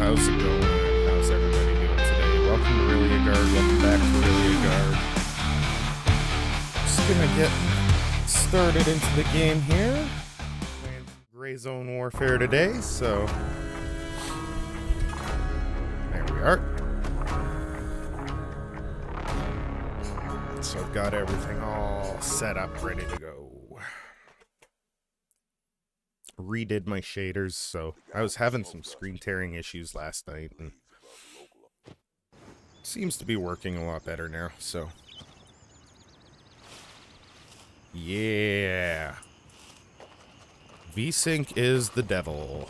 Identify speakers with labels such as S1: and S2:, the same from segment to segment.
S1: how's it going? How's everybody doing today? Welcome to Really a Guard. Welcome back to Really a Guard. Just gonna get started into the game here. Playing Gray Zone Warfare today, so there we are. So I've got everything all set up, ready to go. Redid my shaders, so I was having some screen tearing issues last night, and seems to be working a lot better now, so yeah. VSync is the devil.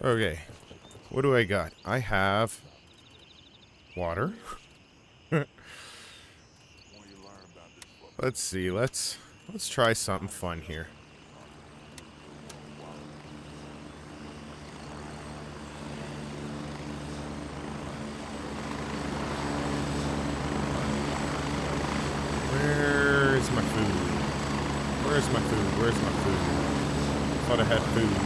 S1: Okay, what do I got? I have water. Let's see, let's try something fun here. Where's my food? Where's my food? Where's my food? Thought I had food.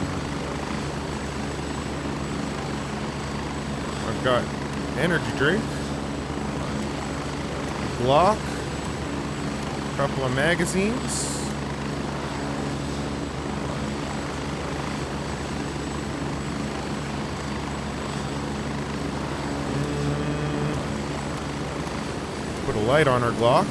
S1: I've got energy drink, Glock, a couple of magazines. Put a light on our Glock.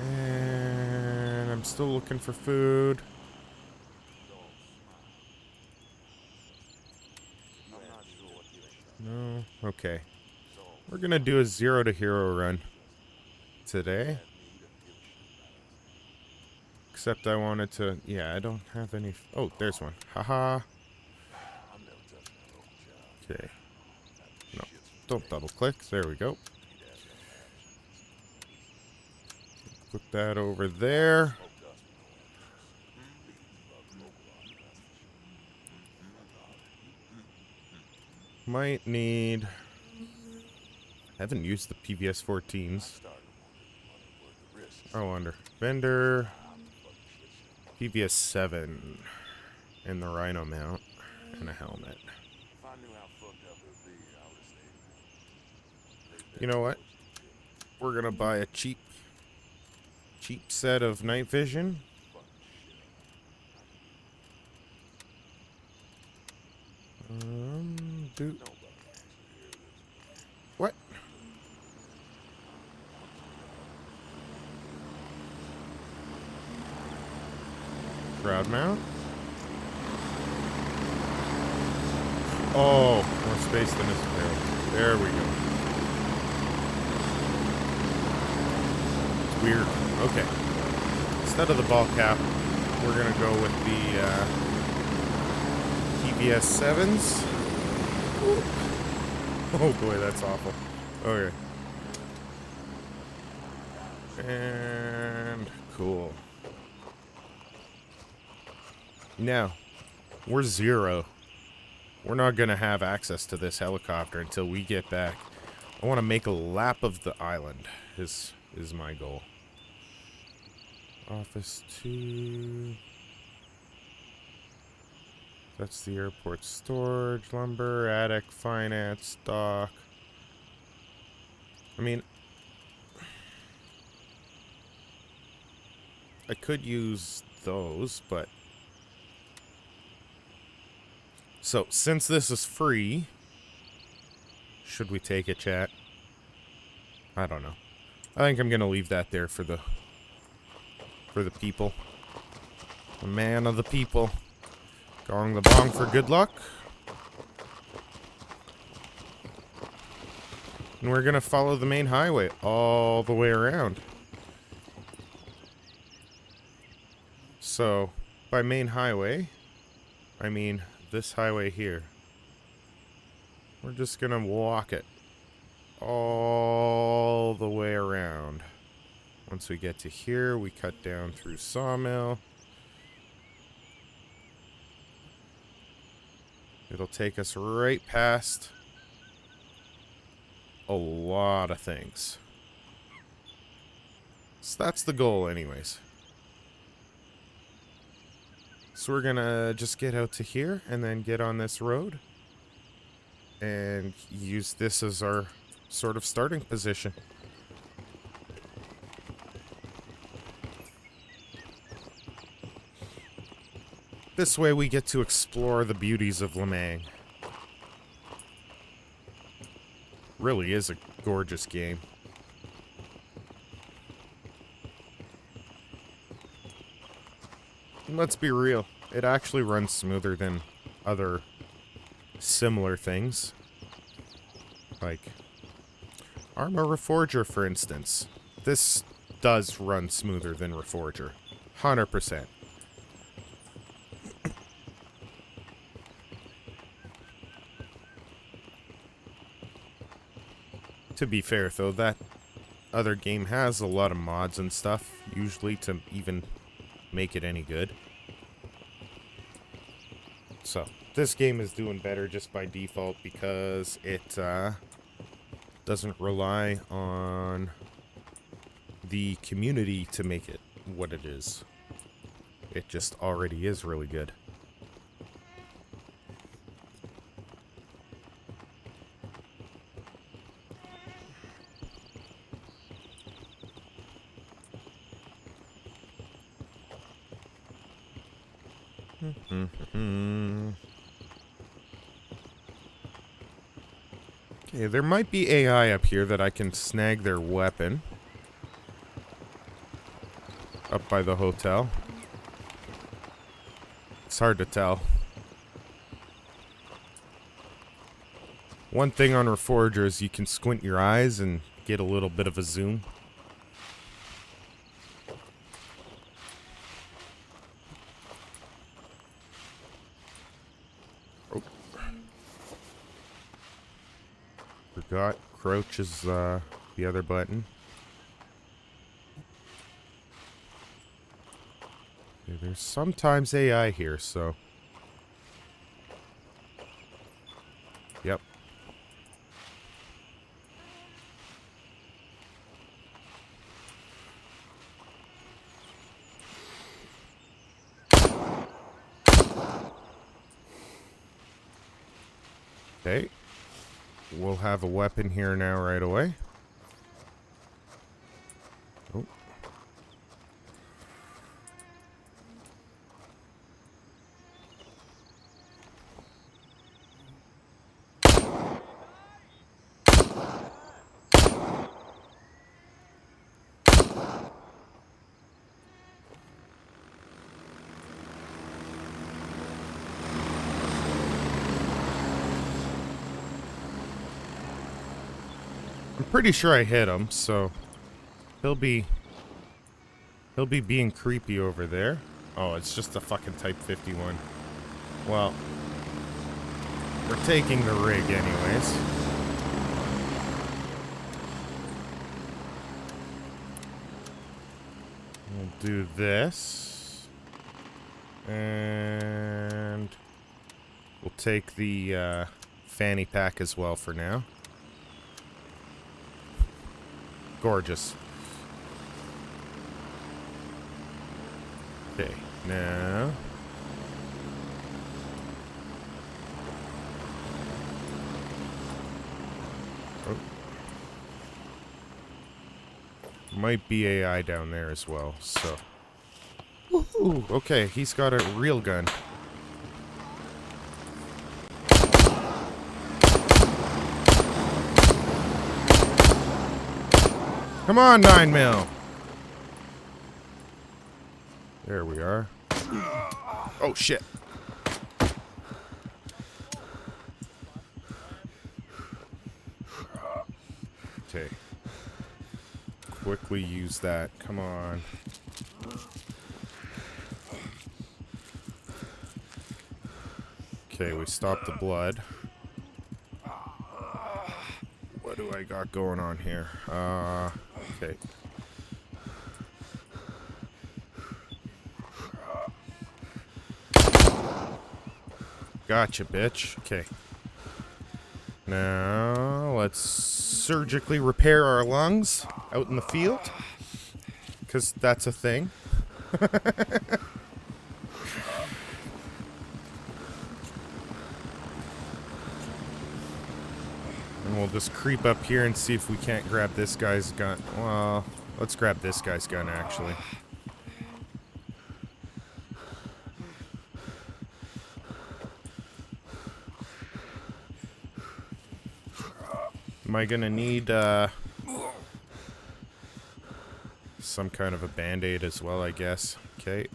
S1: And I'm still looking for food. No? Okay. We're gonna do a 0 to hero run today. Except I wanted to... Yeah, I don't have any... Oh, there's one. Haha. Okay. No, don't double click. There we go. Put that over there. Might need... I haven't used the PVS 14s. Oh, under vendor. PVS 7. And the Rhino mount. And a helmet. You know what? We're gonna buy a cheap set of night vision. Dude. What? Crowd mount? Oh, more space than is available. There we go. It's weird. Okay. Instead of the ball cap, we're gonna go with the PVS 7s. Ooh. Oh boy, that's awful. Okay. And cool. Now, we're 0. We're not gonna have access to this helicopter until we get back. I want to make a lap of the island. Is my goal. Office 2. That's the airport storage, lumber, attic, finance, dock. I mean, I could use those, but... So, since this is free, should we take it, chat? I don't know. I think I'm gonna leave that there for the people. The man of the people. Gong the bong for good luck. And we're gonna follow the main highway all the way around. So, by main highway, I mean this highway here. We're just gonna walk it all the way around. Once we get to here, we cut down through Sawmill. It'll take us right past a lot of things. So that's the goal anyways. So we're gonna just get out to here and then get on this road and use this as our sort of starting position. This way we get to explore the beauties of Lemang. Really is a gorgeous game. And let's be real, it actually runs smoother than other similar things. Like Arma Reforger, for instance. This does run smoother than Reforger. 100%. To be fair, though, that other game has a lot of mods and stuff, usually to even make it any good. So, this game is doing better just by default because it doesn't rely on the community to make it what it is. It just already is really good. Okay, there might be AI up here that I can snag their weapon. Up by the hotel. It's hard to tell. One thing on Reforger is you can squint your eyes and get a little bit of a zoom. Oh. Forgot crouch is the other button. Okay, there's sometimes AI here, so... Yep. Okay. We'll have a weapon here now right away. Oh. I'm pretty sure I hit him, so he'll be being creepy over there. Oh, it's just a fucking Type 51. Well, we're taking the rig anyways. We'll do this. And we'll take the fanny pack as well for now. Gorgeous. Okay, now... Oh. Might be AI down there as well, so... Ooh, okay, he's got a real gun. Come on, 9mm. There we are. Oh, shit. Okay. Quickly use that. Come on. Okay, we stopped the blood. What do I got going on here? Okay. Gotcha, bitch. Okay. Now, let's surgically repair our lungs out in the field. Because that's a thing. And we'll just creep up here and see if we can't grab this guy's gun. Well, let's grab this guy's gun, actually. Am I gonna need, some kind of a band-aid as well, I guess. Okay.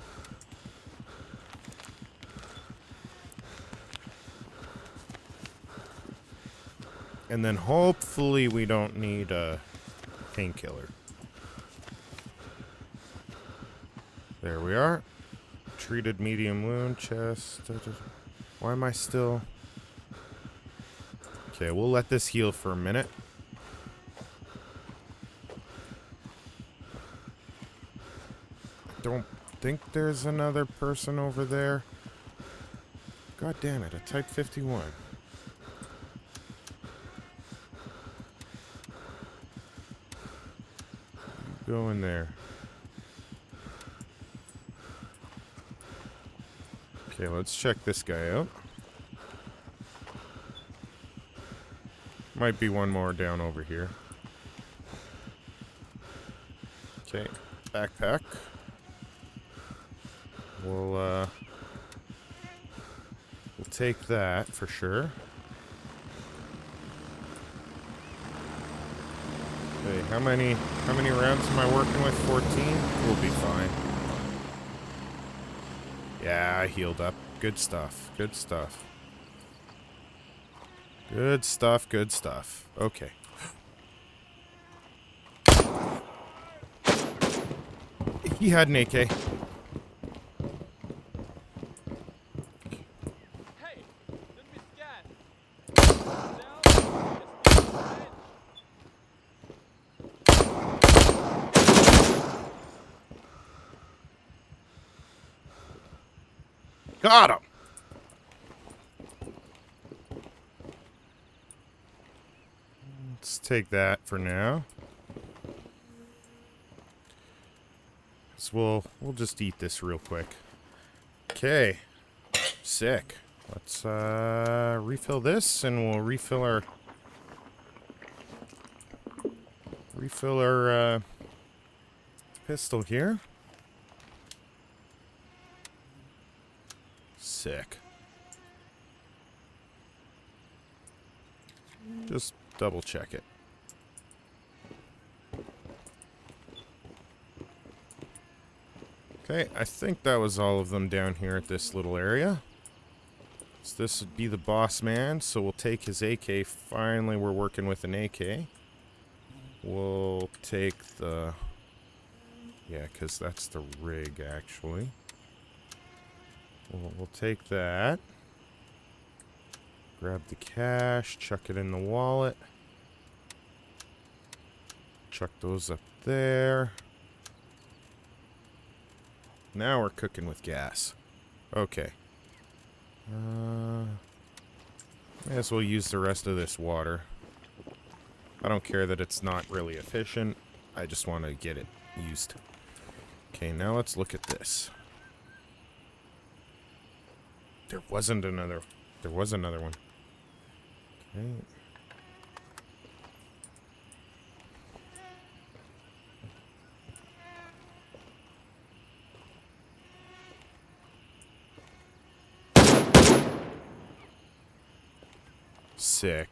S1: And then hopefully we don't need a painkiller. There we are. Treated medium wound, chest. Why am I still... Okay, we'll let this heal for a minute. Don't think there's another person over there. God damn it, a Type 51. Go in there. Okay, let's check this guy out. Might be one more down over here. Okay, backpack. We'll take that for sure. Okay, how many rounds am I working with? 14? We'll be fine. Yeah, I healed up. Good stuff. Good stuff. Good stuff, good stuff. Okay. He had an AK.
S2: Hey, don't be scared.
S1: Got him! Let's take that for now. So we'll just eat this real quick. Okay. Sick. Let's refill this and we'll refill our pistol here. Sick. Just double check it. Okay, I think that was all of them down here at this little area. So this would be the boss man, so we'll take his AK. Finally, we're working with an AK. We'll take the... Yeah, because that's the rig, actually. We'll take that. Grab the cash, chuck it in the wallet. Chuck those up there. Now we're cooking with gas. Okay. May as well use the rest of this water. I don't care that it's not really efficient. I just want to get it used. Okay, now let's look at this. There was another one. Okay. Sick.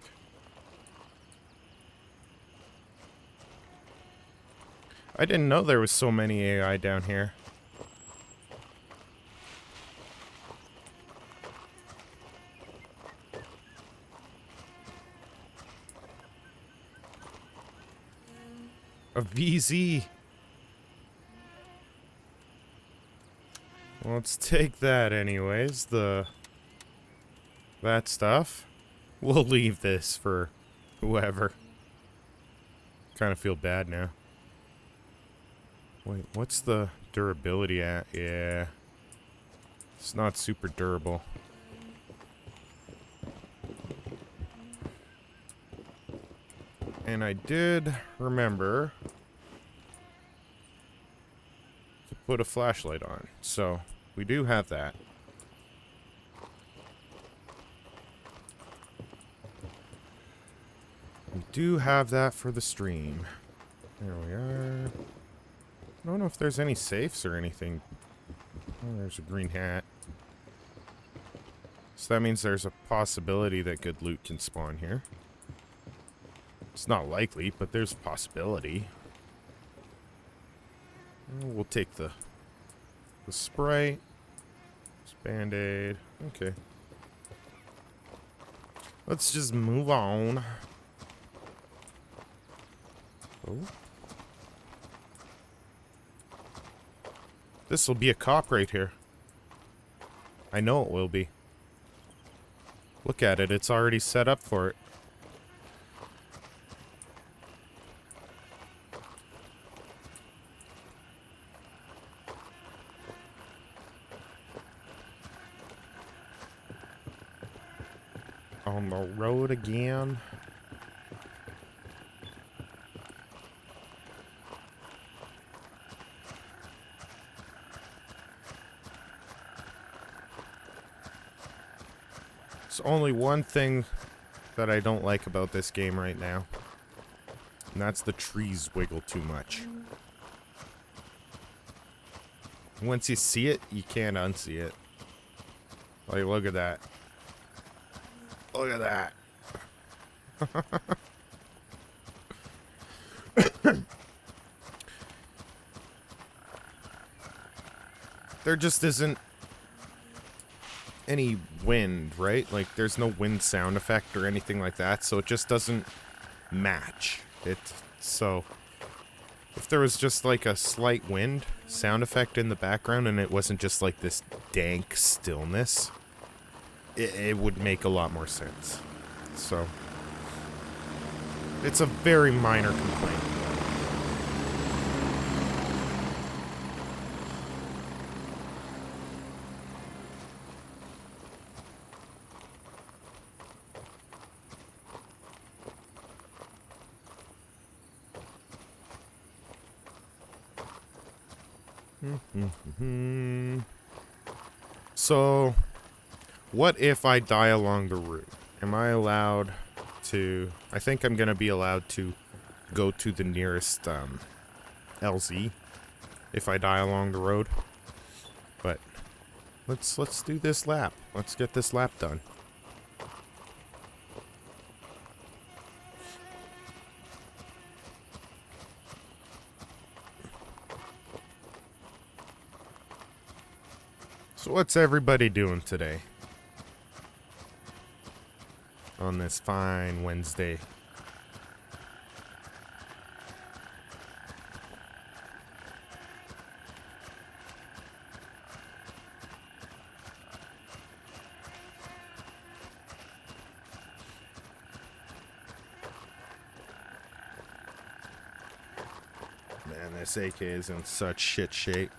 S1: I didn't know there was so many AI down here. A VZ. Well, let's take that anyways. That stuff. We'll leave this for whoever. Kind of feel bad now. Wait, what's the durability at? Yeah. It's not super durable. And I did remember to put a flashlight on. So, we do have that. We do have that for the stream. There we are. I don't know if there's any safes or anything. Oh, there's a green hat. So that means there's a possibility that good loot can spawn here. It's not likely, but there's a possibility. We'll take the Sprite. Band-Aid. Okay. Let's just move on. Oh. This will be a cop right here. I know it will be. Look at it. It's already set up for it. On the road again. There's only one thing that I don't like about this game right now. And that's the trees wiggle too much. Once you see it, you can't unsee it. Like, look at that. Look at that. There just isn't any wind, right? Like, there's no wind sound effect or anything like that, so it just doesn't match it. So, if there was just like a slight wind sound effect in the background and it wasn't just like this dank stillness, it would make a lot more sense. So, it's a very minor complaint. So, what if I die along the route? Am I allowed to... I think I'm going to be allowed to go to the nearest LZ if I die along the road. But let's do this lap. Let's get this lap done. So what's everybody doing today? On this fine Wednesday. Man, this AK is in such shit shape.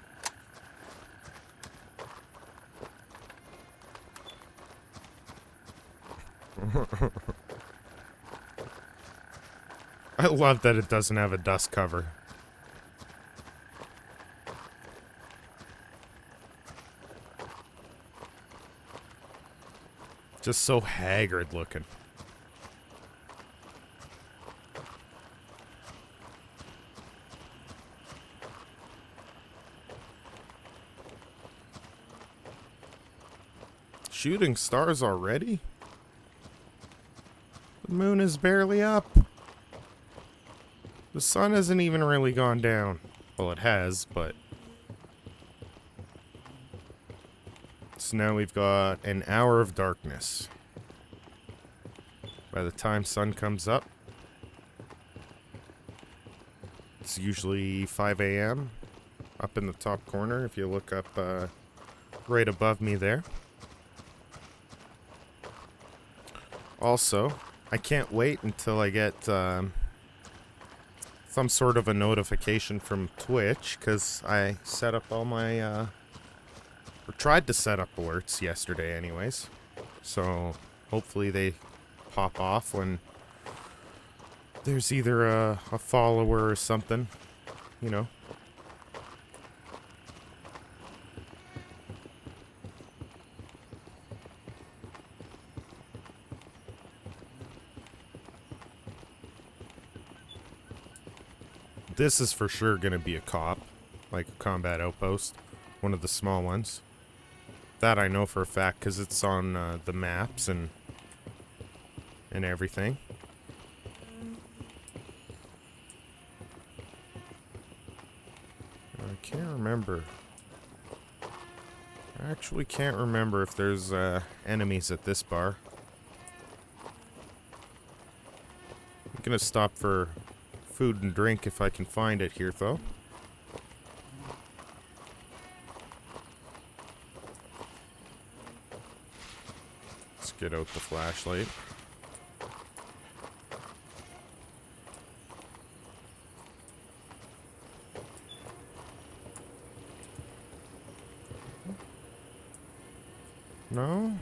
S1: I love that it doesn't have a dust cover. Just so haggard looking. Shooting stars already? The moon is barely up. The sun hasn't even really gone down. Well, it has, but... So now we've got an hour of darkness. By the time sun comes up, it's usually 5 a.m. up in the top corner if you look up right above me there. Also, I can't wait until I get some sort of a notification from Twitch, because I set up all my, or tried to set up alerts yesterday anyways. So, hopefully they pop off when there's either a follower or something, you know. This is for sure gonna be a cop, like a combat outpost, one of the small ones. That I know for a fact because it's on the maps and everything. I can't remember. I actually can't remember if there's enemies at this bar. I'm gonna stop for food and drink if I can find it here, though. Let's get out the flashlight. No?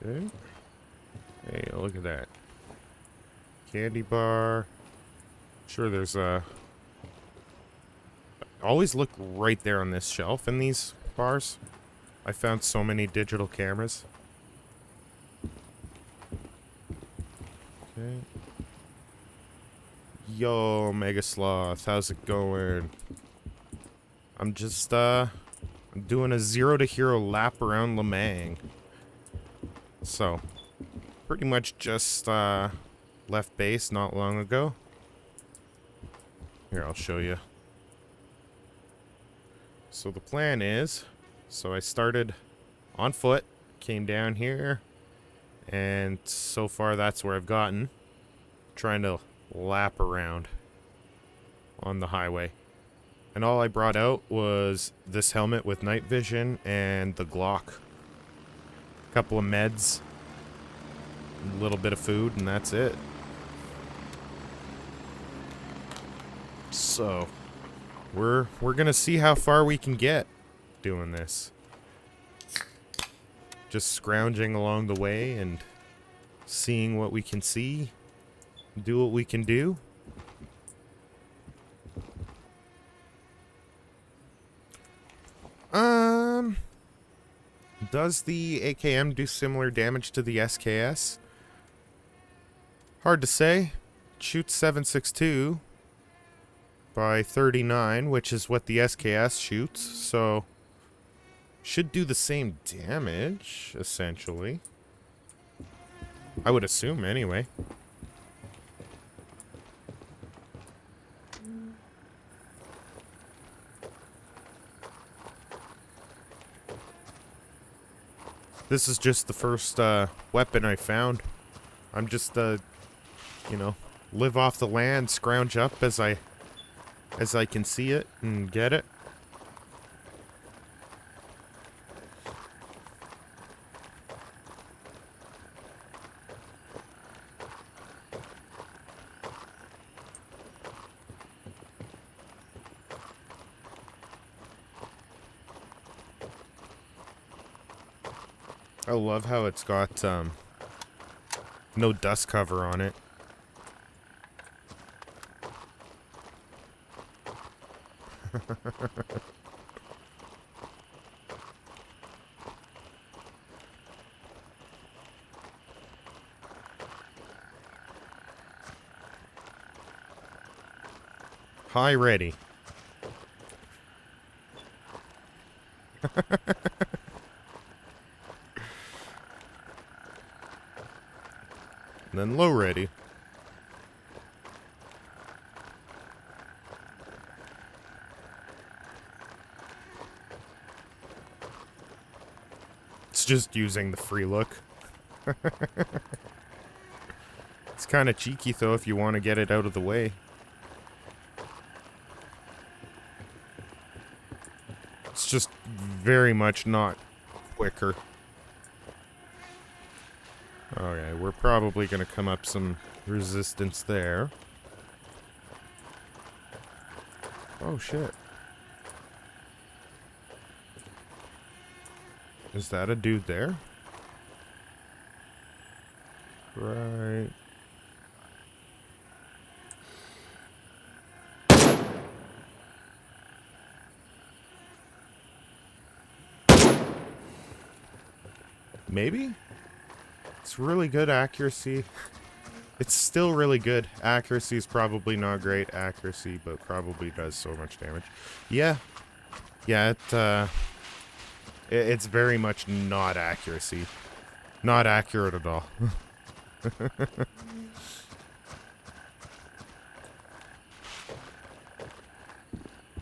S1: Okay. Hey, look at that. Candy bar. Sure, there's a... Always look right there on this shelf in these bars. I found so many digital cameras. Okay. Yo, Mega Sloth, how's it going? I'm just, I'm doing a 0 to hero lap around Lemang. So, pretty much just, left base not long ago. Here, I'll show you. So the plan is, so I started on foot, came down here, and so far that's where I've gotten. Trying to lap around on the highway. And all I brought out was this helmet with night vision and the Glock. A couple of meds, a little bit of food, and that's it. So, we're gonna see how far we can get doing this. Just scrounging along the way and seeing what we can see, do what we can do. Does the AKM do similar damage to the SKS? Hard to say. It shoots 7.62 by 39, which is what the SKS shoots, so should do the same damage, essentially. I would assume, anyway. This is just the first weapon I found. I'm just, you know, live off the land, scrounge up as I can see it and get it. I love how it's got no dust cover on it. Hi, ready. And then low ready. It's just using the free look. It's kind of cheeky though if you want to get it out of the way. It's just very much not quicker. Okay, we're probably going to come up some resistance there. Oh, shit. Is that a dude there? Right. Maybe? It's really good accuracy. It's still really good. Accuracy is probably not great accuracy, but probably does so much damage. Yeah. Yeah, it's very much not accuracy. Not accurate at all.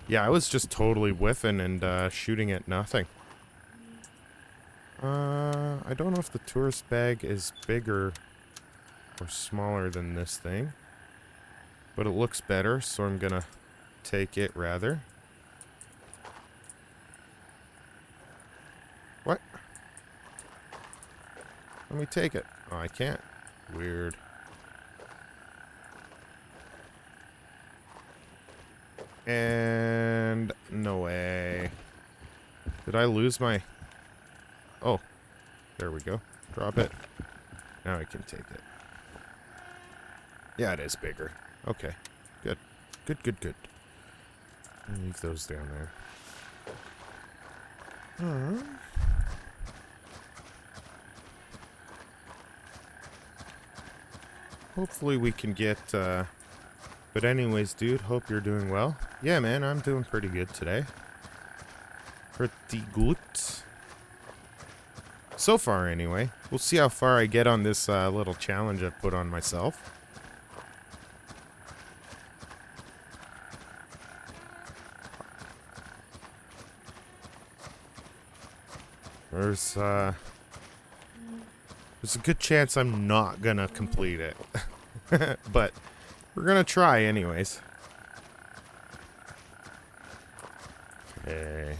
S1: Yeah, I was just totally whiffing and shooting at nothing. I don't know if the tourist bag is bigger or smaller than this thing. But it looks better, so I'm gonna take it rather. What? Let me take it. Oh, I can't. Weird. And no way. Did I lose my... Oh, there we go. Drop it. Now I can take it. Yeah, it is bigger. Okay. Good. Good, good, good. I'll leave those down there. Hopefully we can get, But anyways, dude, hope you're doing well. Yeah, man, I'm doing pretty good today. Pretty good. So far, anyway. We'll see how far I get on this little challenge I've put on myself. There's a good chance I'm not gonna complete it. But we're gonna try anyways. Okay.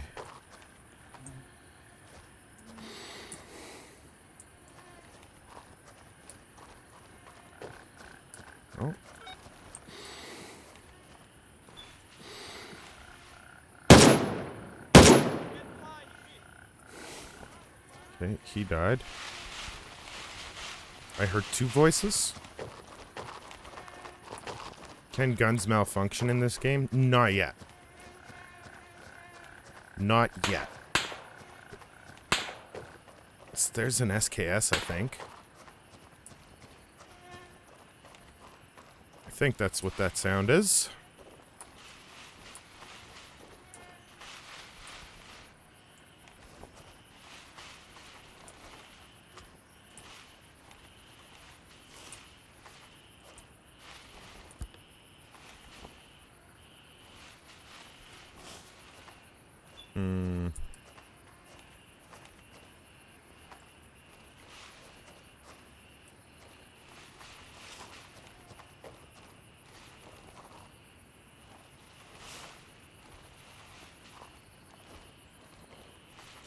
S1: Oh. Okay, he died. I heard two voices. Can guns malfunction in this game? Not yet. Not yet. There's an SKS, I think. I think that's what that sound is.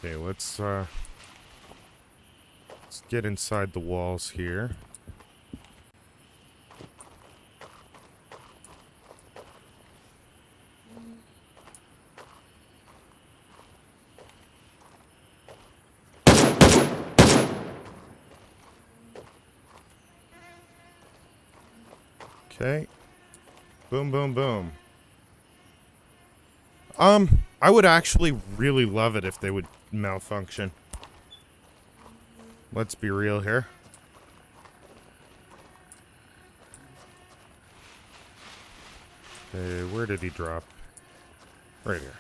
S1: Okay, let's get inside the walls here. Okay. Boom, boom, boom. I would actually really love it if they would malfunction. Let's be real here. Okay, where did he drop? Right here.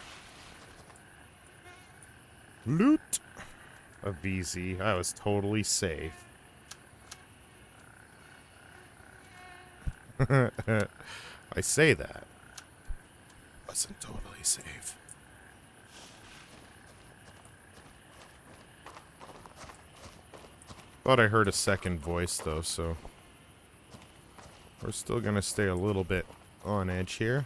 S1: Loot! A VZ. I was totally safe. I say that. Wasn't totally safe. Thought I heard a second voice though, so we're still gonna stay a little bit on edge here.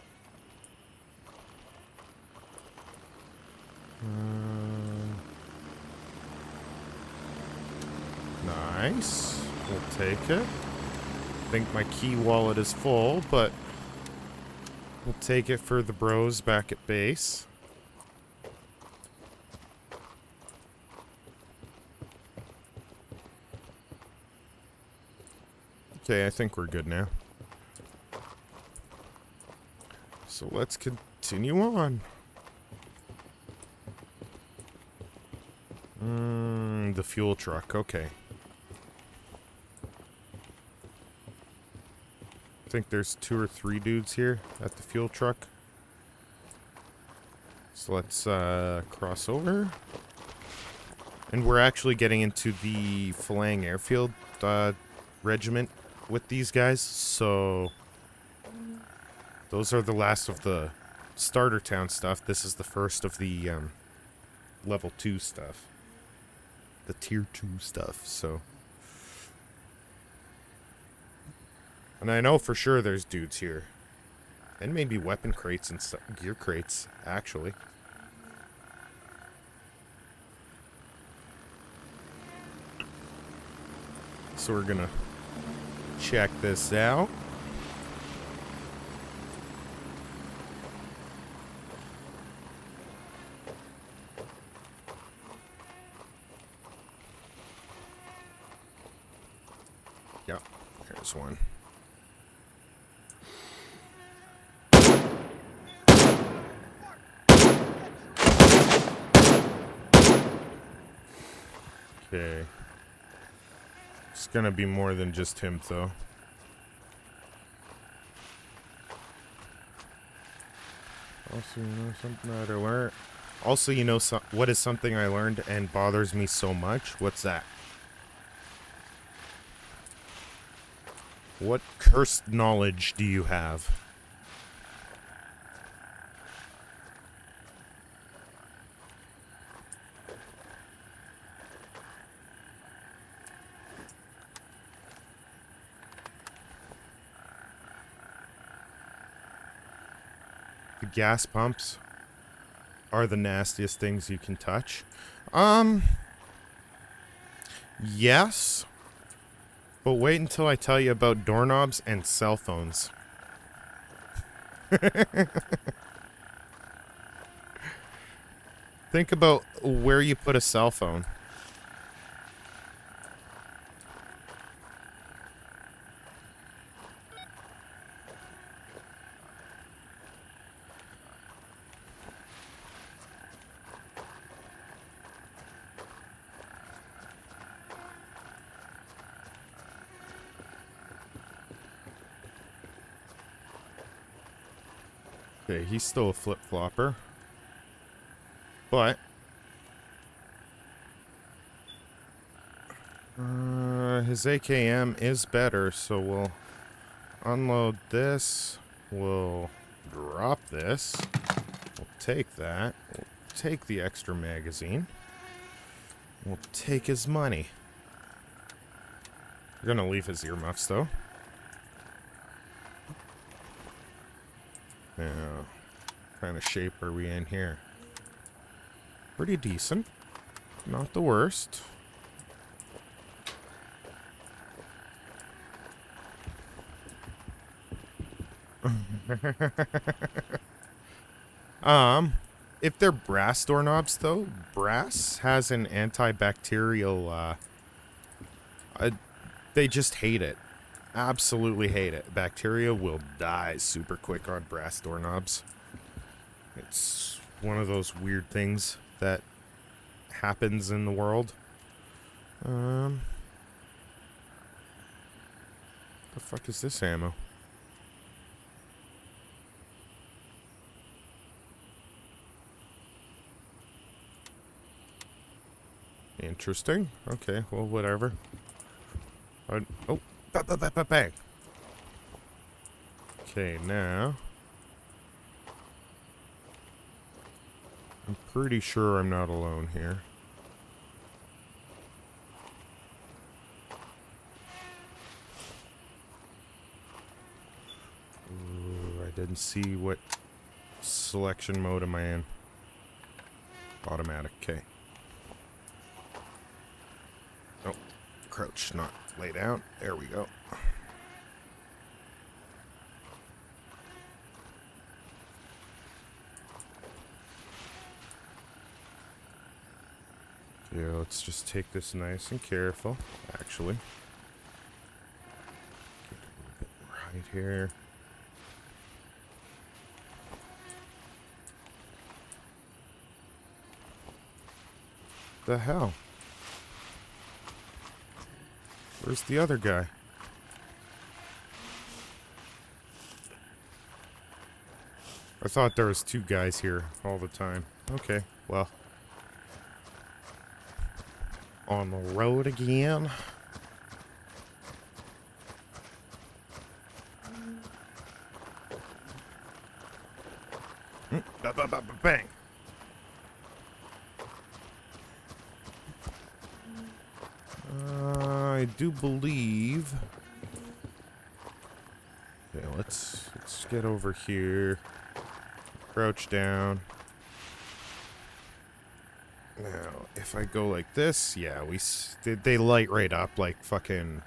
S1: Nice. We'll take it. I think my key wallet is full, but we'll take it for the bros back at base. Okay, I think we're good now. So let's continue on. the fuel truck. Okay. I think there's 2 or 3 dudes here at the fuel truck. So let's cross over. And we're actually getting into the Phalang Airfield regiment with these guys. So those are the last of the starter town stuff. This is the first of the level 2 stuff. The tier 2 stuff, so. And I know for sure there's dudes here. And maybe weapon crates and gear crates, actually. So we're gonna check this out. Yep, there's one. Okay. It's gonna be more than just him, though. Also, you know something that I learned. Also, you know what is something I learned and bothers me so much? What's that? What cursed knowledge do you have? The gas pumps are the nastiest things you can touch. Yes. But wait until I tell you about doorknobs and cell phones. Think about where you put a cell phone. Okay, he's still a flip-flopper. But his AKM is better, so we'll unload this. We'll drop this. We'll take that. We'll take the extra magazine. We'll take his money. We're gonna leave his earmuffs, though. Now, what kind of shape are we in here? Pretty decent. Not the worst. If they're brass doorknobs, though, brass has an antibacterial, they just hate it. Absolutely hate it. Bacteria will die super quick on brass doorknobs. It's one of those weird things that happens in the world. The fuck is this ammo? Interesting. Okay, well, whatever. Oh, bang. Okay, now. I'm pretty sure I'm not alone here. Ooh, I didn't see what selection mode am I in. Automatic, okay. Oh, crouch, not lay down. There we go. Yeah, let's just take this nice and careful, actually. Get a little bit right here. The hell? Where's the other guy? I thought there was 2 guys here all the time. Okay, well. On the road again. Bang. I do believe. Okay, let's get over here. Crouch down. Now, if I go like this, yeah, they light right up like fucking.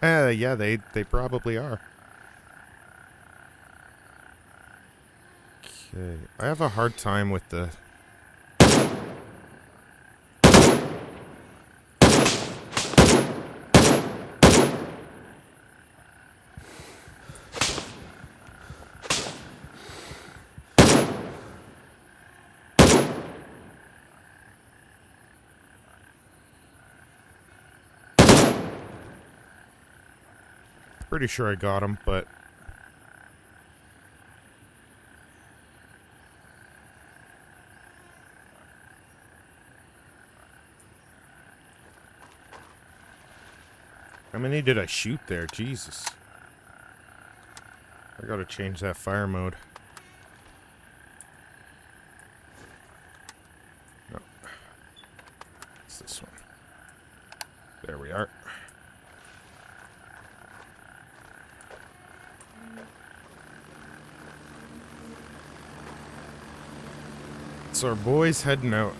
S1: Yeah, they probably are. Okay, I have a hard time with the. Pretty sure I got him, but how many did I shoot there? Jesus. I gotta change that fire mode. No. It's this one. There we are. So our boys heading out.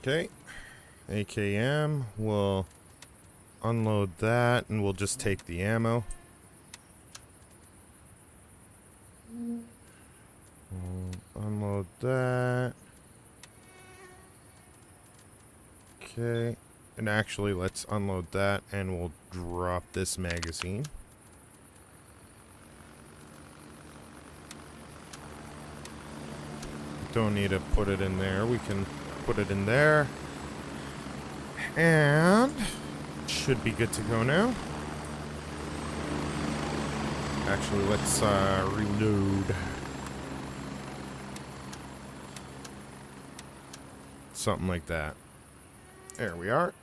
S1: Okay. AKM. We'll unload that and we'll just take the ammo. Unload that. Okay. And actually, let's unload that and we'll drop this magazine. Don't need to put it in there. We can put it in there. And should be good to go now. Actually, let's reload. Something like that. There we are.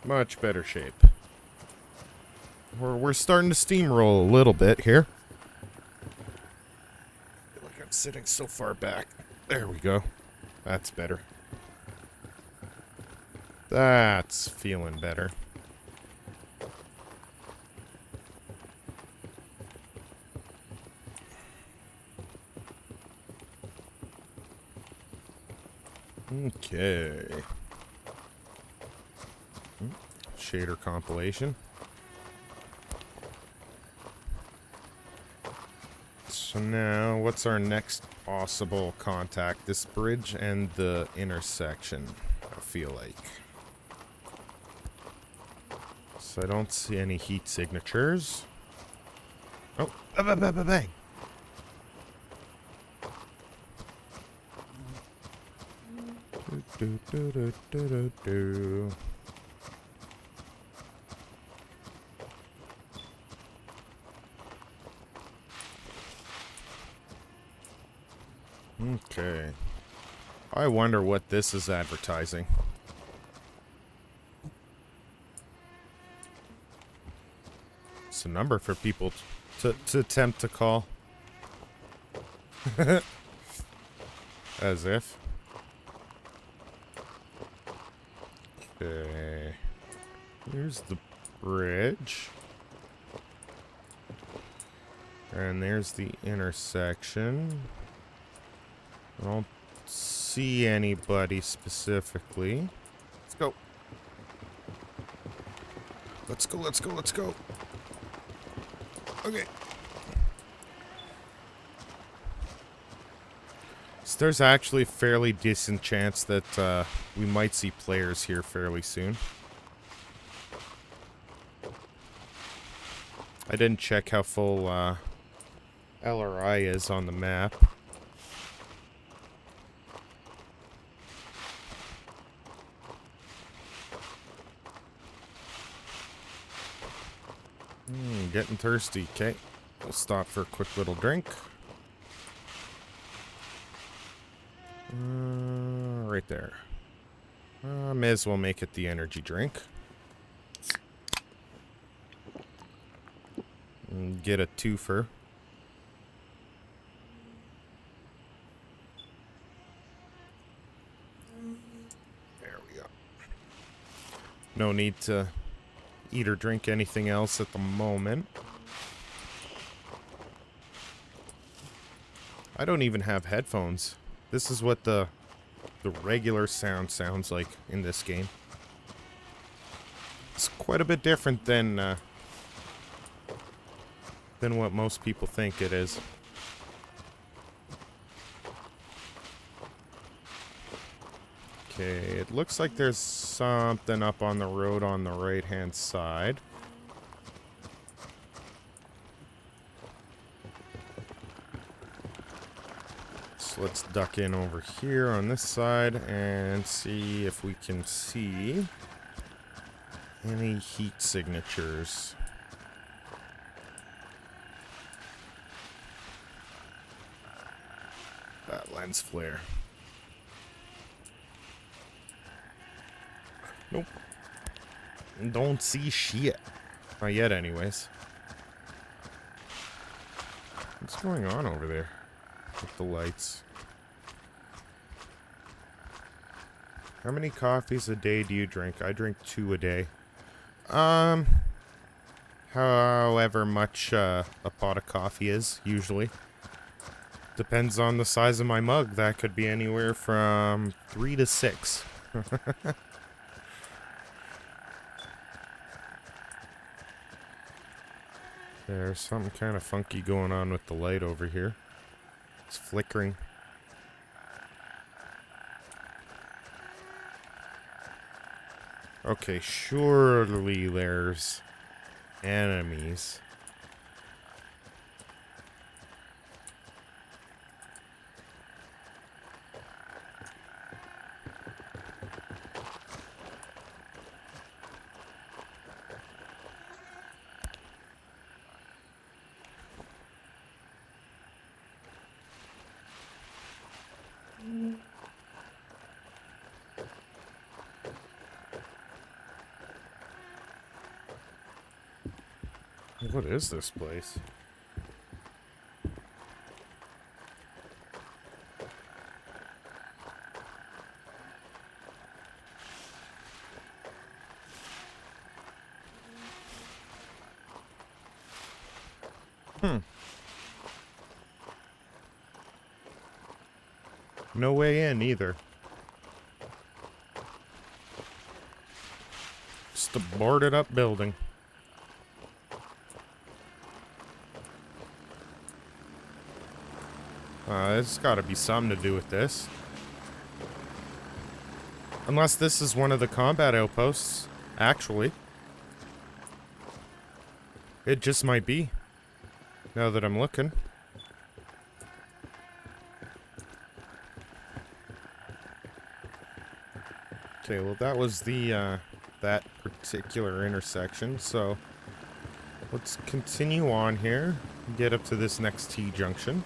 S1: Much better shape. We're starting to steamroll a little bit here. I feel like I'm sitting so far back. There we go. That's better. That's feeling better. Okay. Shader compilation. So now, what's our next possible contact? This bridge and the intersection, I feel like. So I don't see any heat signatures. Oh, bang! Do. Okay. I wonder what this is advertising. It's a number for people to attempt to call. As if. Okay. Here's the bridge. And there's the intersection. I don't see anybody specifically. Let's go. Let's go, let's go, let's go. Okay. So there's actually a fairly decent chance that we might see players here fairly soon. I didn't check how full LRI is on the map. Getting thirsty. Okay, we'll stop for a quick little drink. Right there. May as well make it the energy drink. And get a twofer. There we go. No need to eat or drink anything else at the moment. I don't even have headphones. This is what the regular sound sounds like in this game. It's quite a bit different than what most people think it is. Okay, it looks like there's something up on the road on the right-hand side. So let's duck in over here on this side and see if we can see any heat signatures. That lens flare. Nope. Don't see shit. Not yet, anyways. What's going on over there with the lights? How many coffees a day do you drink? I drink 2 a day. However much a pot of coffee is, usually. Depends on the size of my mug. That could be anywhere from 3 to 6. There's something kind of funky going on with the light over here. It's flickering. Okay, surely there's enemies. What is this place? No way in either. Just a boarded up building. There's got to be something to do with this. Unless this is one of the combat outposts, actually. It just might be. Now that I'm looking. Okay, well that was the, that particular intersection, so let's continue on here, get up to this next T-junction.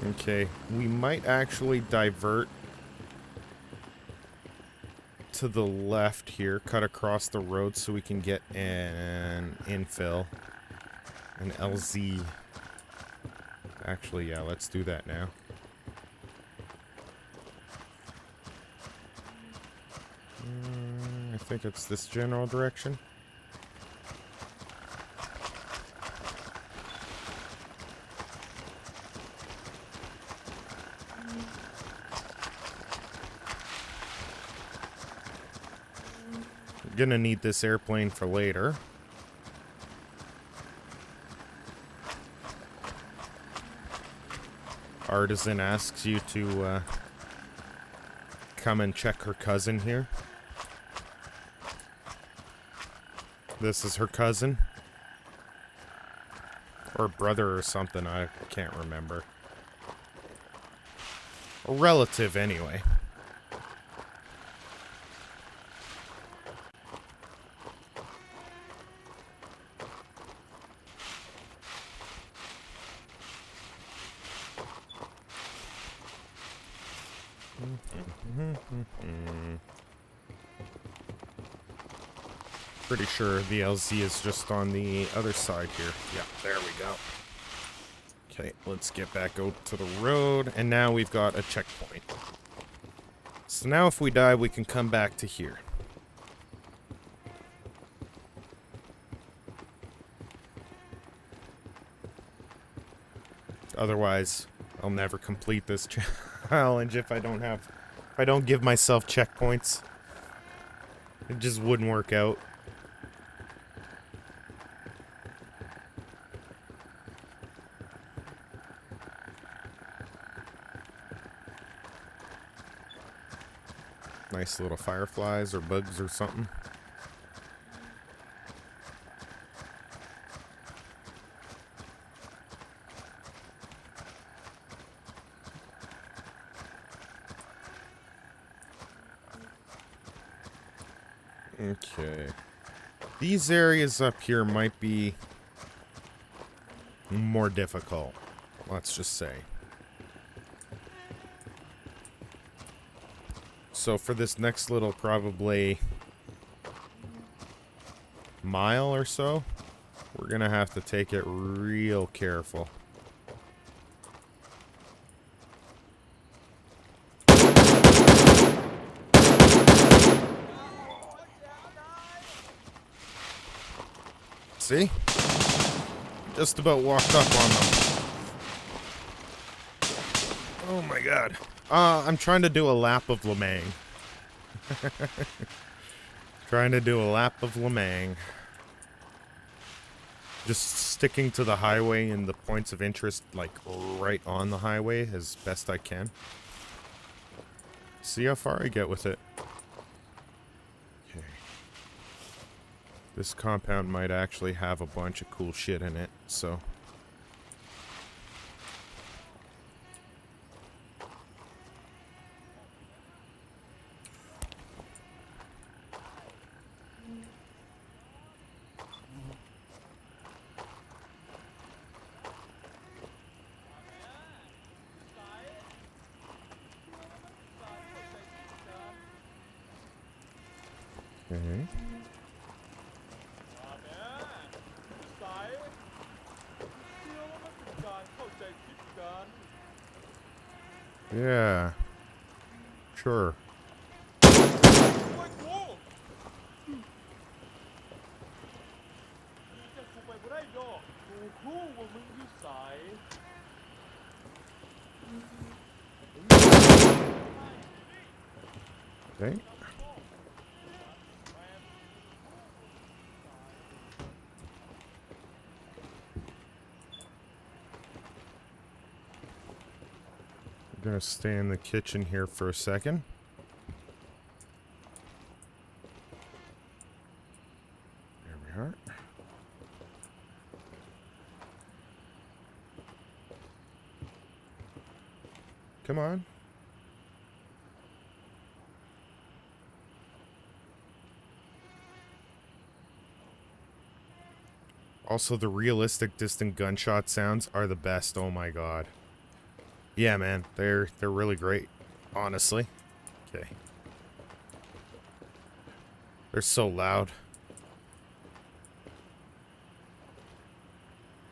S1: Okay, we might actually divert to the left here, cut across the road so we can get an infill, an LZ. Actually, yeah, let's do that now. I think it's this general direction. Gonna need this airplane for later. artisan asks you to come and check her cousin here. This is her cousin. Or brother or something, I can't remember. A relative, anyway. Pretty sure the LZ is just on the other side here. Yeah, there we go. Okay, let's get back out to the road, and now we've got a checkpoint. So now if we die, we can come back to here. Otherwise, I'll never complete this challenge if I don't give myself checkpoints. It just wouldn't work out. Nice little fireflies or bugs or something. Okay. These areas up here might be more difficult, let's just say. So for this next little probably mile or so, we're gonna have to take it real careful. See? Just about walked up on them. Oh my god. I'm trying to do a lap of Lemang. Trying to do a lap of Lemang. Just sticking to the highway and the points of interest, like, right on the highway as best I can. See how far I get with it. Okay. This compound might actually have a bunch of cool shit in it, so... Okay. Yeah. Sure. Okay. I'm gonna stay in the kitchen here for a second. There we are. Come on. Also, the realistic distant gunshot sounds are the best. Oh my god. Yeah, man, they're really great, honestly. Okay. They're so loud.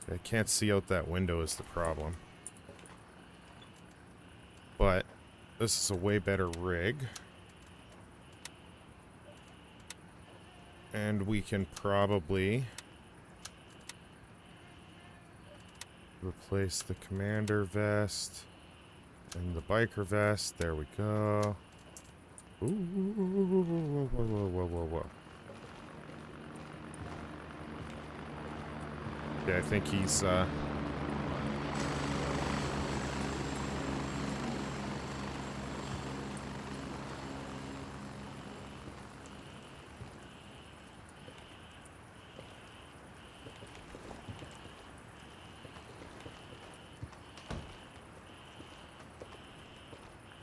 S1: I can't see out that window is the problem. But this is a way better rig. And we can probably replace the commander vest and the biker vest. There we go. Ooh, whoa, whoa, whoa, whoa, whoa. Okay, I think he's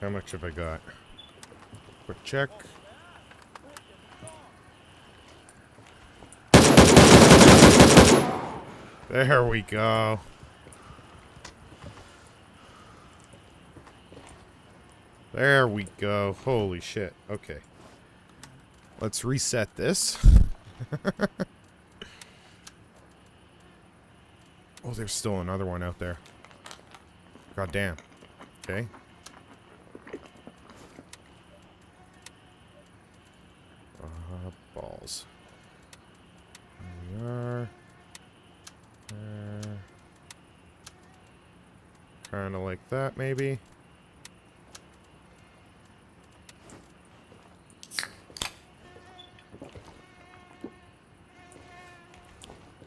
S1: How much have I got? Quick check. There we go. There we go. Holy shit. Okay. Let's reset this. Oh, there's still another one out there. God damn. Okay. Balls. Here we are. Kind of like that, maybe.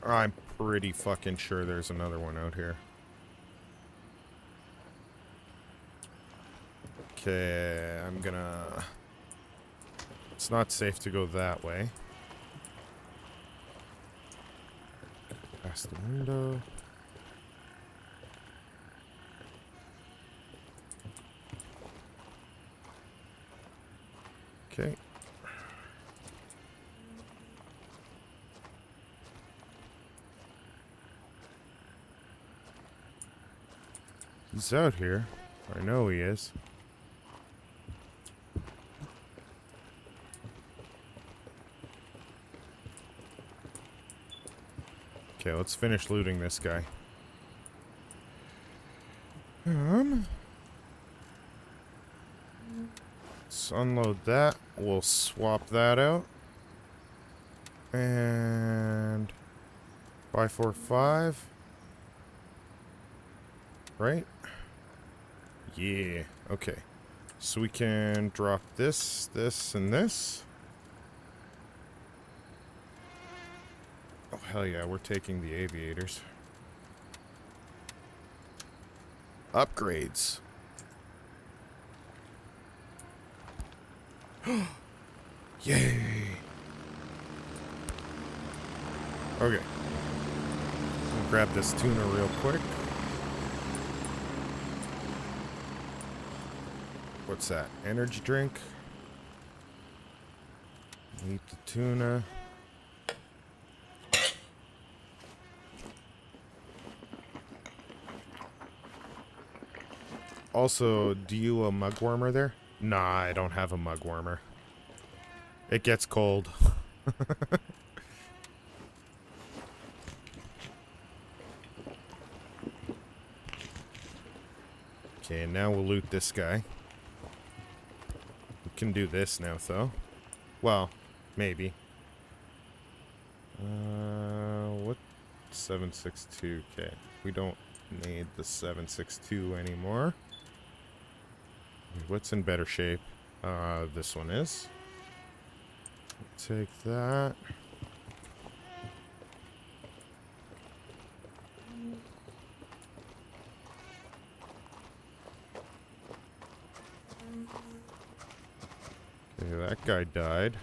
S1: I'm pretty fucking sure there's another one out here. Okay, I'm gonna... It's not safe to go that way. Past the window. Okay. He's out here. I know he is. Okay, let's finish looting this guy. Let's unload that. We'll swap that out. And 545. Right? Yeah. Okay. So we can drop this, this, and this. Oh, hell yeah. We're taking the aviators. Upgrades. Yay. Okay. I'll grab this tuna real quick. What's that? Energy drink. Eat the tuna. Also, do you a mug warmer there? Nah, I don't have a mug warmer. It gets cold. Okay, now we'll loot this guy. We can do this now, though. Well, maybe. What? 762. Okay, we don't need the 762 anymore. What's in better shape? This one is. Take that. Okay, that guy died.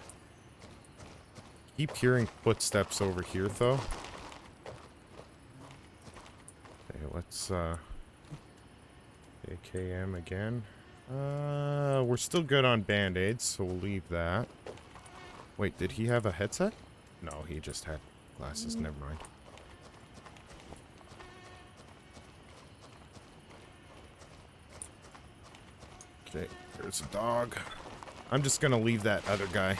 S1: Keep hearing footsteps over here, though. Okay, let's, AKM again. We're still good on band-aids, so we'll leave that. Wait, did he have a headset? No, he just had glasses. Never mind. Okay, there's a dog. I'm just gonna leave that other guy.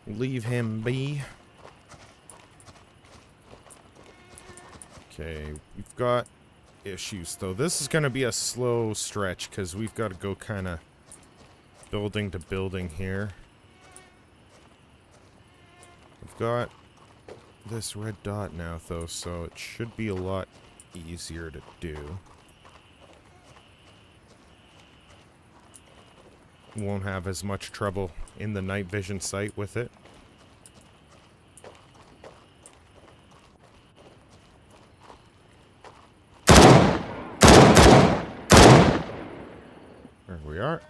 S1: Leave him be. Okay, we've got issues, though. This is gonna be a slow stretch, because we've got to go kind of building to building here. We've got this red dot now, though, so it should be a lot easier to do. Won't have as much trouble in the night vision sight with it. There we are.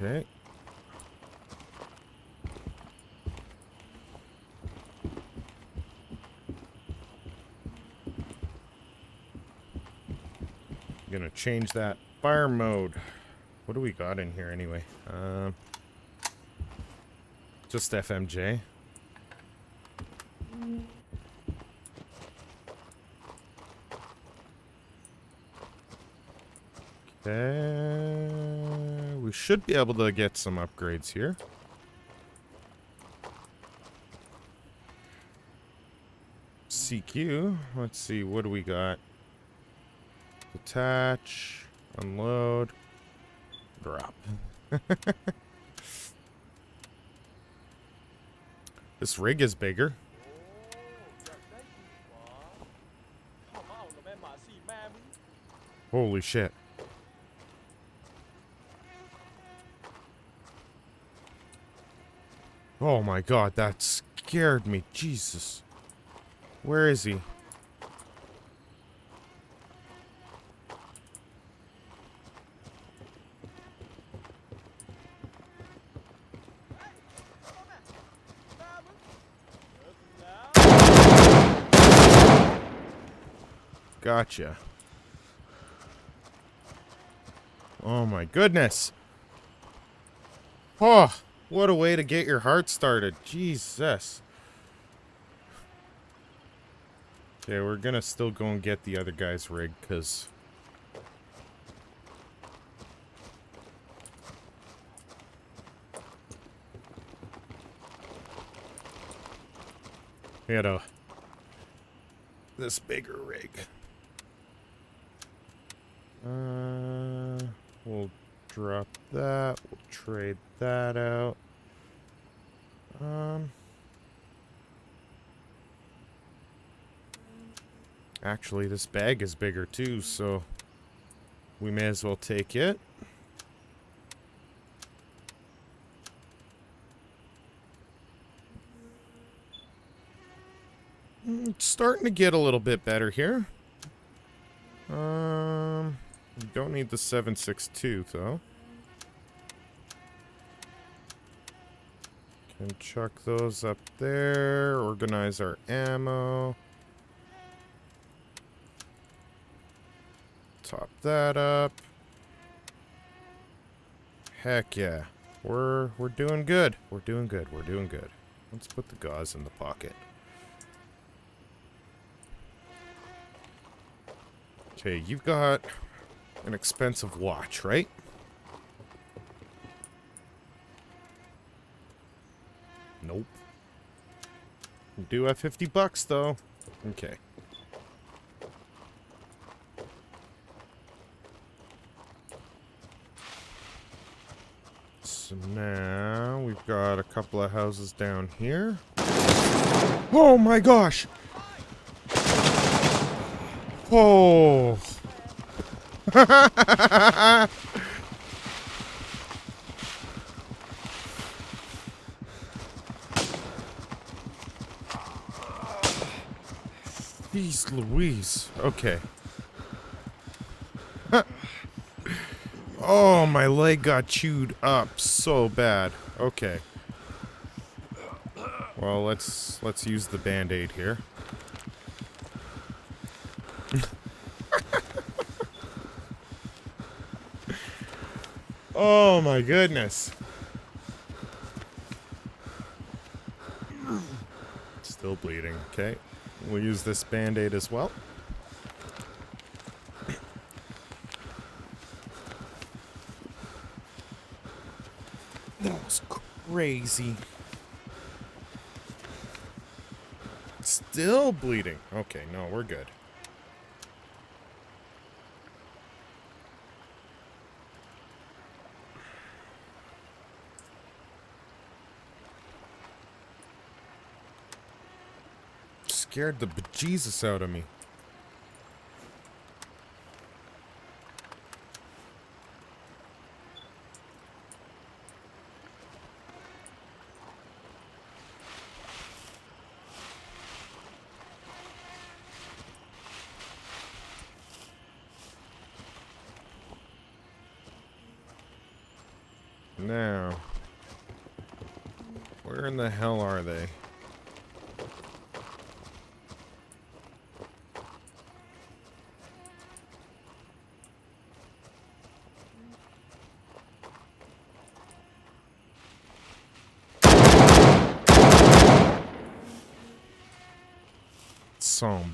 S1: Okay. gonna change that fire mode. What do we got in here anyway? Just FMJ. Okay. We should be able to get some upgrades here. CQ. Let's see, what do we got? Attach, unload, drop. This rig is bigger.
S2: โอ้อยากได้ยินหวะเข้ามาเอาแล้วแม่หมาสี่แม่มึง
S1: Holy shit. Oh my god, that scared me. Jesus. Where is he? Gotcha. Oh my goodness. Oh, what a way to get your heart started. Jesus. Okay, we're gonna still go and get the other guy's rig, because... we had this bigger rig. We'll drop that. We'll trade that out. Actually, this bag is bigger too, so we may as well take it. It's starting to get a little bit better here. We don't need the 7.62 though. Can chuck those up there. Organize our ammo. Top that up. Heck yeah. We're doing good. We're doing good. We're doing good. Let's put the gauze in the pocket. Okay, you've got an expensive watch, right? Nope. You do have $50 though. Okay. So now we've got a couple of houses down here. Oh my gosh! Oh! Jeez Louise. Okay. Oh, my leg got chewed up so bad. Okay. Well, let's use the Band-Aid here. Oh my goodness. Still bleeding. Okay. We'll use this Band-Aid as well. That was crazy. Still bleeding. Okay, no, we're good. Scared the bejesus out of me. Now, where in the hell are they?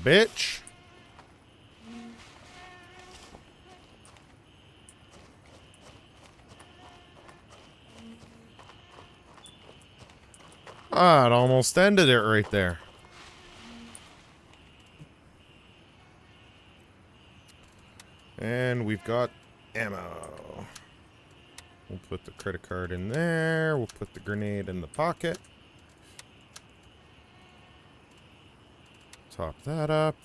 S1: bitch. Ah, it almost ended it right there. And we've got ammo. We'll put the credit card in there. We'll put the grenade in the pocket. Top that up.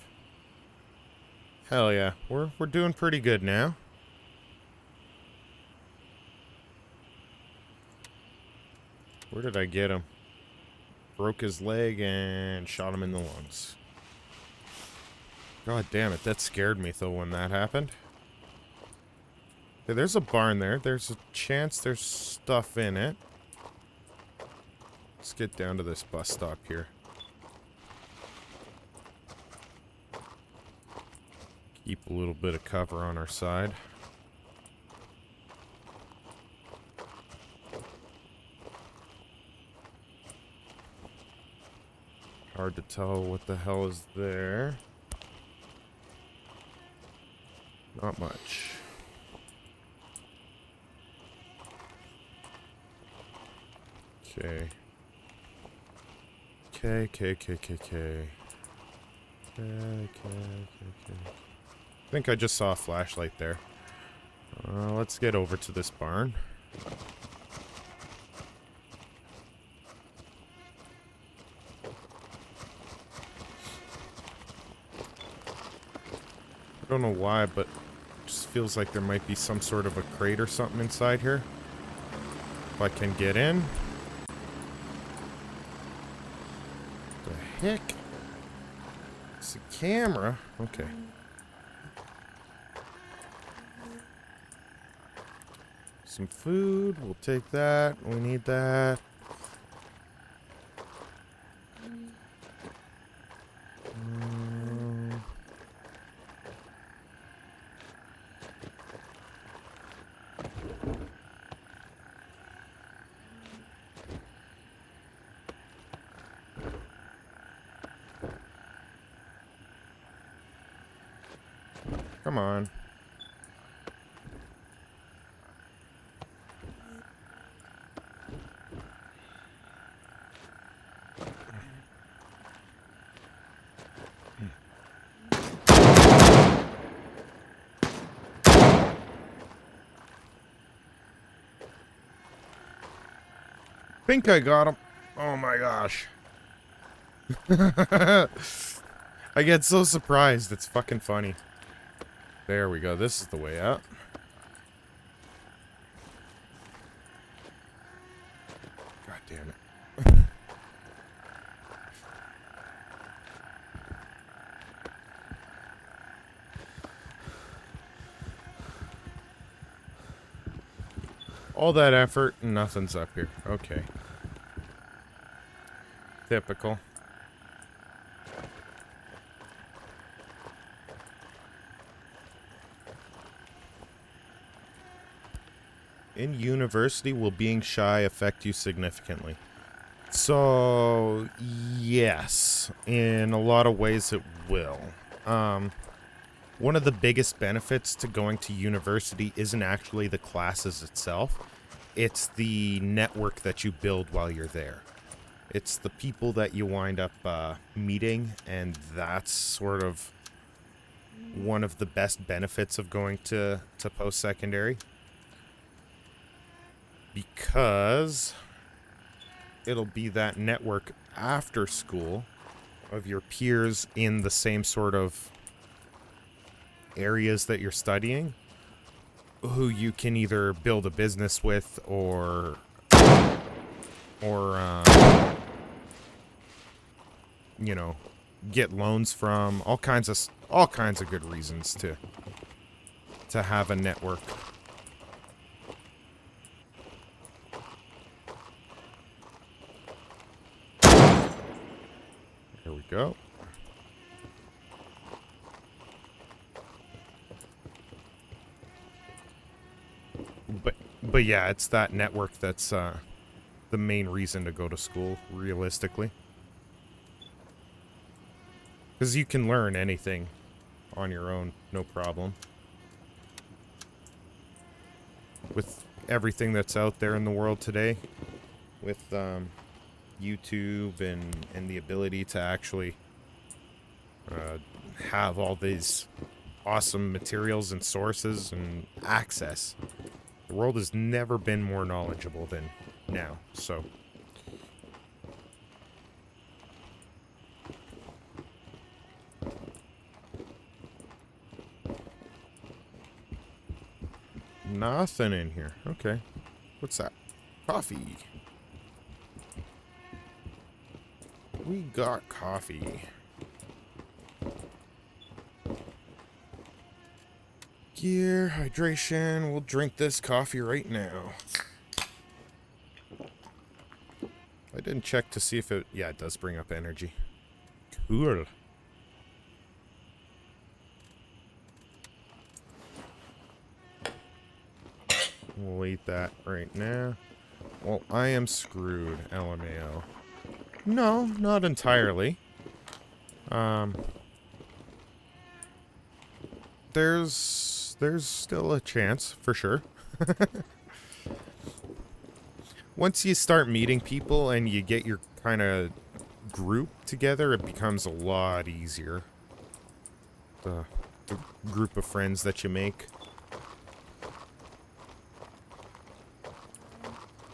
S1: Hell yeah, we're doing pretty good now. Where did I get him? Broke his leg and shot him in the lungs. God damn it, that scared me though when that happened. Okay, there's a barn there. There's a chance there's stuff in it. Let's get down to this bus stop here. Keep a little bit of cover on our side. Hard to tell what the hell is there. Not much. Okay. Okay. I think I just saw a flashlight there. Let's get over to this barn. I don't know why, but it just feels like there might be some sort of a crate or something inside here. If I can get in. The heck? It's a camera. Okay. Some food. We'll take that. We need that. Come on. Think I got him. Oh my gosh. I get so surprised. It's fucking funny. There we go. This is the way out. God damn it. All that effort and nothing's up here. Okay. Typical. In university, will being shy affect you significantly? So, yes. In a lot of ways it will. One of the biggest benefits to going to university isn't actually the classes itself. It's the network that you build while you're there. It's the people that you wind up meeting, and that's sort of one of the best benefits of going to post-secondary. Because it'll be that network after school of your peers in the same sort of areas that you're studying, who you can either build a business with or you know, get loans from. All kinds of good reasons to have a network. There we go. But yeah, it's that network that's the main reason to go to school, realistically. Because you can learn anything on your own, no problem. With everything that's out there in the world today, with YouTube and the ability to actually have all these awesome materials and sources and access. The world has never been more knowledgeable than now, so... Nothing in here. Okay. What's that? Coffee. We got coffee. Gear, hydration. We'll drink this coffee right now. I didn't check to see if it... Yeah, it does bring up energy. Cool. We'll eat that right now. Well, I am screwed, LMAO. No, not entirely. There's still a chance, for sure. Once you start meeting people and you get your kind of group together, it becomes a lot easier. The group of friends that you make.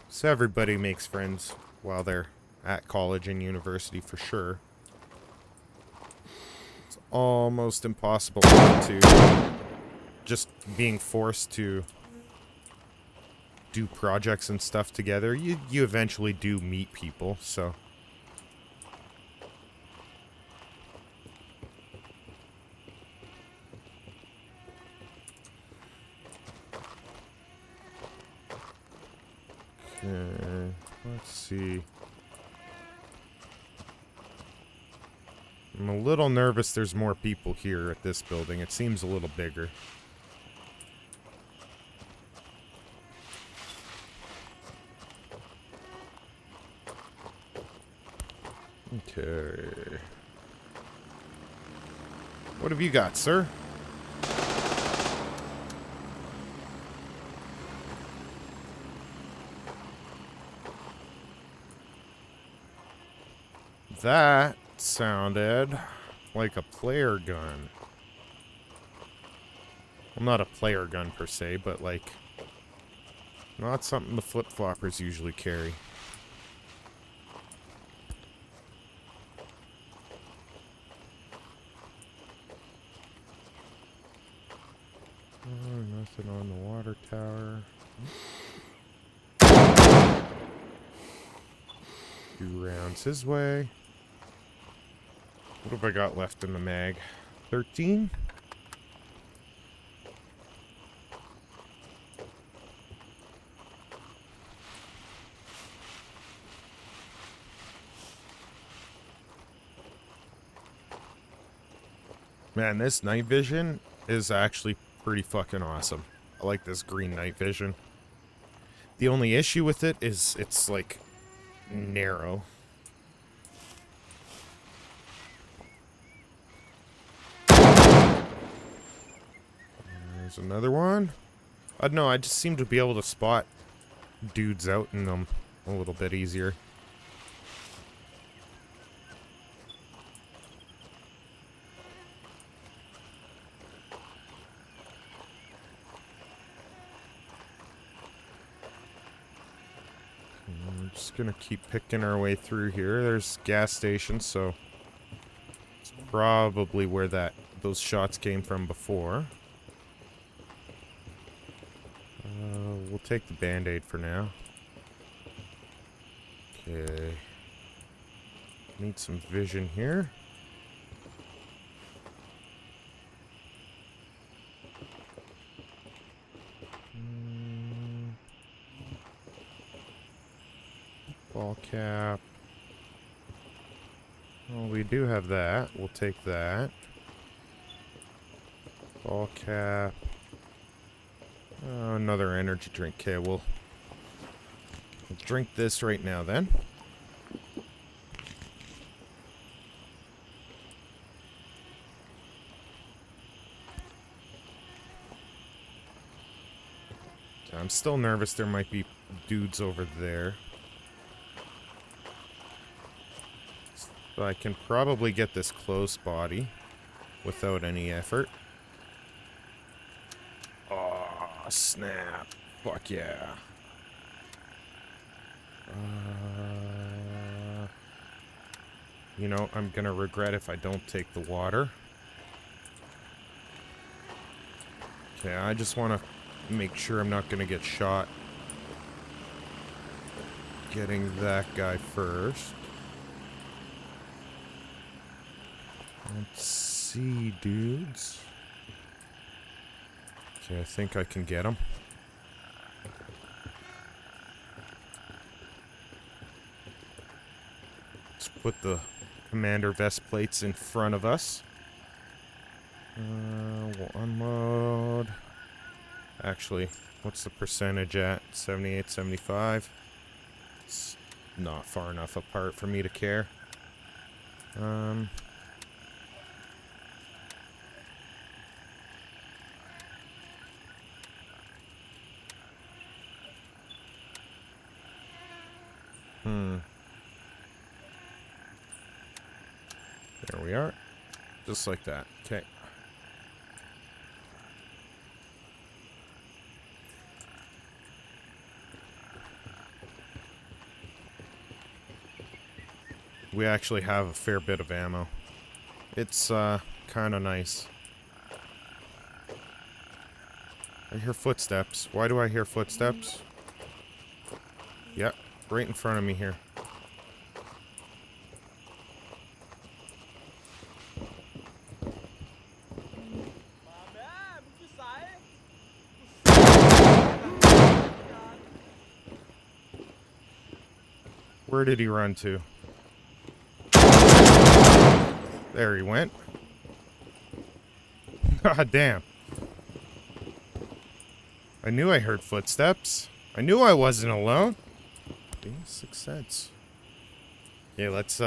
S1: So everybody makes friends while they're at college and university for sure. It's almost impossible not to. Just being forced to do projects and stuff together, you eventually do meet people, so. Okay, let's see. I'm a little nervous there's more people here at this building. It seems a little bigger. Okay. What have you got, sir? That sounded like a player gun. Well, not a player gun per se, but like... Not something the flip-floppers usually carry. Oh, nothing on the water tower. 2 rounds his way. What have I got left in the mag? 13? Man, this night vision is actually pretty fucking awesome. I like this green night vision. The only issue with it is it's like narrow. There's another one. I don't know, I just seem to be able to spot dudes out in them a little bit easier. We're just gonna keep picking our way through here. There's gas stations, so it's probably where those shots came from before. We'll take the band-aid for now. Okay. Need some vision here. Ball cap. Well, we do have that. We'll take that. Ball cap. Another energy drink. Okay, we'll drink this right now then. still nervous there might be dudes over there. So I can probably get this close body without any effort. Oh, snap. Fuck yeah. You know, I'm gonna regret if I don't take the water. Okay, I just want to make sure I'm not gonna get shot. Getting that guy first. Let's see, dudes. Okay, I think I can get him. Let's put the commander vest plates in front of us. We'll unload. Actually, what's the percentage at? 78, 75. It's not far enough apart for me to care. There we are. Just like that. Okay. We actually have a fair bit of ammo. It's, kind of nice. I hear footsteps. Why do I hear footsteps? Yep, right in front of me here. Where did he run to? There he went. God damn. I knew I heard footsteps. I knew I wasn't alone. Sixth sense. Yeah, let's,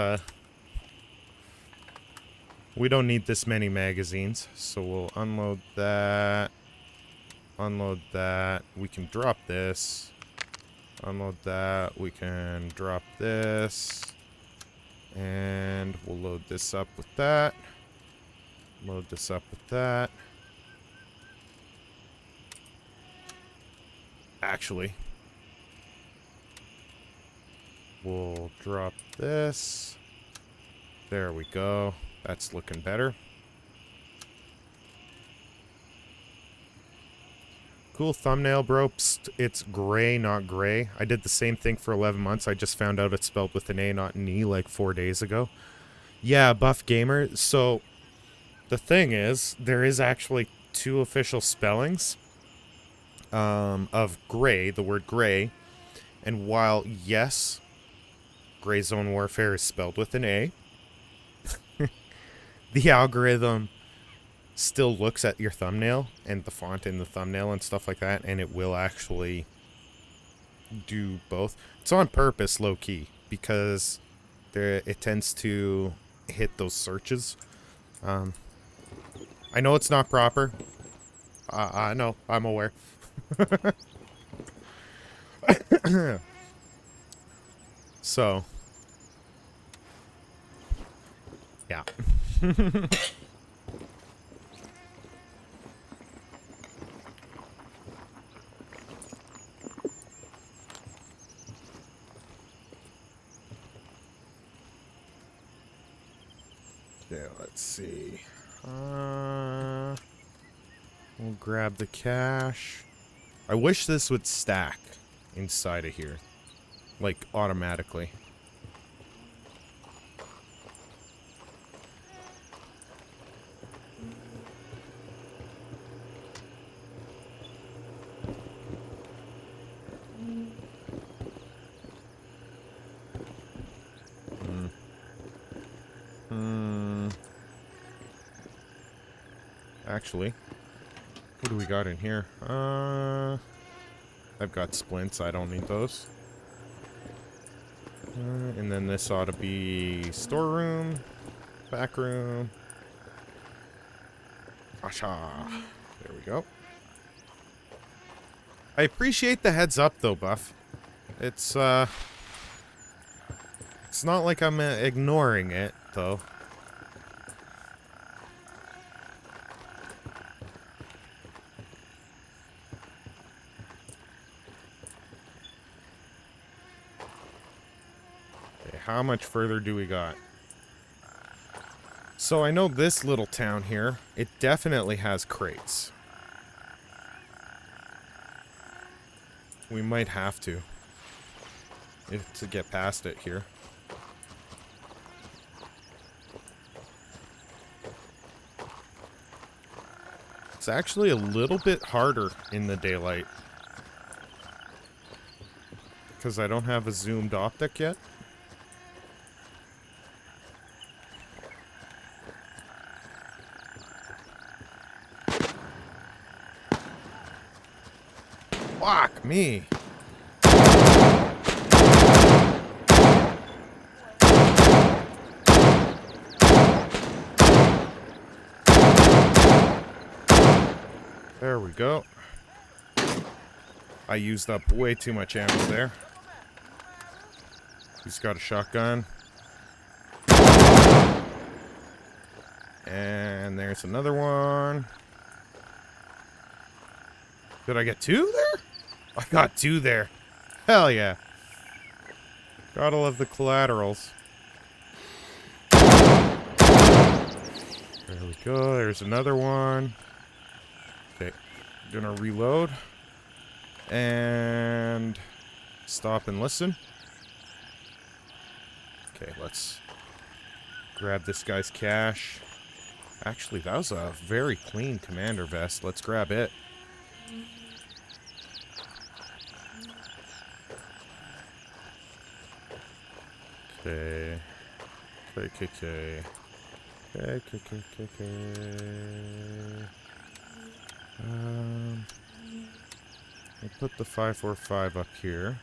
S1: we don't need this many magazines, so we'll unload that. Unload that. We can drop this. Unload that. We can drop this. And we'll load this up with that. Load this up with that. Actually, we'll drop this. There we go. That's looking better. Cool thumbnail, bro. Psst, it's gray, not gray. I did the same thing for 11 months. I just found out it's spelled with an A, not an E, like 4 days ago. Yeah, Buff Gamer. So, the thing is, there is actually 2 official spellings of gray, the word gray. And while, yes, Gray Zone Warfare is spelled with an A, the algorithm still looks at your thumbnail and the font in the thumbnail and stuff like that, and it will actually do both. It's on purpose, low-key, because it tends to hit those searches. I know it's not proper. I know, I'm aware. So, yeah. Okay, let's see. We'll grab the cash. I wish this would stack inside of here. Like, automatically. Actually, what do we got in here? I've got splints. I don't need those. And then this ought to be storeroom, back room. Asha. There we go. I appreciate the heads up, though, Buff. It's not like I'm ignoring it, though. Okay, how much further do we got? So I know this little town here, it definitely has crates. We might have to get past it here. It's actually a little bit harder in the daylight because I don't have a zoomed optic yet. Fuck me. There we go. I used up way too much ammo there. He's got a shotgun. And there's another one. Did I get two there? I got two there. Hell yeah. Gotta love the collaterals. There we go. There's another one. Okay. Gonna reload. And stop and listen. Okay, let's grab this guy's cash. Actually, that was a very clean commander vest. Let's grab it. Okay. Okay. I'll put the 545 up here.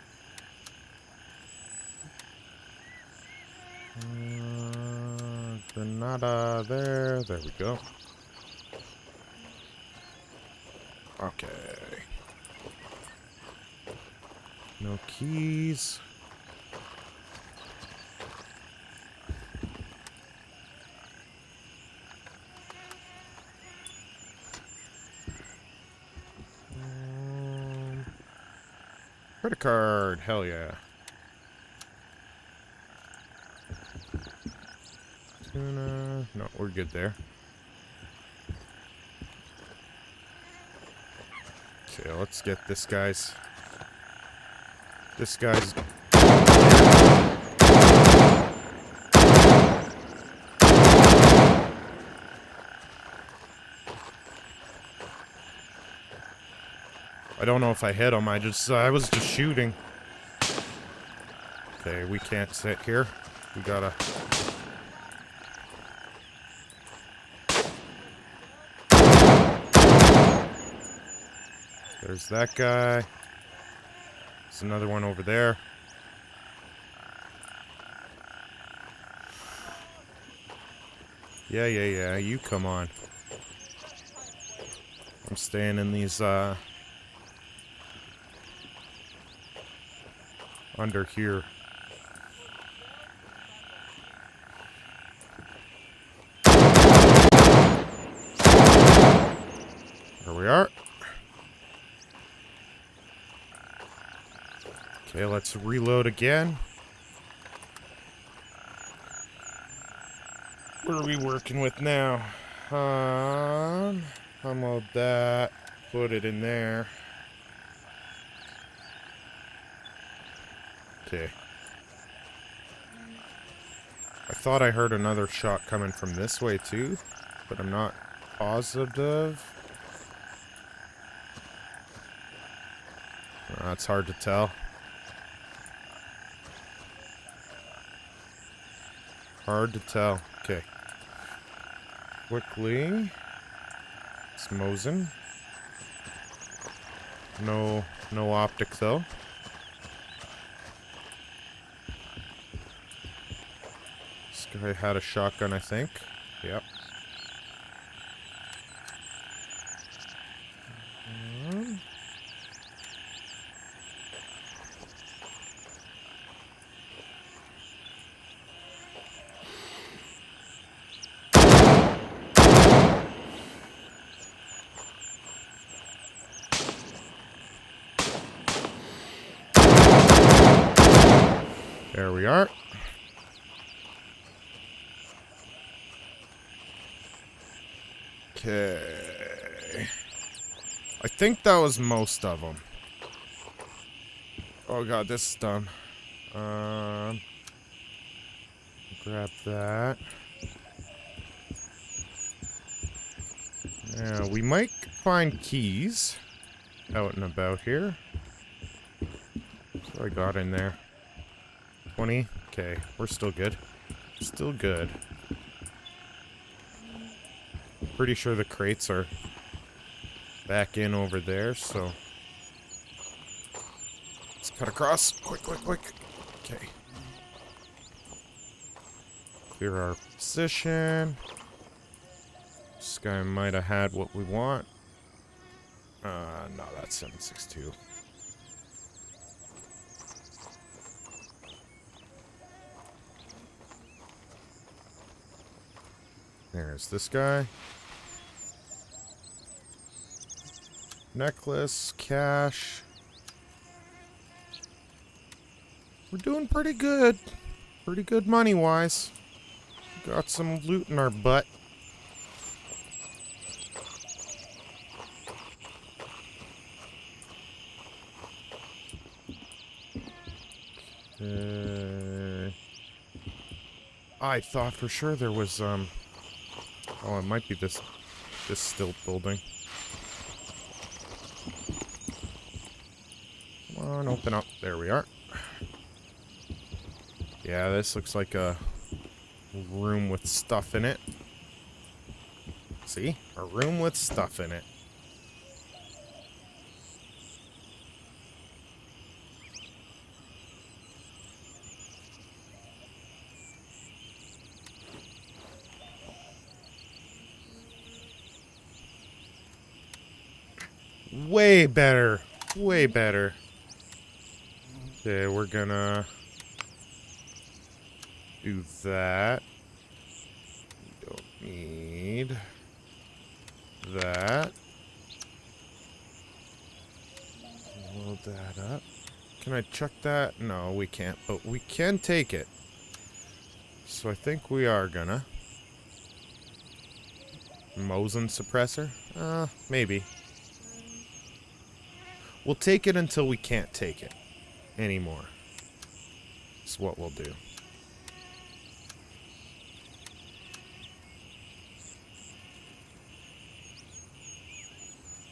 S1: Granada there. There we go. Okay. No keys. Credit card. Hell yeah. Tuna. No, we're good there. Okay, let's get this guy's... I don't know if I hit him. I was just shooting. Okay, we can't sit here. We gotta... There's that guy. There's another one over there. Yeah. You come on. I'm staying in these, under here. There we are. Okay, let's reload again. What are we working with now? How about that? Put it in there. Okay. I thought I heard another shot coming from this way too, but I'm not positive. It's hard to tell. Hard to tell. Okay. Quickly. It's Mosin. No optic though. This guy had a shotgun, I think. Yep. we are. Okay. I think that was most of them. Oh god, this is dumb. Grab that. Yeah, we might find keys out and about here. What I got in there? 20? Okay, we're still good. Still good. Pretty sure the crates are back in over there, so... Let's cut across. Quick, quick, quick. Okay. Clear our position. This guy might have had what we want. No, that's 762. There's this guy. Necklace, cash. We're doing pretty good. Pretty good money-wise. Got some loot in our butt. I thought for sure there was, oh, it might be this stilt building. Come on, open up. There we are. Yeah, this looks like a room with stuff in it. See? A room with stuff in it. Way better. Way better. Okay, we're gonna do that. We don't need that. Load that up. Can I chuck that? No, we can't, but we can take it. So I think we are gonna. Mosin suppressor? Maybe. We'll take it until we can't take it anymore. That's what we'll do.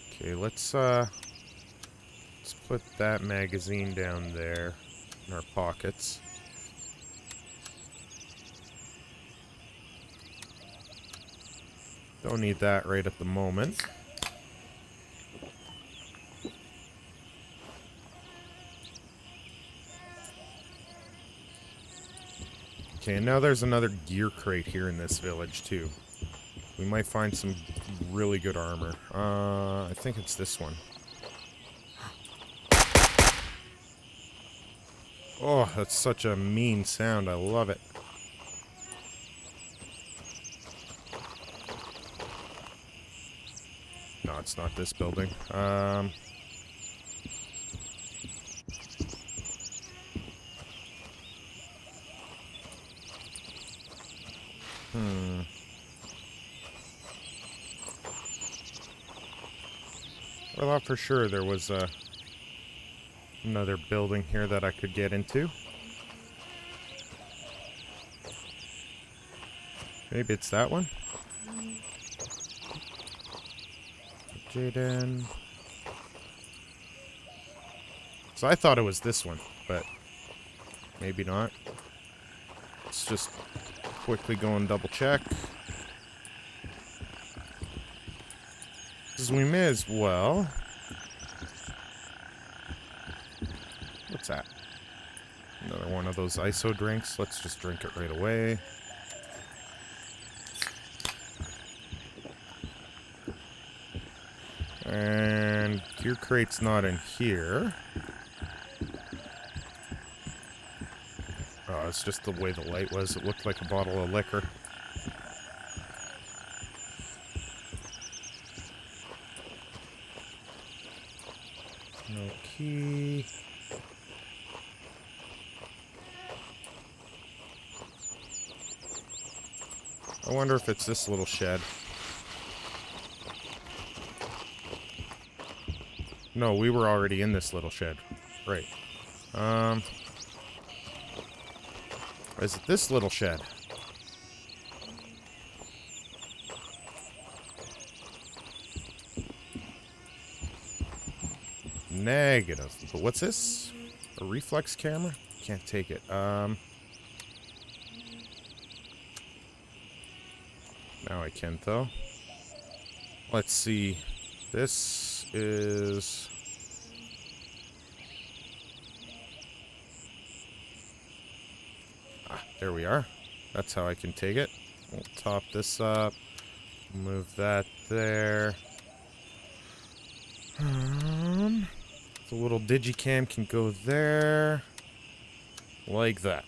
S1: Okay, let's put that magazine down there in our pockets. Don't need that right at the moment. Okay, and now there's another gear crate here in this village, too. We might find some really good armor. I think it's this one. Oh, that's such a mean sound. I love it. No, it's not this building. I thought for sure there was another building here that I could get into. Maybe it's that one. Jaden. So I thought it was this one, but maybe not. Let's just quickly go and double check. Because we may as well. What's that? Another one of those ISO drinks. Let's just drink it right away. And gear crate's not in here. Oh, it's just the way the light was. It looked like a bottle of liquor. No key. I wonder if it's this little shed. No, we were already in this little shed. Right. Is it this little shed? Negative. But what's this? A reflex camera? Can't take it. Now I can, though. Let's see. This is... Ah, there we are. That's how I can take it. We'll top this up. Move that there. The little digicam can go there. Like that.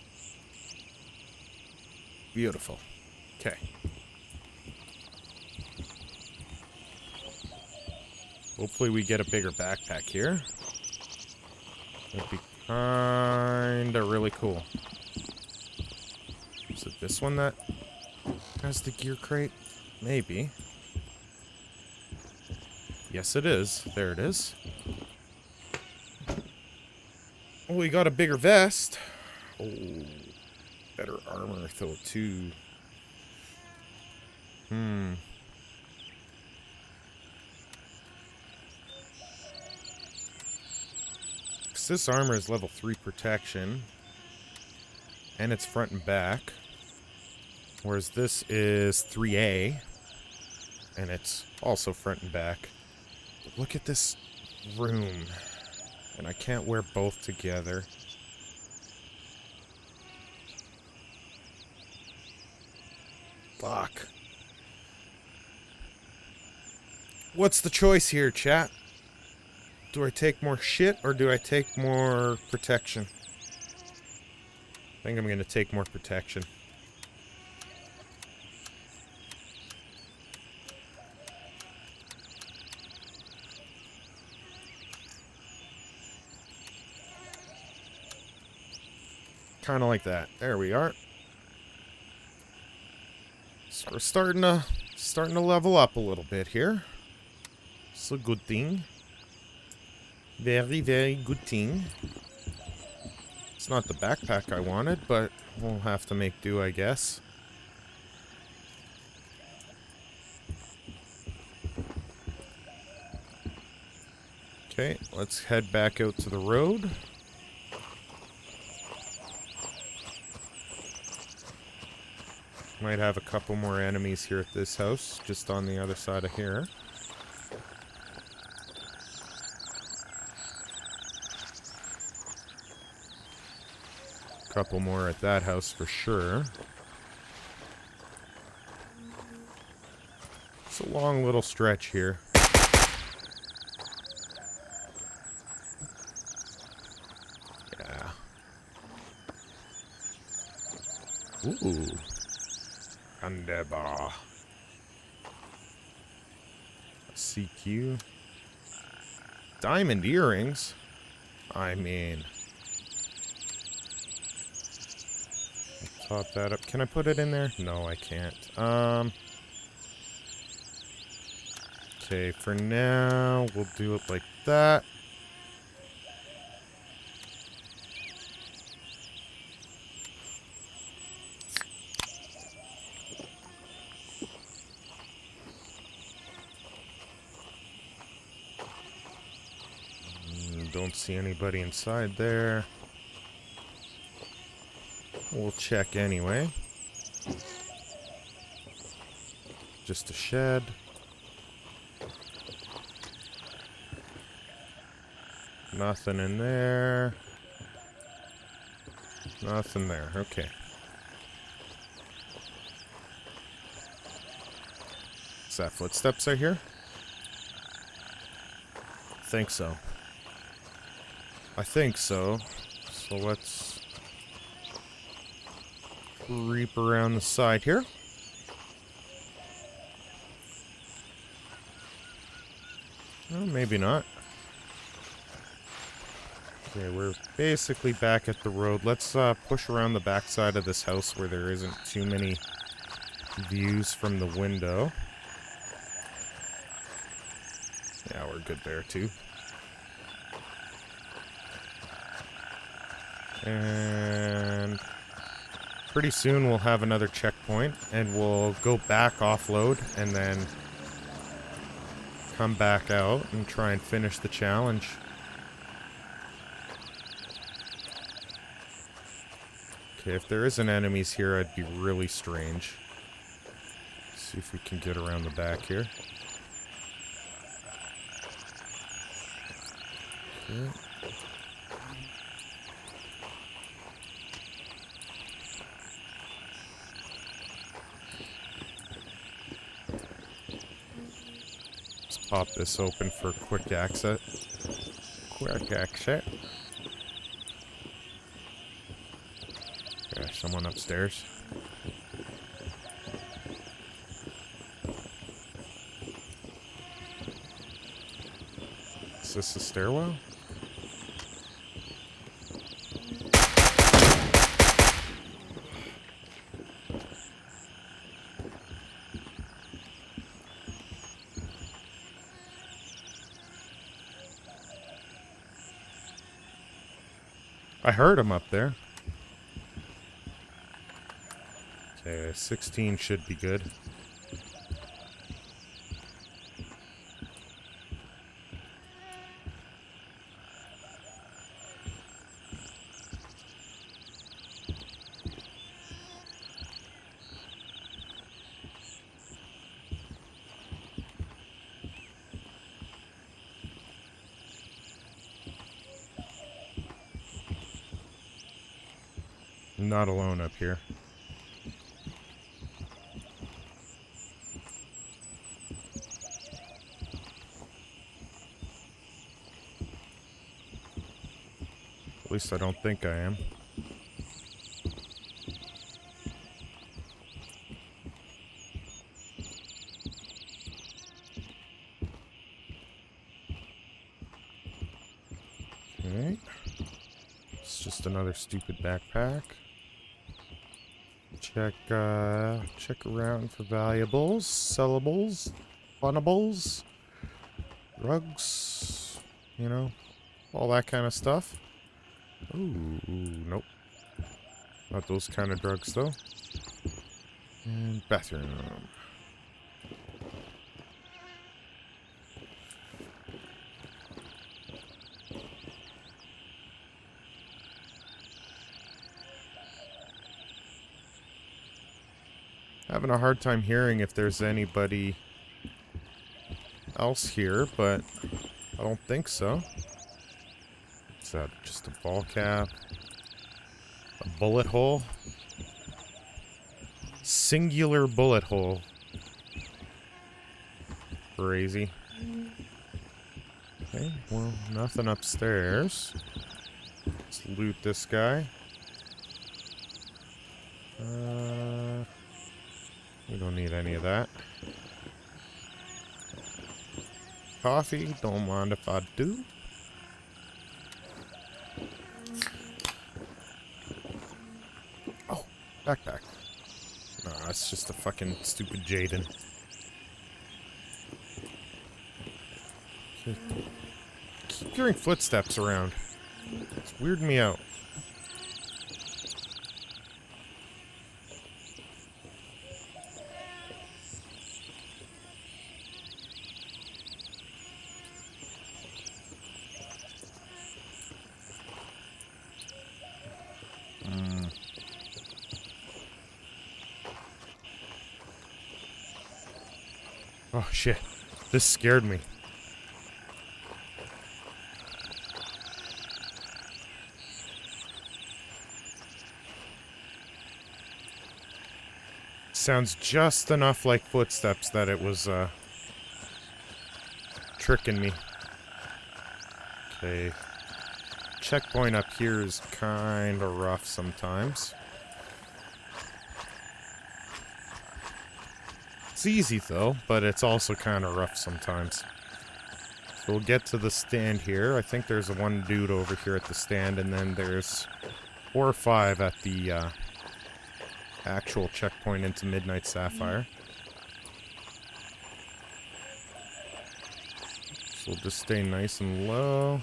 S1: Beautiful. Okay. Hopefully we get a bigger backpack here. That'd be kinda really cool. Is it this one that has the gear crate? Maybe. Yes, it is. There it is. Oh, we got a bigger vest. Oh, better armor, though, too. This armor is level 3 protection. And it's front and back. Whereas this is 3A. And it's also front and back. But look at this room. And I can't wear both together. Fuck. What's the choice here, chat? Do I take more shit or do I take more protection? I think I'm gonna take more protection. Kind of like that. There we are. So we're starting to level up a little bit here. It's a good thing. Very, very good thing. It's not the backpack I wanted, but we'll have to make do, I guess. Okay, let's head back out to the road. Might have a couple more enemies here at this house, just on the other side of here. Couple more at that house for sure. It's a long little stretch here. Yeah. Ooh. Andeba. CQ. Diamond earrings? I mean... Top that up. Can I put it in there? No, I can't. Okay, for now, we'll do it like that. Don't see anybody inside there. We'll check anyway. Just a shed. Nothing in there. Nothing there. Okay. Is that footsteps I hear? I think so. I think so. So let's creep around the side here. Well, maybe not. Okay, we're basically back at the road. Let's push around the backside of this house where there isn't too many views from the window. Yeah, we're good there too. And pretty soon we'll have another checkpoint and we'll go back offload and then come back out and try and finish the challenge. Okay, if there isn't enemies here, I'd be really strange. See if we can get around the back here. Okay. Let's pop this open for quick access. Quick access. Okay, someone upstairs. Is this a stairwell? I heard him up there. Okay, 16 should be good. I'm not alone up here. At least I don't think I am. Okay. It's just another stupid backpack. Check around for valuables, sellables, funnables, drugs, you know, all that kind of stuff. Ooh, nope. Not those kind of drugs, though. And bathroom. Having a hard time hearing if there's anybody else here, but I don't think so. Is that just a ball cap? A bullet hole? Singular bullet hole. Crazy. Okay, well, nothing upstairs. Let's loot this guy. We don't need any of that. Coffee, don't mind if I do. Oh, backpack. Nah, it's just a fucking stupid Jaden. Okay. Keep hearing footsteps around. It's weirding me out. Oh shit, this scared me. Sounds just enough like footsteps that it was tricking me. Okay. Checkpoint up here is kind of rough sometimes. It's easy though, but it's also kind of rough sometimes. So we'll get to the stand here. I think there's one dude over here at the stand, and then there's 4 or 5 at the actual checkpoint into Midnight Sapphire. So we'll just stay nice and low.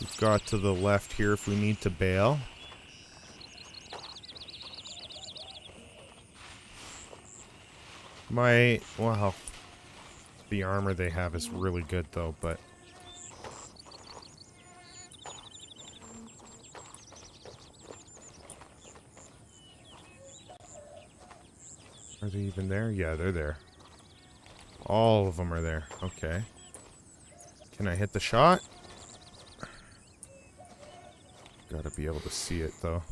S1: We've got to the left here if we need to bail. Well, the armor they have is really good though, but are they even there? Yeah, they're there. All of them are there. Okay. Can I hit the shot? Gotta be able to see it though.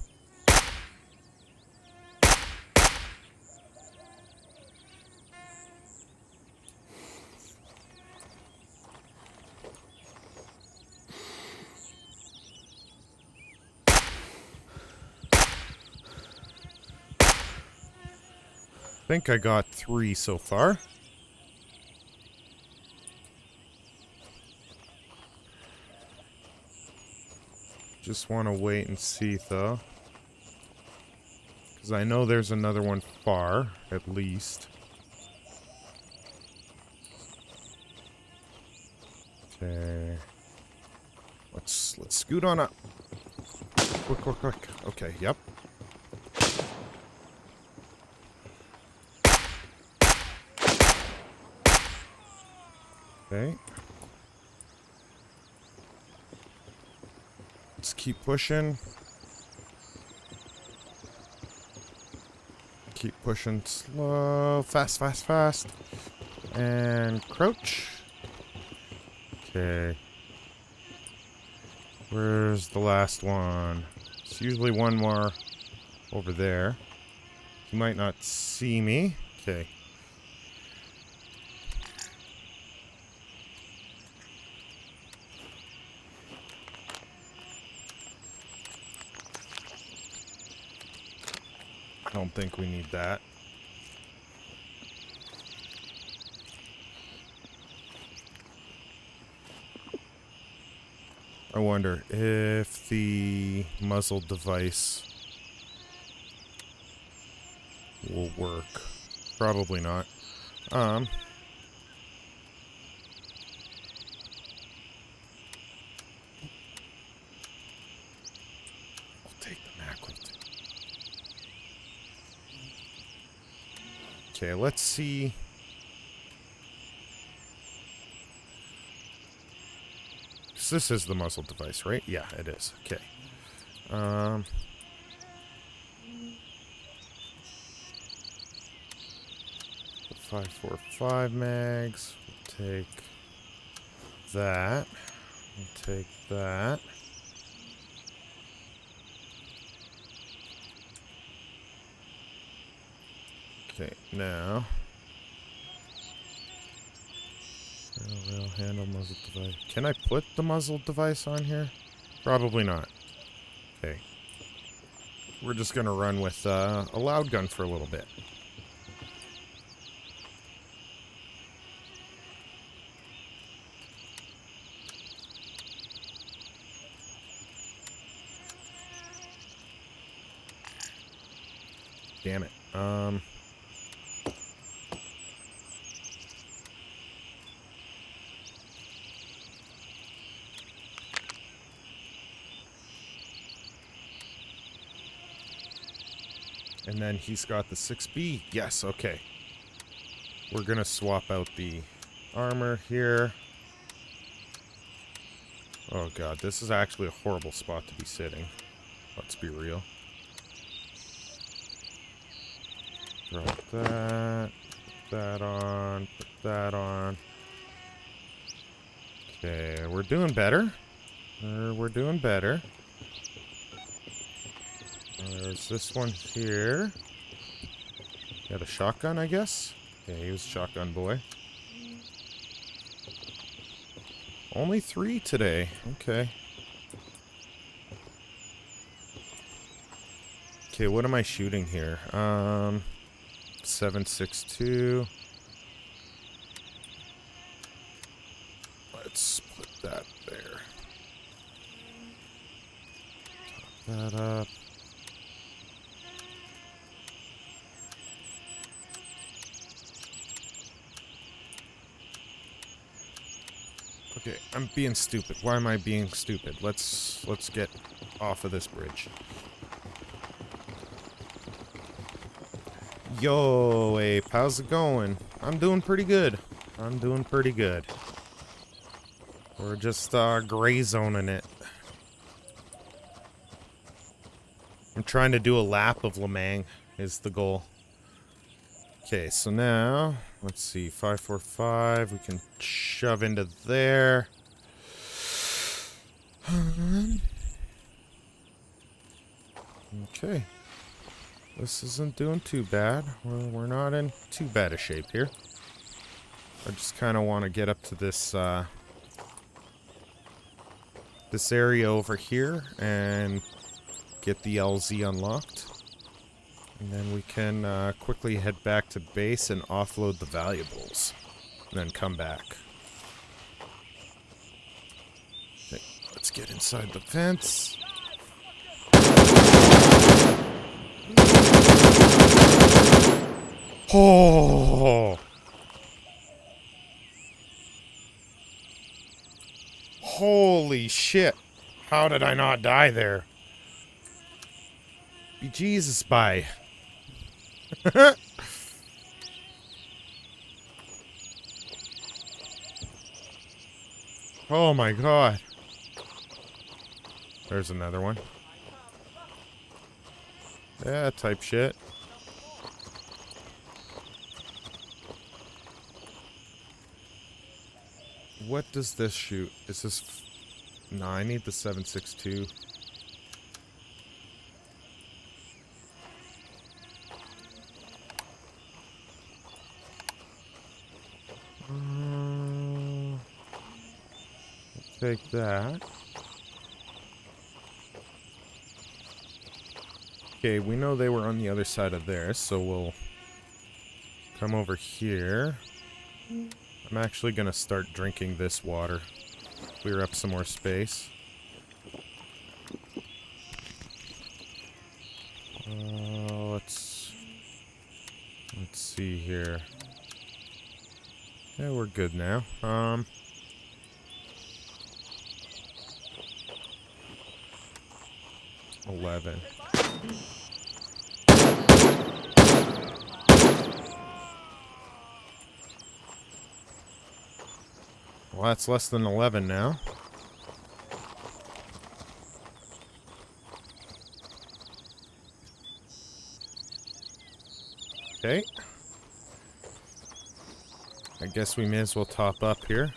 S1: I think I got 3 so far. Just want to wait and see though. Because I know there's another one far, at least. Okay. Let's scoot on up. Quick, quick, quick. Okay, yep. Okay. Let's keep pushing. Keep pushing slow. Fast, fast, fast. And crouch. Okay. Where's the last one? It's usually one more over there. He might not see me. Okay. I don't think we need that. I wonder if the muzzle device will work. Probably not. I'll take the macro. Okay, let's see. This is the muzzle device, right? Yeah, it is. Okay. 5.45 mags. We'll take that. We'll take that. Okay, now. Rail handle muzzle device. Can I put the muzzle device on here? Probably not. Okay. We're just gonna run with a loud gun for a little bit. Damn it. And then he's got the 6B. Yes, okay. We're gonna swap out the armor here. Oh god, this is actually a horrible spot to be sitting. Let's be real. Drop that. Put that on. Put that on. Okay, we're doing better. We're doing better. There's this one here. Got a shotgun, I guess? Yeah, he was a shotgun boy. Only 3 today. Okay. Okay, what am I shooting here? 7.62. Let's put that there. Top that up. Okay, I'm being stupid. Why am I being stupid? Let's get off of this bridge. Yo, Ape, how's it going? I'm doing pretty good. I'm doing pretty good. We're just gray zoning it. I'm trying to do a lap of Lemang is the goal. Okay, so now, let's see, 545, we can shove into there. Okay. This isn't doing too bad. We're not in too bad a shape here. I just kind of want to get up to this, this area over here and get the LZ unlocked. And then we can quickly head back to base and offload the valuables. And then come back. Okay, let's get inside the fence. Oh! Holy shit. How did I not die there? Be Jesus, bye. Oh my god. There's another one. Yeah, type shit. What does this shoot? Is this... No, I need the 7.62. Take that. Okay, we know they were on the other side of there, so we'll come over here. I'm actually gonna start drinking this water. Clear up some more space. Let's see here. Yeah, we're good now. 11. Well, that's less than 11 now. Okay. I guess we may as well top up here.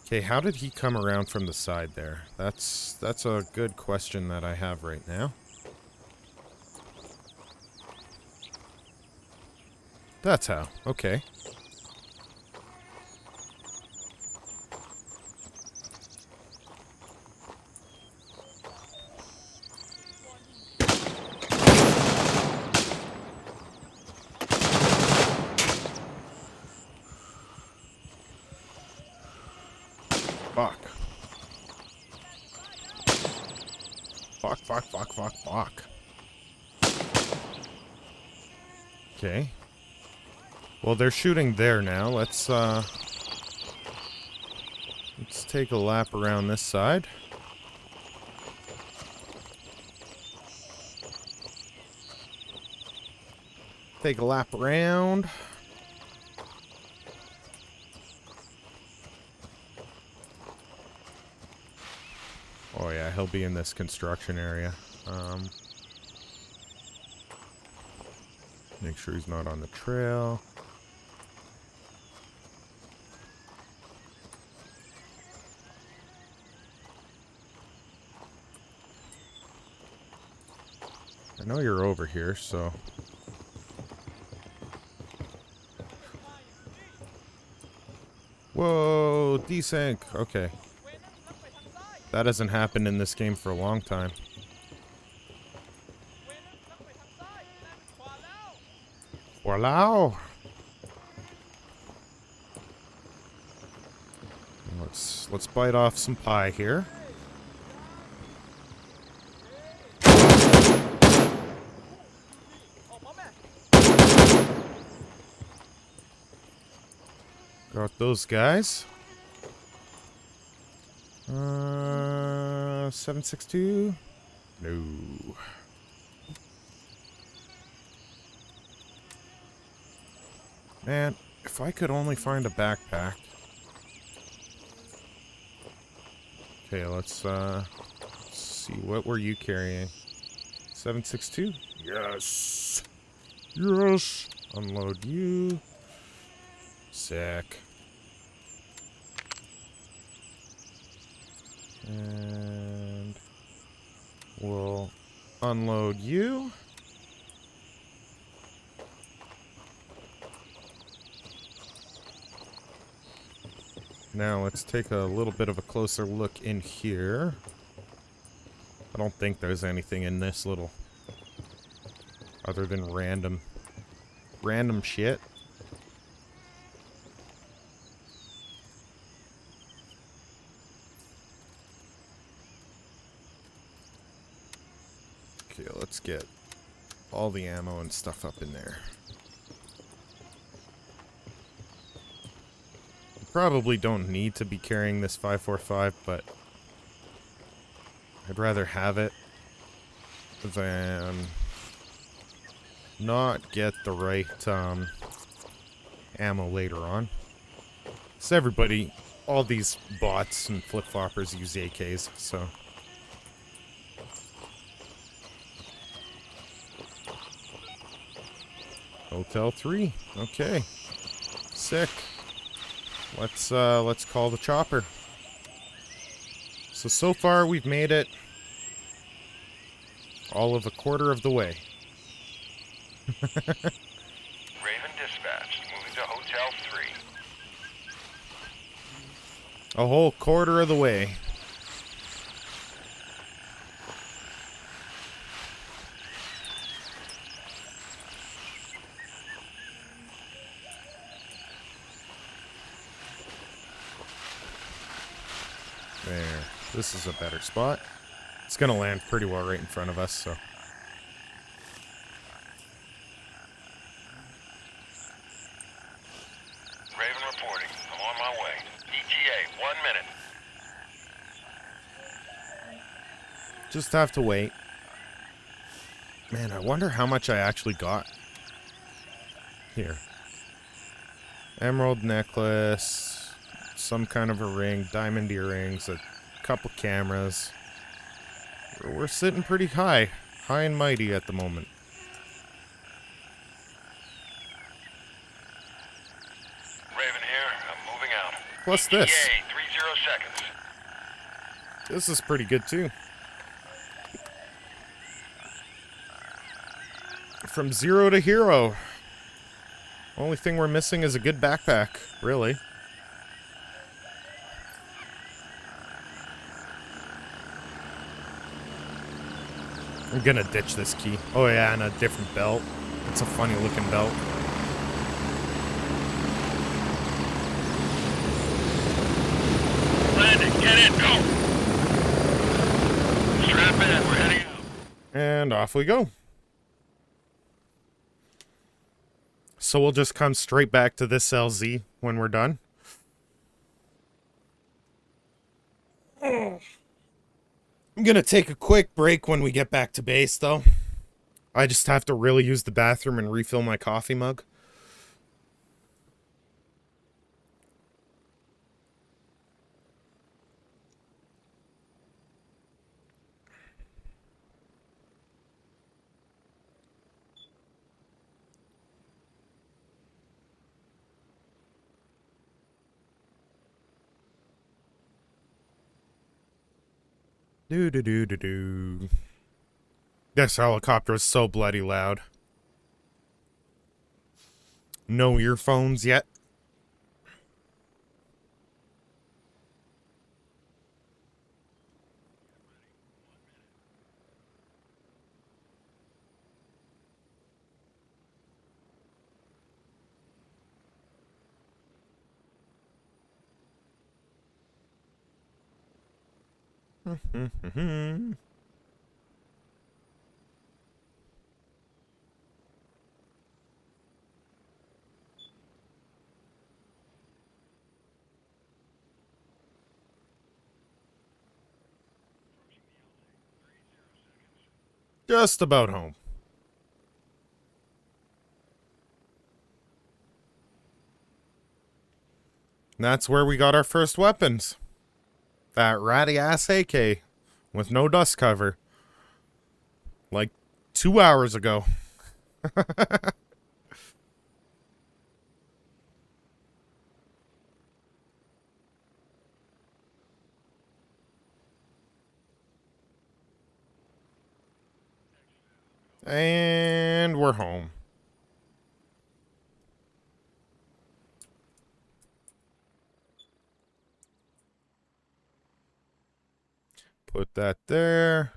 S1: Okay, how did he come around from the side there? That's a good question that I have right now. That's how. Okay. Fuck. Fuck, fuck, fuck, fuck, fuck. Okay. Well, they're shooting there now. Let's take a lap around this side. Take a lap around. Oh yeah, he'll be in this construction area. Make sure he's not on the trail. I know you're over here, so... Whoa, desync. Okay. That hasn't happened in this game for a long time. Voila! Let's bite off some pie here. Got those guys. 762? No. Man, if I could only find a backpack. Okay, let's see. What were you carrying? 762? Yes! Yes! Unload you. Sick. And we'll unload you. Now let's take a little bit of a closer look in here. I don't think there's anything in this little... other than random shit. Okay, let's get all the ammo and stuff up in there. You probably don't need to be carrying this 545, but I'd rather have it than not get the right ammo later on. So everybody, all these bots and flip-floppers use AKs, so... Hotel 3. Okay. Sick. Let's call the chopper. So far we've made it all of a quarter of the way.
S3: Raven dispatched, moving to Hotel 3.
S1: A whole quarter of the way. There. This is a better spot. It's gonna land pretty well right in front of us, so...
S3: Raven reporting. I'm on my way. ETA, 1 minute.
S1: Just have to wait. Man, I wonder how much I actually got. Here. Emerald necklace, some kind of a ring, diamond earrings, a couple cameras. We're sitting pretty high and mighty at the moment.
S3: Raven here. I'm moving out.
S1: Plus
S3: ETA,
S1: this.
S3: 30 seconds.
S1: This is pretty good too. From 0 to hero. Only thing we're missing is a good backpack, really. I'm gonna ditch this key. Oh yeah, and a different belt. It's a funny looking belt.
S3: Landing, get in, go! Strap in, we're heading out.
S1: And off we go. So we'll just come straight back to this LZ when we're done. I'm gonna take a quick break when we get back to base, though. I just have to really use the bathroom and refill my coffee mug. Do. This helicopter is so bloody loud. No earphones yet. Just about home. And that's where we got our first weapons. That ratty ass AK with no dust cover. Like 2 hours ago. And we're home. Put that there.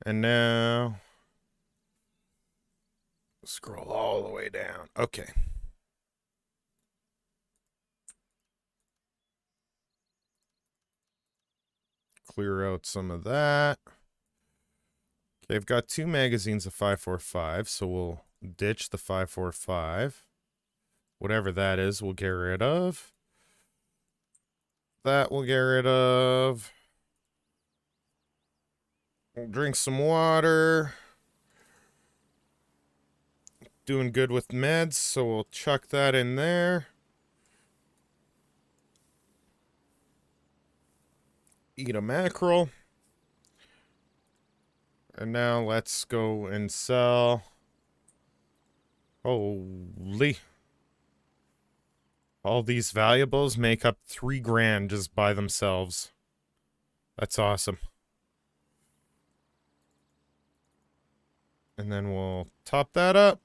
S1: And now scroll all the way down. Okay. Clear out some of that. Okay, I've got 2 magazines of 5.45, so we'll ditch the 5.45. Whatever that is, we'll get rid of. That we'll get rid of. We'll drink some water. Doing good with meds, so we'll chuck that in there. Eat a mackerel. And now let's go and sell. Holy. All these valuables make up 3 grand just by themselves. That's awesome. And then we'll top that up.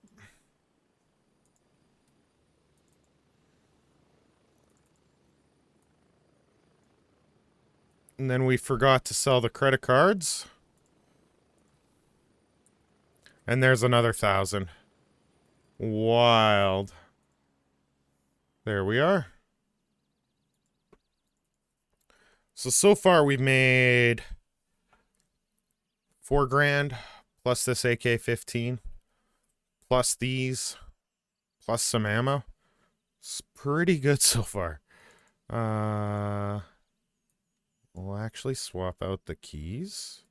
S1: And then we forgot to sell the credit cards. And there's another 1,000. Wild. There we are. So far we've made 4 grand plus this AK-15 plus these plus some ammo. It's pretty good so far. We'll actually swap out the keys.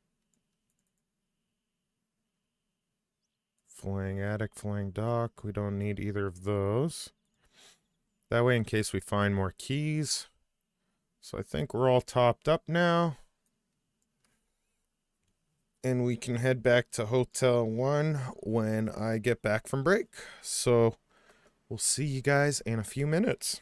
S1: Flying attic, flying dock. We don't need either of those. That way, in case we find more keys. So I think we're all topped up now. And we can head back to Hotel 1 when I get back from break. So we'll see you guys in a few minutes.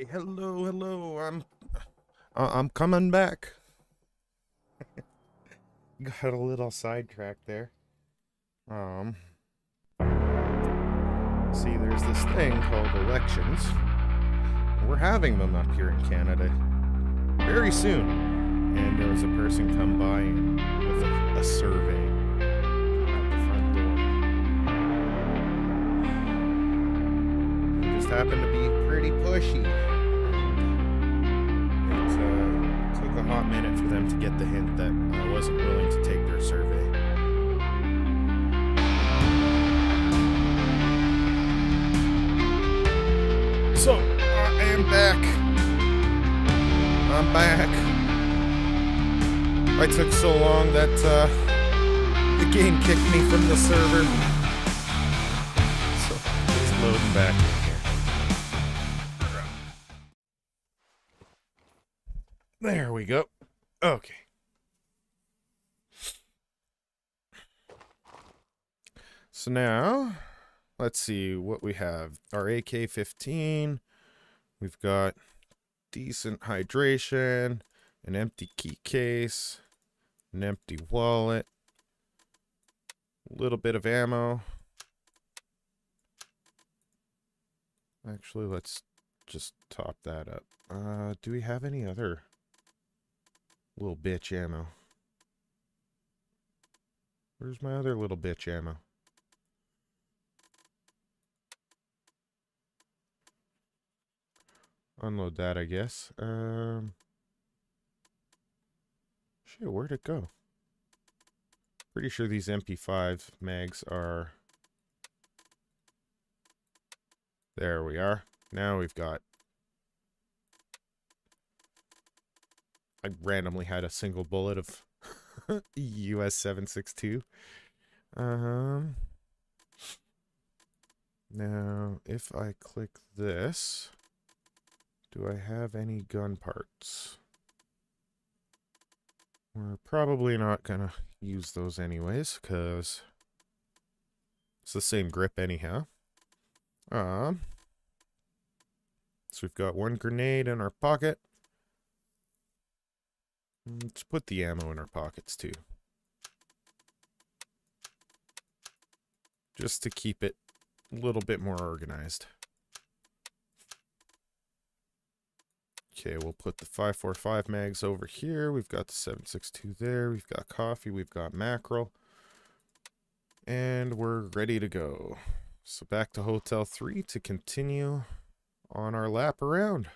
S1: Hey, hello, hello. I'm coming back. Got a little sidetracked there. See, there's this thing called elections. We're having them up here in Canada very soon. And there was a person come by with a survey at the front door. He just happened to be pretty pushy. It took a hot minute for them to get the hint that I wasn't willing to take their survey. So, I am back. I'm back. I took so long that the game kicked me from the server. So, it's loading back in here. There we go. Okay. So now, let's see what we have. Our AK-15. We've got decent hydration, an empty key case, an empty wallet, a little bit of ammo. Actually, let's just top that up. Do we have any other little bitch ammo? Where's my other little bitch ammo? Unload that, I guess. Shit, where'd it go? Pretty sure these MP5 mags are... There we are. Now we've got... I randomly had a single bullet of US 762. Now, if I click this... Do I have any gun parts? We're probably not gonna use those anyways, because it's the same grip anyhow. So we've got one grenade in our pocket. Let's put the ammo in our pockets too. Just to keep it a little bit more organized. Okay, we'll put the 5.45 mags over here. We've got the 7.62 there. We've got coffee. We've got mackerel. And we're ready to go. So back to Hotel 3 to continue on our lap around.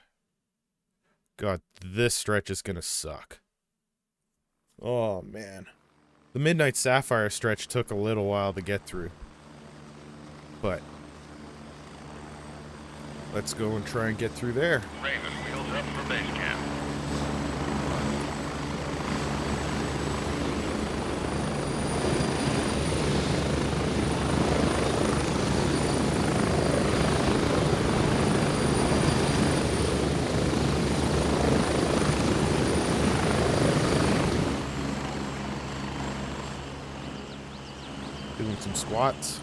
S1: God, this stretch is going to suck. Oh, man. The Midnight Sapphire stretch took a little while to get through. But let's go and try and get through there.
S3: Raven, wheels up for base camp.
S1: Doing some squats.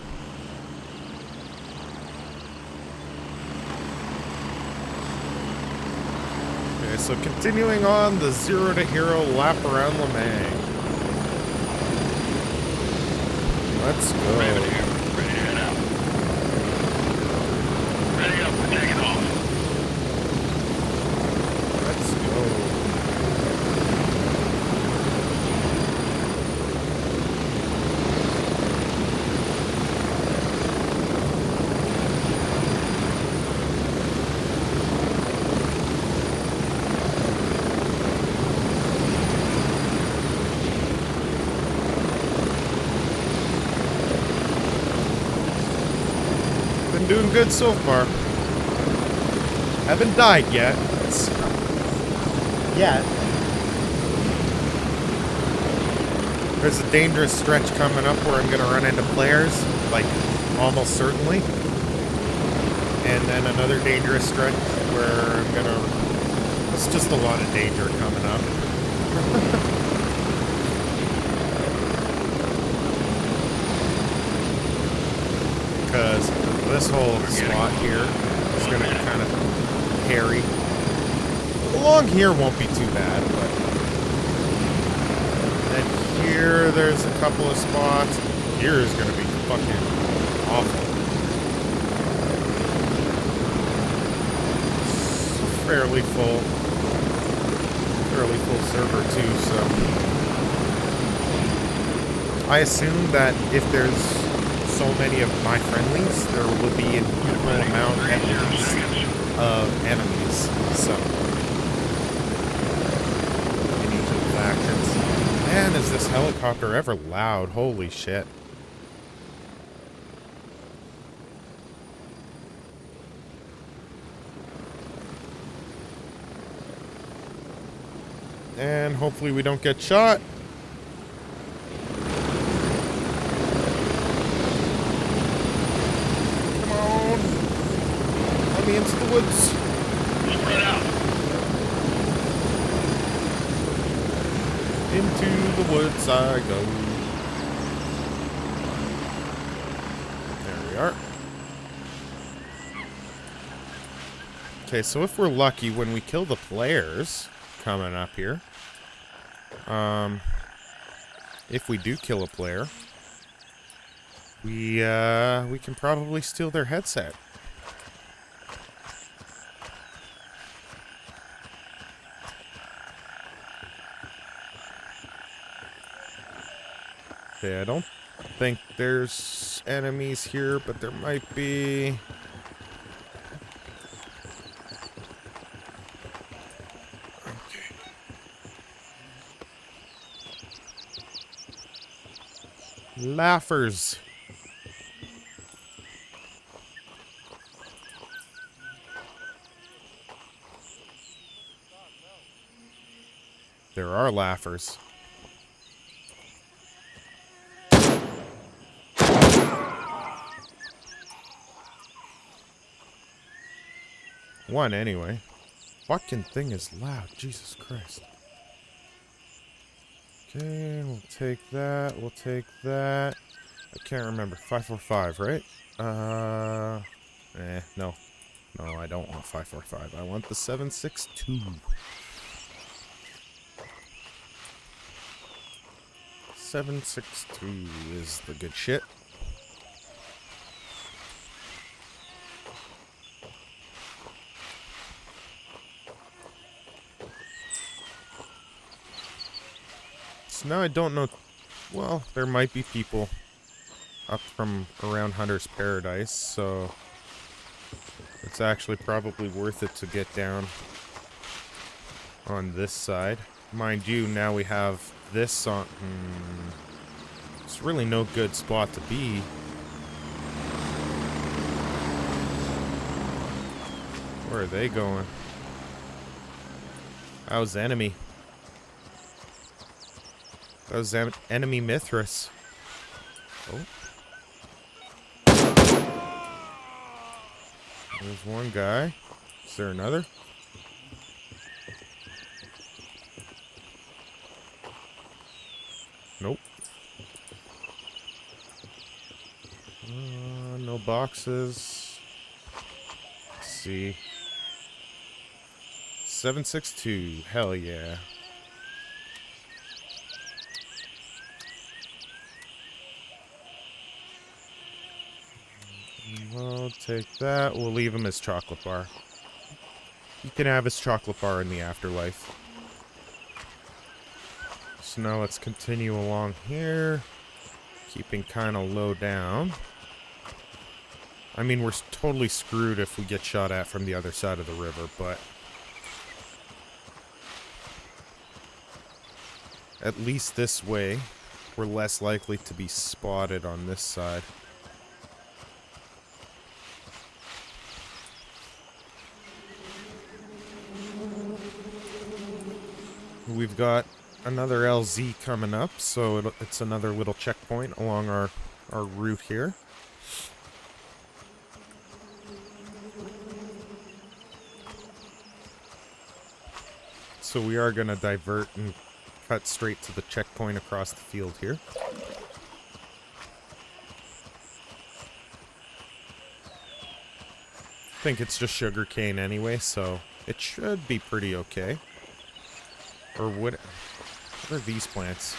S1: Okay, so continuing on the Zero to Hero lap around Lemang. Let's go.
S3: Raven here, ready to head out. Ready up, we're taking off.
S1: Let's go. Been doing good so far. Haven't died yet. Yet. There's a dangerous stretch coming up where I'm gonna run into players, like almost certainly. And then another dangerous stretch where I'm gonna... It's just a lot of danger coming up. Because this whole spot here is gonna kind of hairy. Along here won't be too bad, but then here there's a couple of spots. Here is going to be fucking awful. It's fairly full server too, so I assume that if there's so many of my friendlies, there will be an equal amount at least of enemies. So in each of the factions. Man, is this helicopter ever loud? Holy shit. And hopefully we don't get shot. Come on. Let me into the woods.
S3: Spread out.
S1: Into the woods I go. There we are. Okay, so if we're lucky, when we kill the players coming up here, if we do kill a player, we can probably steal their headset. Okay, I don't think there's enemies here, but there might be. Okay. Laughers. There are laughers. One, anyway. Fucking thing is loud. Jesus Christ. Okay, we'll take that. We'll take that. I can't remember. 545, right? No. No, I don't want 545. I want the 762. 762 is the good shit. So now I don't know. Well, there might be people up from around Hunter's Paradise, so it's actually probably worth it to get down on this side. Mind you, now we have this on. It's really no good spot to be. Where are they going? That was enemy. That was enemy Mithras. Oh. There's one guy. Is there another? Nope. No boxes. Let's see. 762. Hell yeah. We'll take that. We'll leave him his chocolate bar. He can have his chocolate bar in the afterlife. So now let's continue along here. Keeping kind of low down. I mean, we're totally screwed if we get shot at from the other side of the river, but at least this way, we're less likely to be spotted on this side. We've got another LZ coming up, so it's another little checkpoint along our route here. So we are going to divert and cut straight to the checkpoint across the field here. think it's just sugar cane anyway, so it should be pretty okay. Or what are these plants?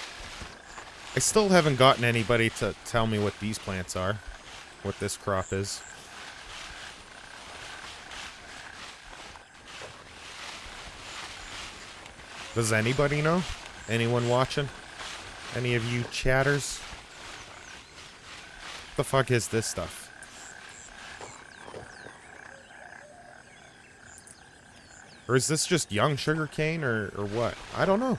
S1: I still haven't gotten anybody to tell me what these plants are. What this crop is. Does anybody know? Anyone watching? Any of you chatters? What the fuck is this stuff? Or is this just young sugarcane or what? I don't know.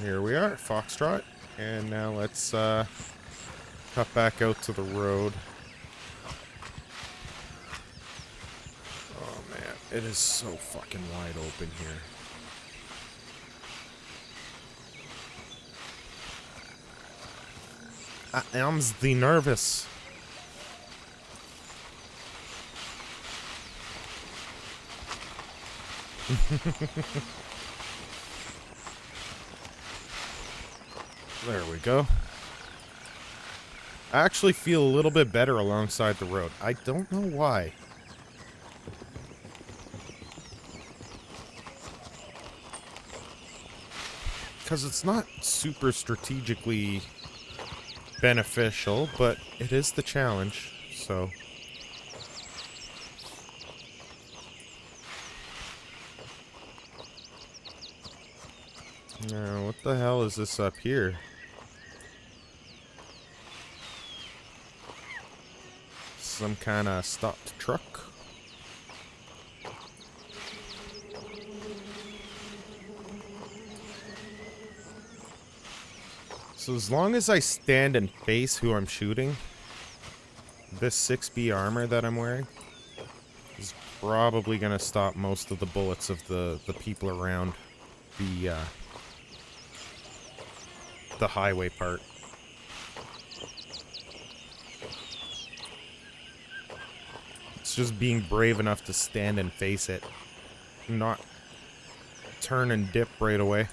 S1: Here we are, Foxtrot. And now let's cut back out to the road. Oh man, it is so fucking wide open here. I am the nervous. There we go. I actually feel a little bit better alongside the road. I don't know why. Because it's not super strategically beneficial, but it is the challenge, so... Now, what the hell is this up here? Some kind of stopped truck? So as long as I stand and face who I'm shooting, this 6B armor that I'm wearing is probably going to stop most of the bullets of the people around the highway part. It's just being brave enough to stand and face it, not turn and dip right away.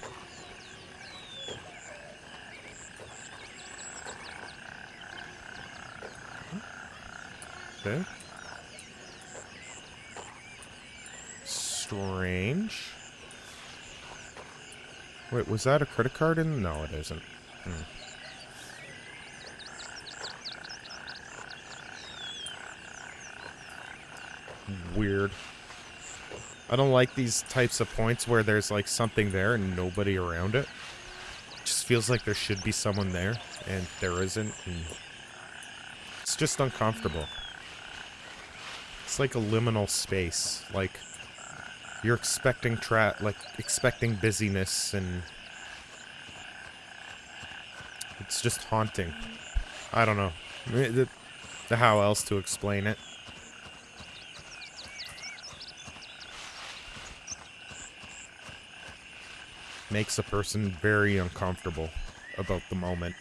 S1: Okay. Strange. Wait, was that a credit card in? No, it isn't. Weird. I don't like these types of points where there's like something there and nobody around it. It just feels like there should be someone there and there isn't. And it's just uncomfortable. It's like a liminal space. Like you're expecting expecting busyness, and it's just haunting. I don't know how else to explain it. Makes a person very uncomfortable about the moment.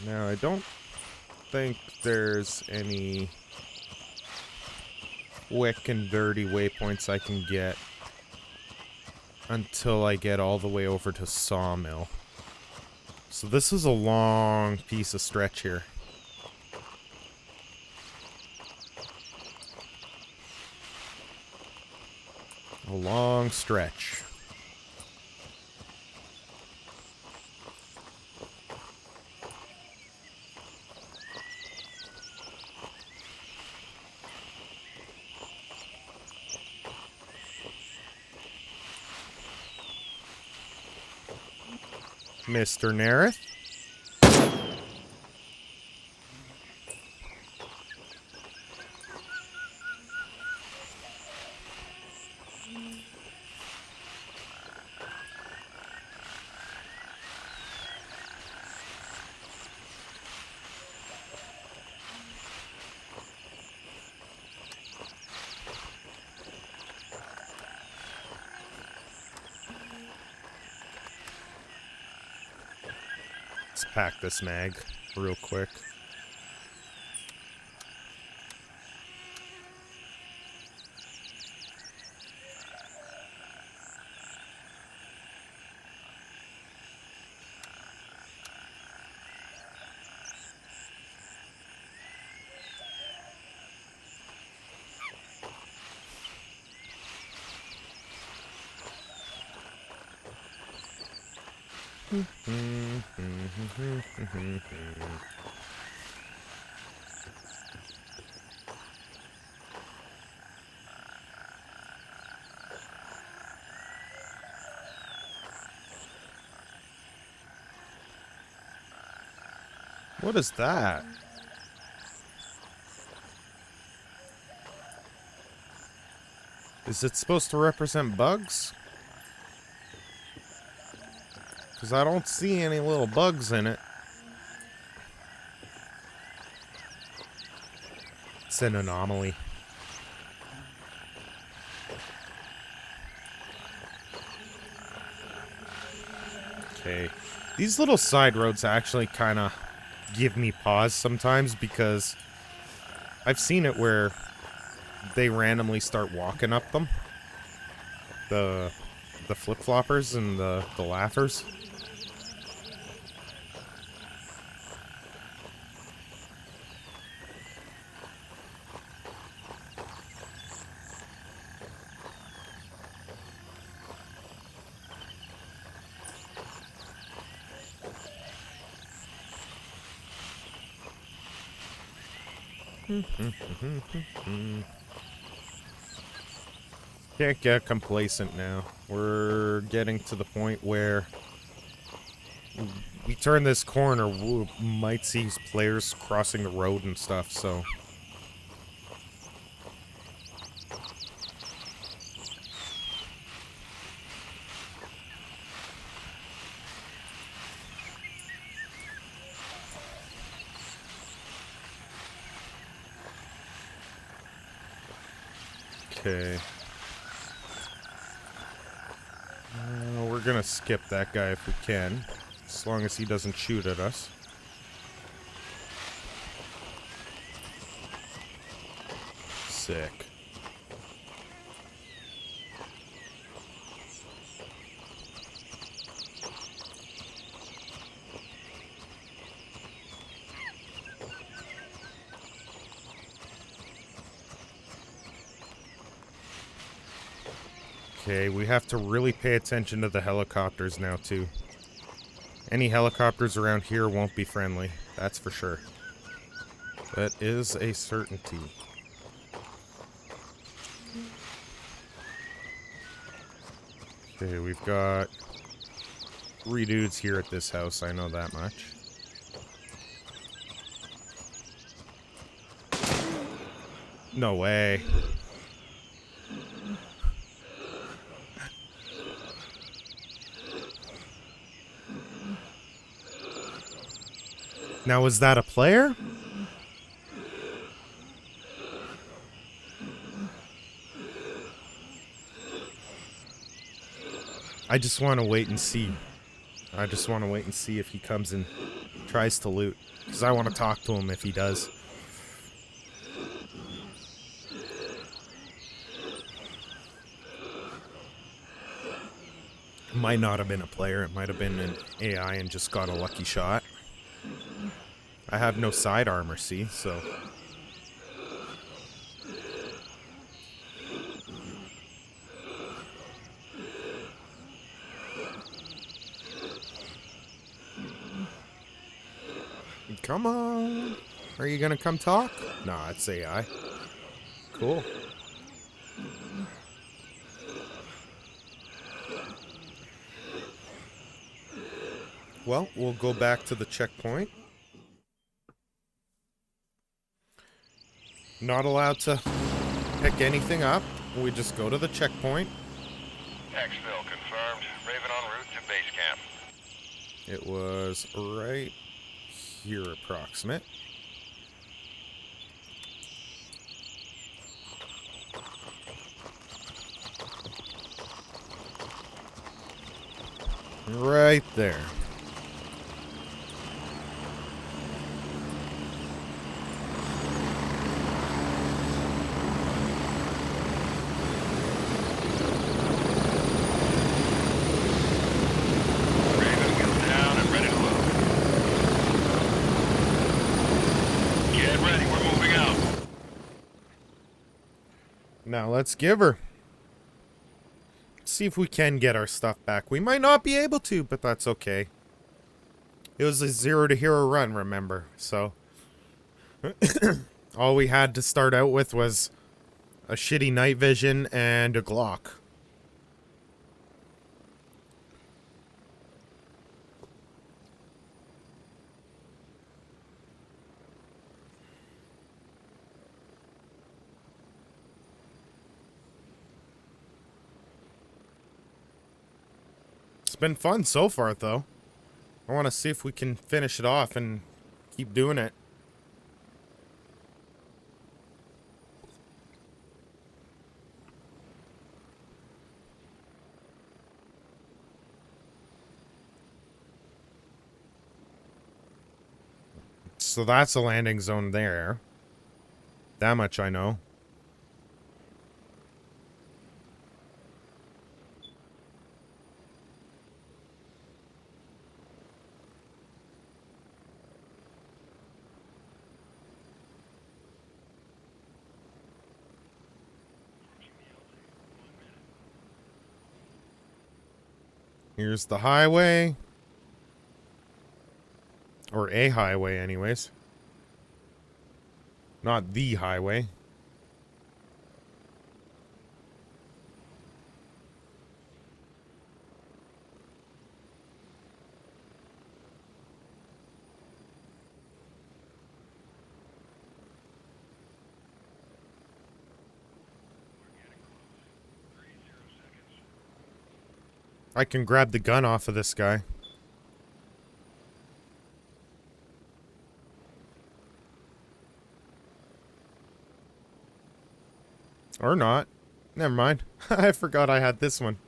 S1: Now, I don't think there's any quick and dirty waypoints I can get until I get all the way over to Sawmill. So this is a long piece of stretch here. A long stretch. Mr. Nerith? Let's pack this mag real quick. What is that? Is it supposed to represent bugs? Because I don't see any little bugs in it. It's an anomaly. Okay. These little side roads actually kind of give me pause sometimes because I've seen it where they randomly start walking up them. The flip-floppers and the laughers. Can't get complacent now. We're getting to the point where we turn this corner, we might see players crossing the road and stuff, so... Okay. We're gonna skip that guy if we can, as long as he doesn't shoot at us. Sick. Okay, we have to really pay attention to the helicopters now, too. Any helicopters around here won't be friendly, that's for sure. That is a certainty. Okay, we've got 3 dudes here at this house, I know that much. No way. Now, was that a player? I just want to wait and see. I just want to wait and see if he comes and tries to loot. Because I want to talk to him if he does. Might not have been a player. It might have been an AI and just got a lucky shot. I have no side armor, see, so... Come on! Are you gonna come talk? Nah, it's AI. Cool. Well, we'll go back to the checkpoint. Not allowed to pick anything up. We just go to the checkpoint.
S3: Exfil confirmed. Raven en route to base camp.
S1: It was right here, approximate. Right there.
S3: Raven wheels down and ready to load. Get ready, we're moving out.
S1: Now let's give her. See if we can get our stuff back. We might not be able to, but that's okay. It was a 0 to hero run, remember? So all we had to start out with was a shitty night vision and a Glock. It's been fun so far, though. I want to see if we can finish it off and keep doing it. So that's a landing zone there. That much I know. Here's the highway. Or a highway, anyways. Not the highway. I can grab the gun off of this guy. Or not. Never mind. I forgot I had this one.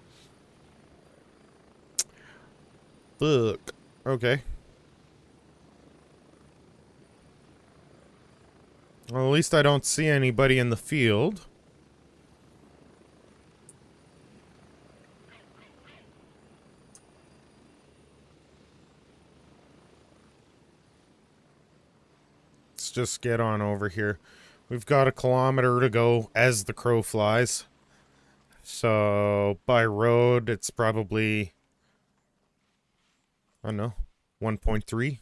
S1: Fuck. Okay. Well, at least I don't see anybody in the field. Let's just get on over here. We've got 1 kilometer to go as the crow flies. So, by road, it's probably, I don't know, 1.3.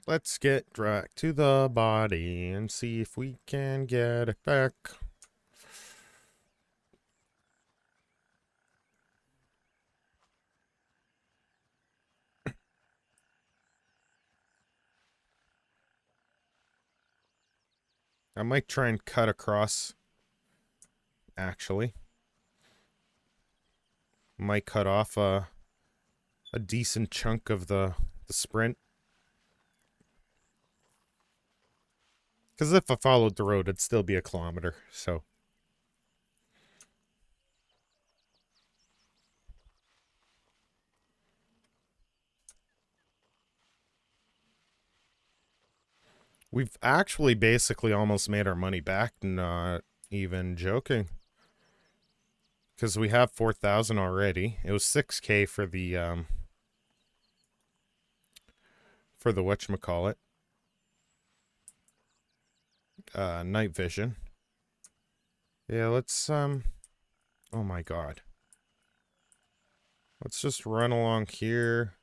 S1: Let's get back to the body and see if we can get it back. I might try and cut across, actually. Might cut off a decent chunk of the sprint. Because if I followed the road, it'd still be 1 kilometer, so. We've actually basically almost made our money back, not even joking. Because we have 4,000 already. It was 6K for the whatchamacallit. Night vision. Yeah, let's, oh my god. Let's just run along here.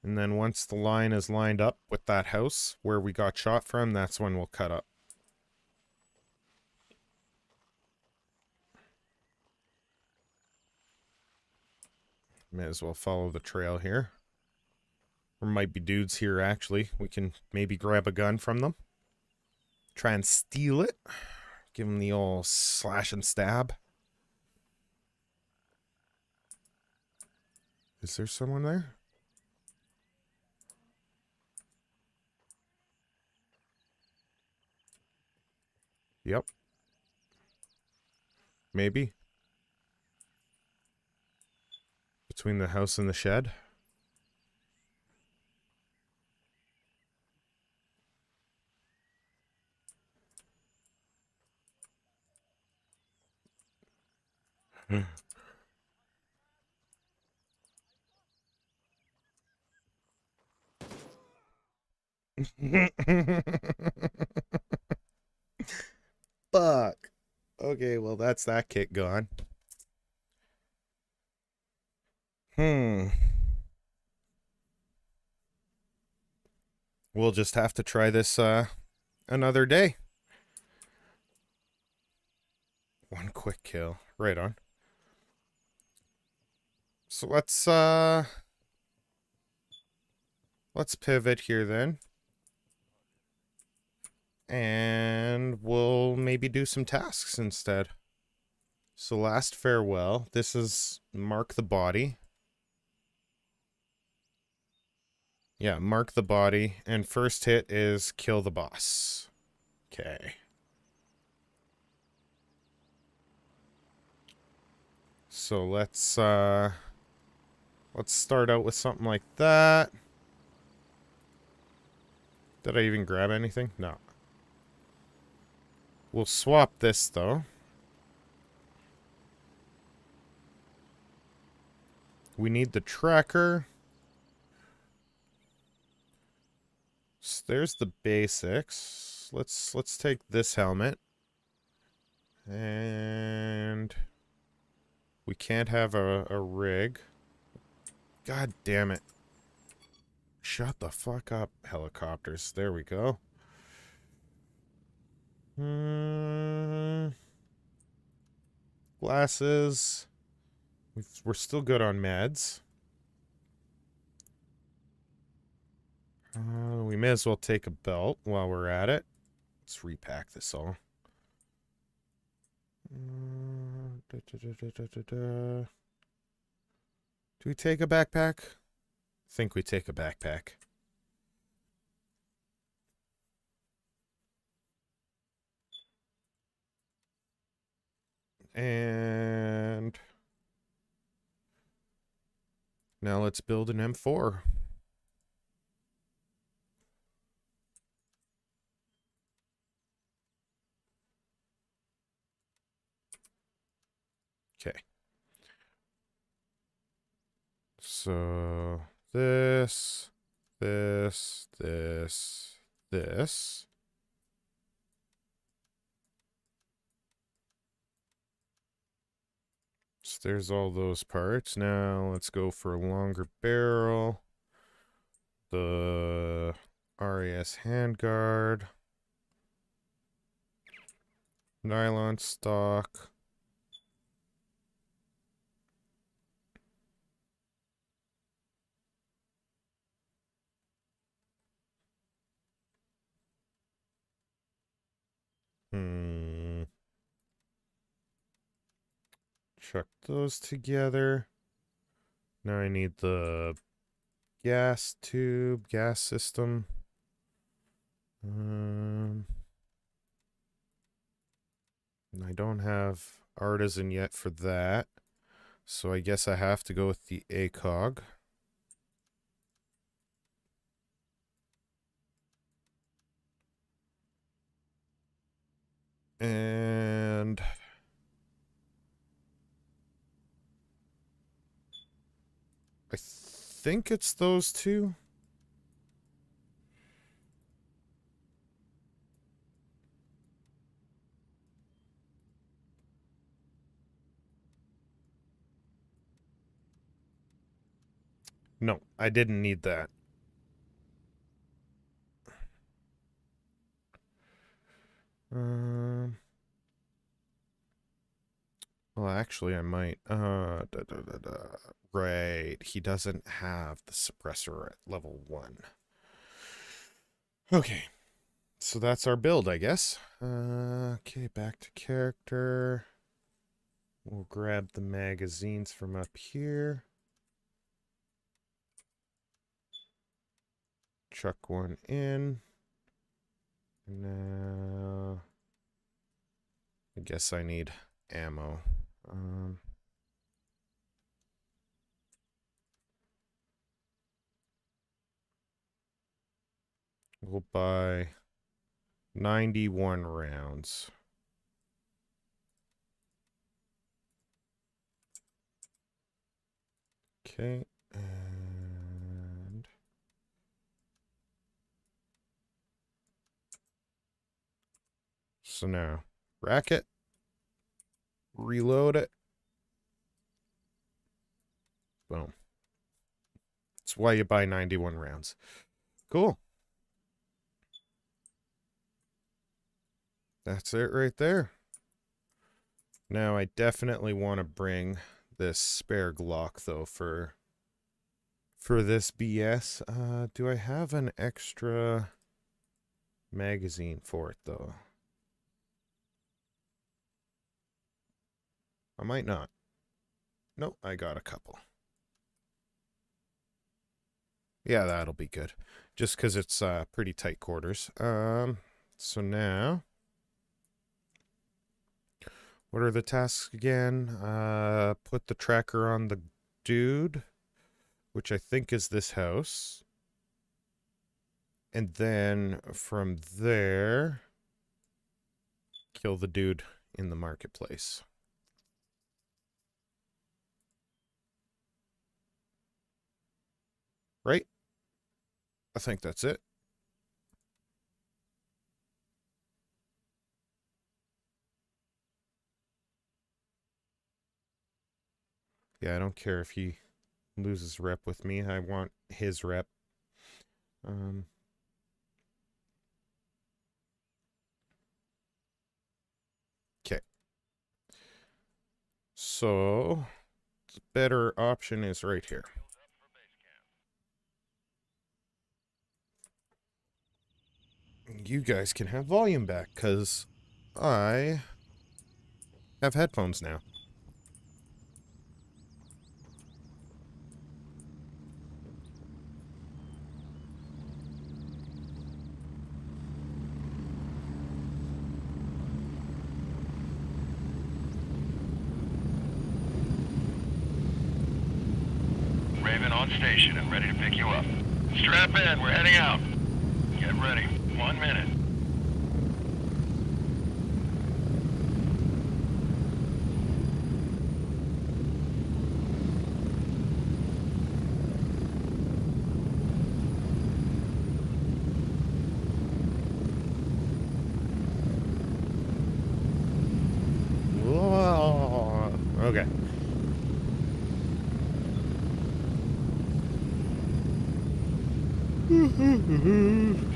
S1: And then once the line is lined up with that house where we got shot from, that's when we'll cut up. May as well follow the trail here. There might be dudes here, actually. We can maybe grab a gun from them. Try and steal it. Give them the old slash and stab. Is there someone there? Yep. Maybe. Between the house and the shed. Fuck. Okay, well, that's that kit gone. Hmm. We'll just have to try this another day. One quick kill. Right on. So let's pivot here then. And we'll maybe do some tasks instead. So last farewell. This is mark the body. Yeah, mark the body. And first hit is kill the boss. Okay. So let's start out with something like that. Did I even grab anything? No. We'll swap this though. We need the tracker. So there's the basics. Let's take this helmet. And we can't have a rig. God damn it. Shut the fuck up, helicopters. There we go. Glasses. We're still good on meds. We may as well take a belt while we're at it. Let's repack this all. Do we take a backpack? I think we take a backpack. And now let's build an M4. Okay. So this. So there's all those parts. Now let's go for a longer barrel. The RAS handguard. Nylon stock. Chuck those together. Now I need the gas tube, gas system. I don't have artisan yet for that. So I guess I have to go with the ACOG. And I think it's those two. No, I didn't need that. Well, actually, I might. Right, he doesn't have the suppressor at level 1. Okay, so that's our build, I guess. Okay, back to character. We'll grab the magazines from up here. Chuck one in. Now, I guess I need ammo. We'll buy 91 rounds. Okay, and So now, rack it. Reload it. Boom. That's why you buy 91 rounds. Cool. That's it right there. Now I definitely want to bring this spare Glock though for this BS. Do I have an extra magazine for it though? I might not. Nope, I got a couple. Yeah, that'll be good. Just because it's pretty tight quarters. So now, what are the tasks again? Put the tracker on the dude, which I think is this house. And then from there, kill the dude in the marketplace. Right? I think that's it. Yeah, I don't care if he loses rep with me. I want his rep. Okay. So, the better option is right here. You guys can have volume back, because I have headphones now.
S3: Raven on station and ready to pick you up. Strap in, we're heading out. Get ready. 1 minute.
S1: Whoa. Okay.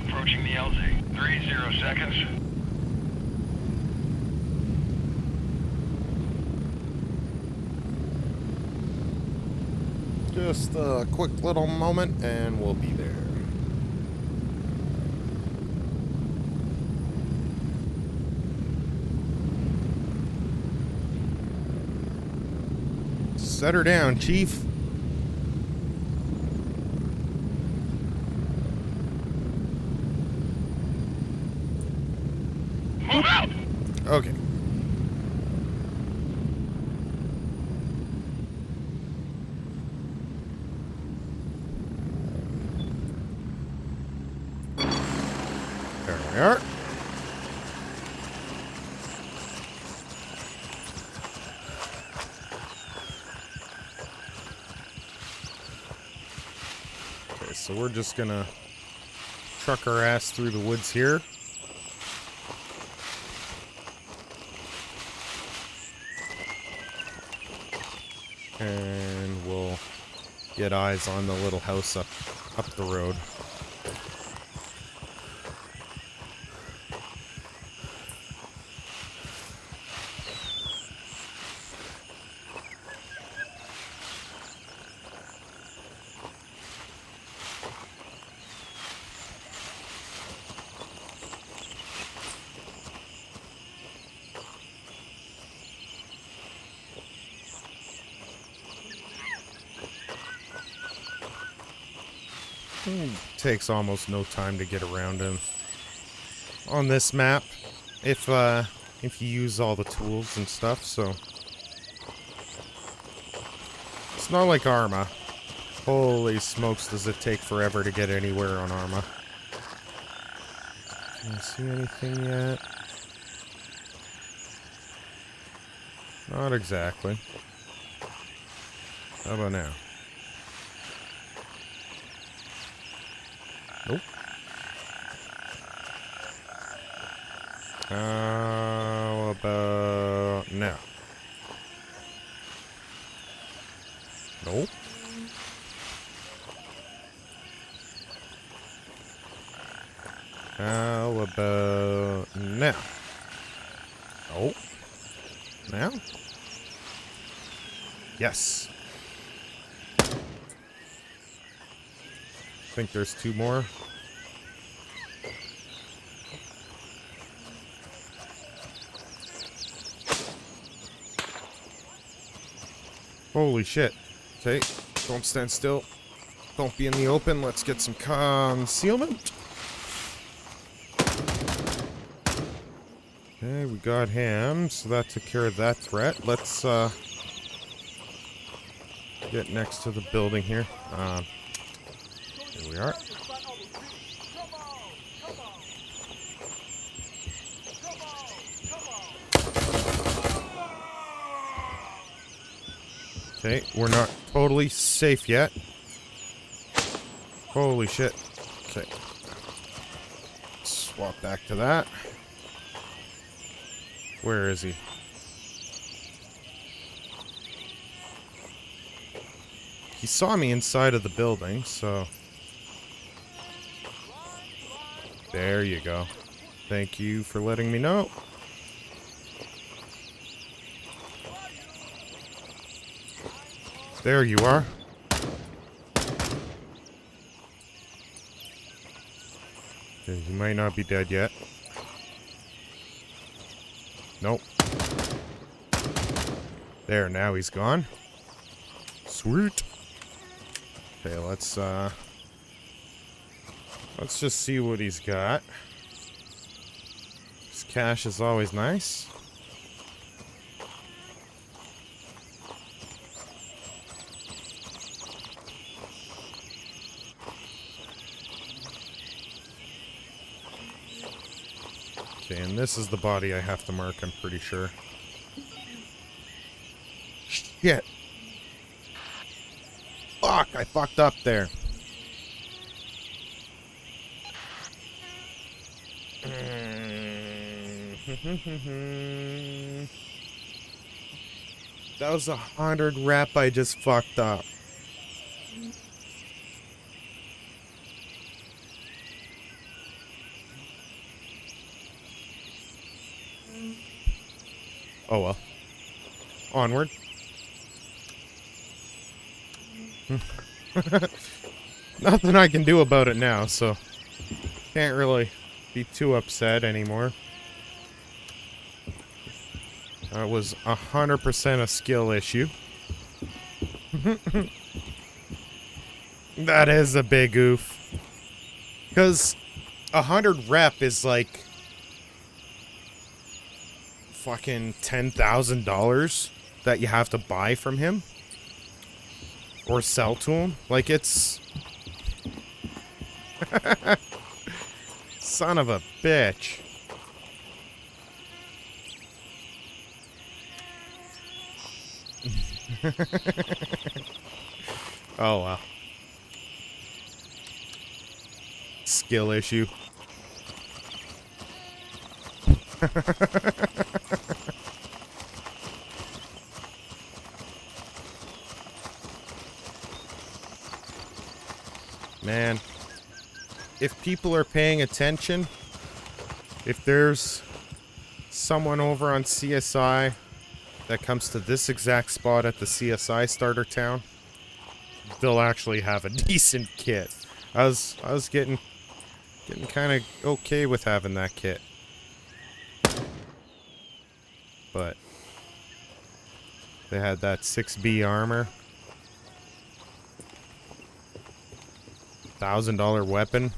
S3: Approaching the LZ. 30 seconds.
S1: Just a quick little moment and we'll be there. Set her down, Chief.
S3: Move out!
S1: Okay. There we are. Okay, so we're just gonna truck our ass through the woods here. And we'll get eyes on the little house up the road. Takes almost no time to get around him on this map if you use all the tools and stuff, so it's not like Arma. Holy smokes, does it take forever to get anywhere on Arma. Can I see anything yet? Not exactly. How about now? Nope. How about now? Oh. Now? Yes. I think there's 2 more. Holy shit. Okay, don't stand still. Don't be in the open. Let's get some concealment. Okay, we got him, so that took care of that threat. Let's, get next to the building here. Here we are. Okay, we're not totally safe yet. Holy shit. Okay. Swap back to that. Where is he? He saw me inside of the building, so... There you go. Thank you for letting me know. There you are. Okay, you might not be dead yet. Nope. There, now he's gone. Sweet. Okay, let's just see what he's got. His cash is always nice. Okay, and this is the body I have to mark, I'm pretty sure. Shit. Fuck, I fucked up there. That was 100 rep I just fucked up. Oh well. Onward. Nothing I can do about it now, so can't really be too upset anymore. That was 100% a skill issue. That is a big oof. Because 100 rep is like fucking $10,000 that you have to buy from him. Or sell to him. Like, it's... Son of a bitch. Oh, well. Skill issue. Man, if people are paying attention, if there's someone over on CSI that comes to this exact spot at the CSI starter town, they'll actually have a decent kit. I was getting kind of okay with having that kit. But they had that 6B armor. $1,000 weapon.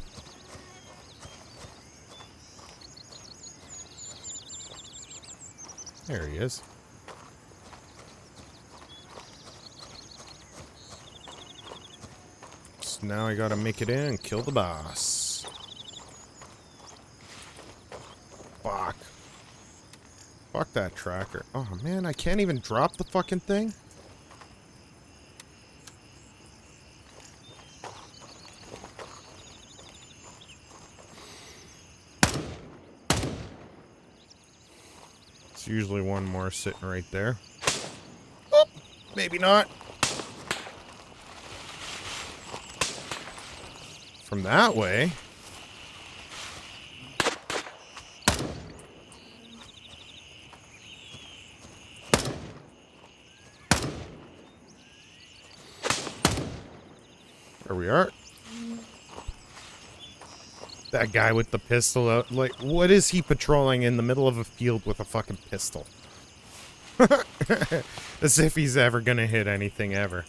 S1: There he is. So now I gotta make it in and kill the boss. Fuck. Fuck that tracker. Oh man, I can't even drop the fucking thing? Usually one more sitting right there. Oh, maybe not. from that way. There we are. That guy with the pistol out. Like, what is he patrolling in the middle of a field with a fucking pistol? As if he's ever gonna hit anything ever.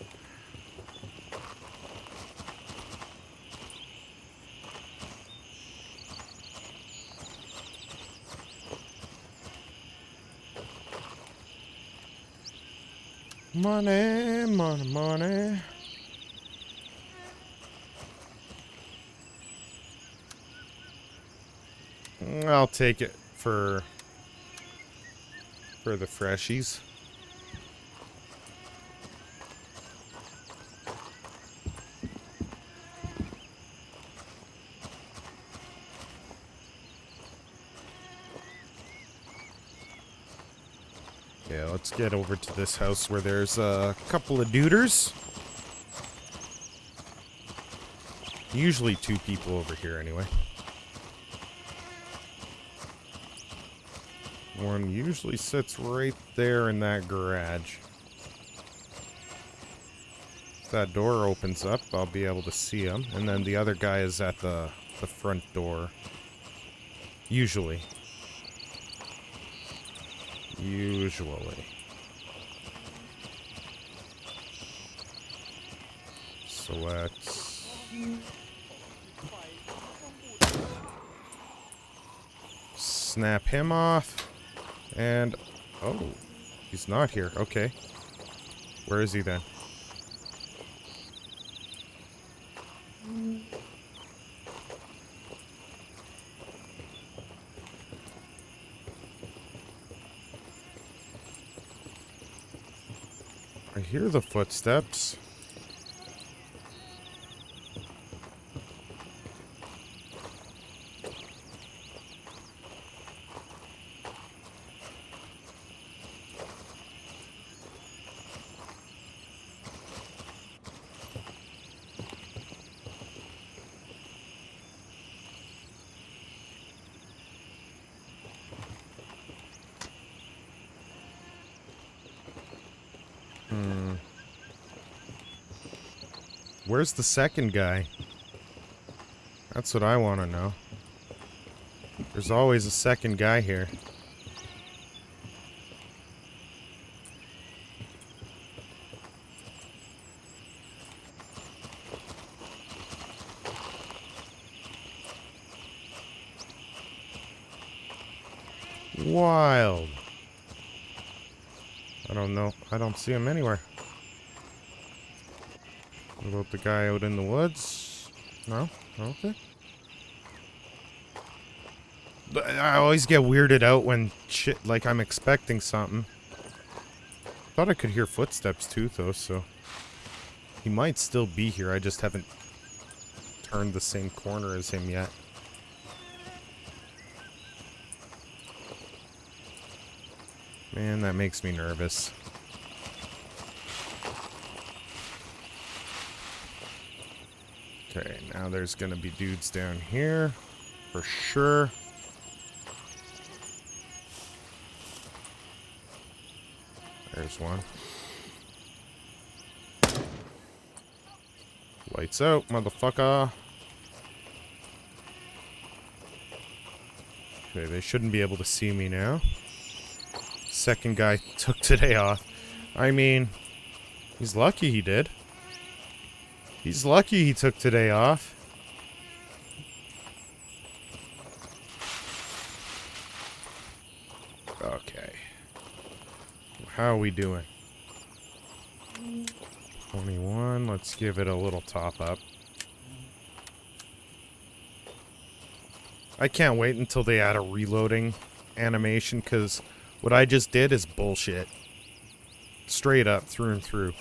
S1: Money, money, money. I'll take it for the freshies. Yeah, let's get over to this house where there's a couple of duders. Usually 2 people over here anyway. One usually sits right there in that garage. If that door opens up, I'll be able to see him. And then the other guy is at the front door. Usually. Usually. So let's... snap him off. And... oh, he's not here. Okay. Where is he then? I hear the footsteps. Where's the second guy? That's what I want to know. There's always a second guy here. Wild. I don't know. I don't see him anywhere. What about the guy out in the woods? No? Okay. I always get weirded out when shit, like I'm expecting something. Thought I could hear footsteps too, though, so... he might still be here, I just haven't turned the same corner as him yet. Man, that makes me nervous. Okay, now there's gonna be dudes down here, for sure. There's one. Lights out, motherfucker. Okay, they shouldn't be able to see me now. Second guy took today off. I mean, he's lucky he did. He's lucky he took today off. Okay. How are we doing? 21. Let's give it a little top up. I can't wait until they add a reloading animation, because what I just did is bullshit. Straight up, through and through.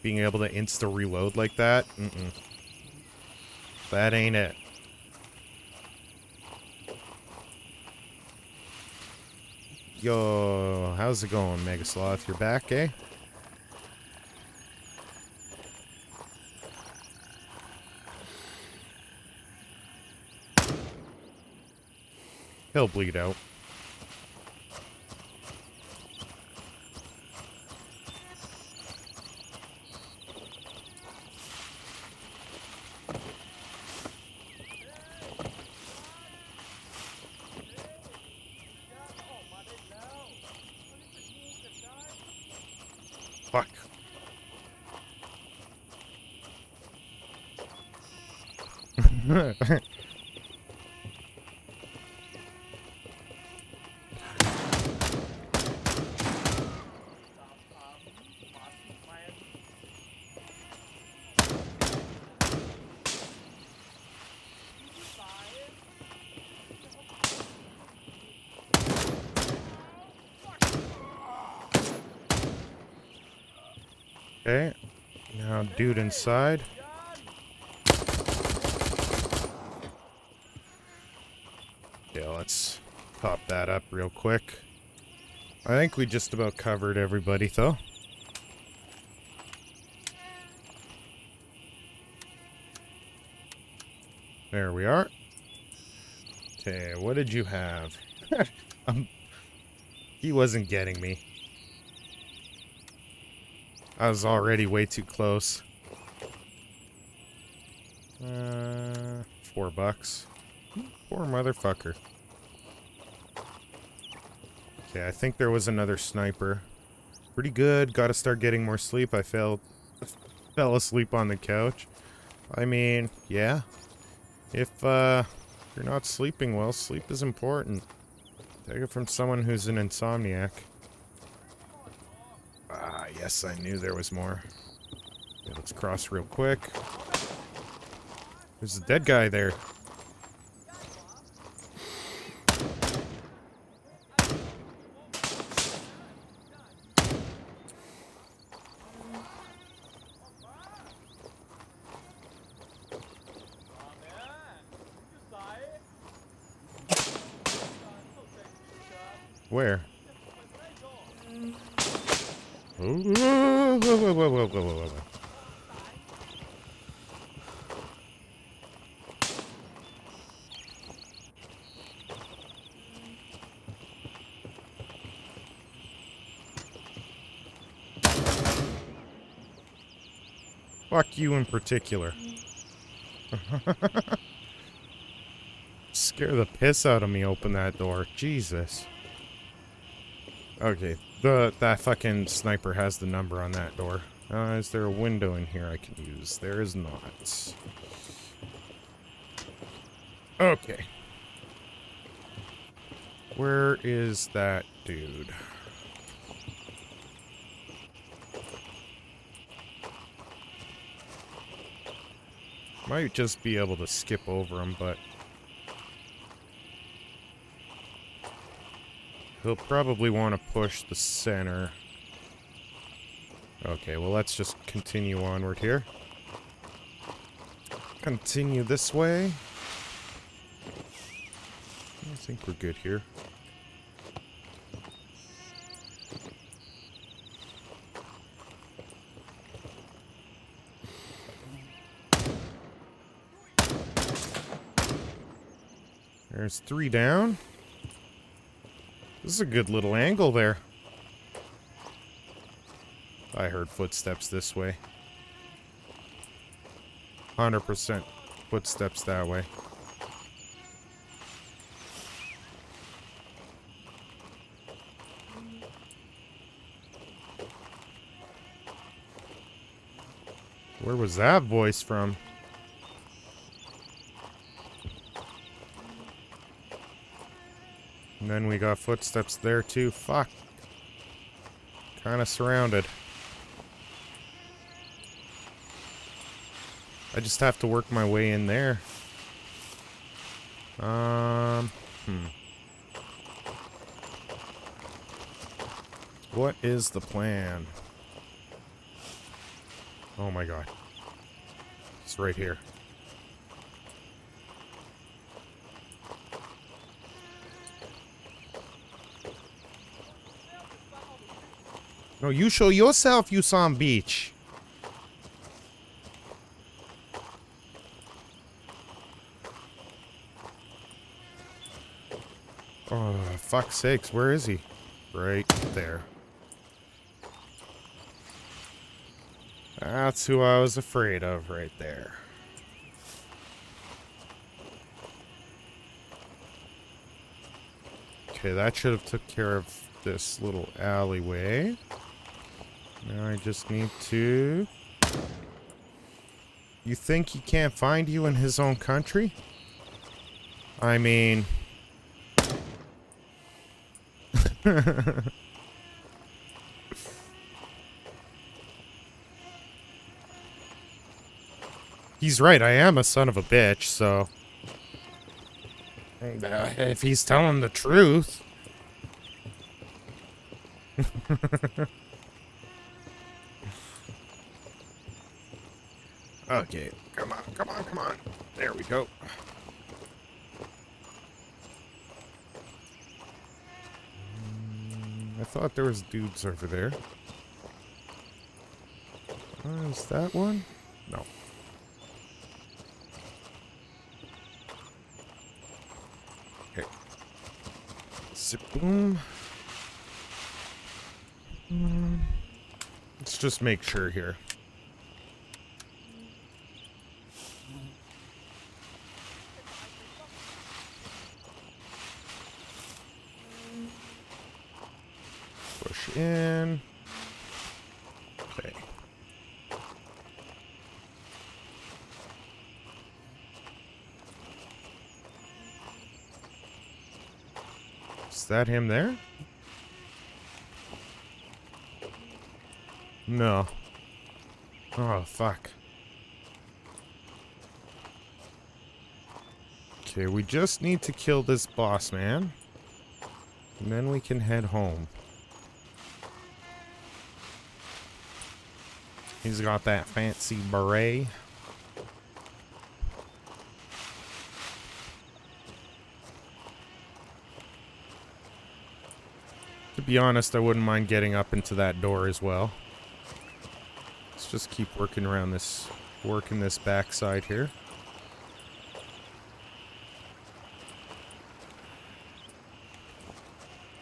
S1: Being able to insta-reload like that? That ain't it. Yo, how's it going, Megasloth? You're back, eh? He'll bleed out. Fuck. Okay. Now, dude inside. Yeah, let's pop that up real quick. I think we just about covered everybody, though. There we are. Okay, what did you have? He wasn't getting me. I was already way too close. $4. Poor motherfucker. Okay, I think there was another sniper. Pretty good. Gotta start getting more sleep. I fell asleep on the couch. I mean, yeah. If you're not sleeping well, sleep is important. Take it from someone who's an insomniac. Ah, yes, I knew there was more. Okay, let's cross real quick. There's a dead guy there. Where? Whoa, whoa, whoa, whoa, whoa, whoa, whoa. Fuck you in particular. Scare the piss out of me, open that door. Jesus. Okay, that fucking sniper has the number on that door. Is there a window in here I can use? There is not. Okay. Where is that dude? Might just be able to skip over him, but he'll probably want to push the center. Okay, well, let's just continue onward here. Continue this way. I think we're good here. There's 3 down. This is a good little angle there. I heard footsteps this way. 100% footsteps that way. Where was that voice from? And then we got footsteps there too. Fuck. Kinda surrounded. I just have to work my way in there. What is the plan? Oh my god. It's right here. No, you show yourself, you son bitch. Oh, fuck's sakes, where is he? Right there. That's who I was afraid of right there. Okay, that should have took care of this little alleyway. Now I just need to... You think he can't find you in his own country? I mean... He's right, I am a son of a bitch, so... if he's telling the truth... Okay, come on, come on, come on. There we go. I thought there was dudes over there. Is that one? No. Okay. Zip boom. Let's just make sure here. Push in. Okay. Is that him there? No. Oh, fuck. Okay, we just need to kill this boss man. And then we can head home. He's got that fancy beret. To be honest, I wouldn't mind getting up into that door as well. Let's just keep working around this, working this backside here.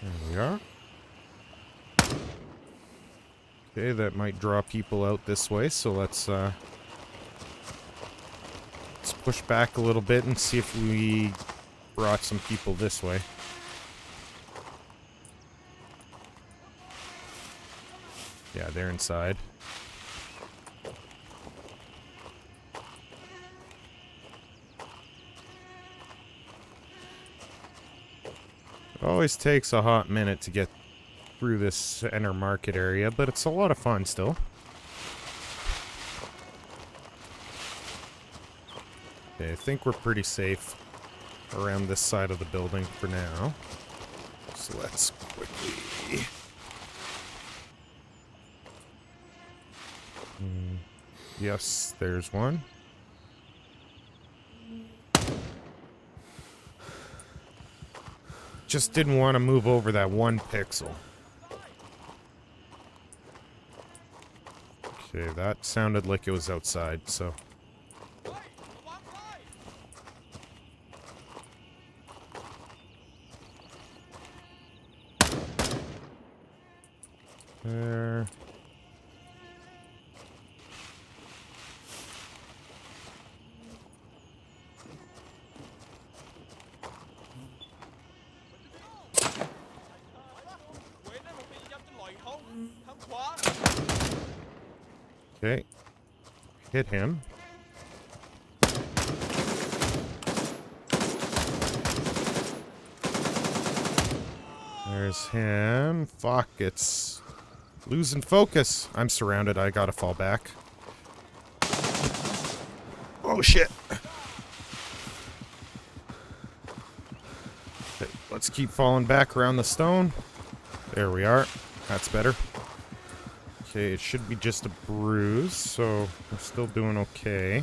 S1: There we are. Okay, that might draw people out this way, so let's push back a little bit and see if we brought some people this way. Yeah, they're inside. It always takes a hot minute to get through this center market area, but it's a lot of fun still. Okay, I think we're pretty safe around this side of the building for now. So let's quickly... Yes, there's one. Just didn't want to move over that one pixel. Okay, that sounded like it was outside, so... There... Okay. Hit him. There's him. Fuck, it's losing focus. I'm surrounded. I gotta fall back. Oh, shit. Okay, let's keep falling back around the stone. There we are. That's better. Okay, it should be just a bruise, so we're still doing okay.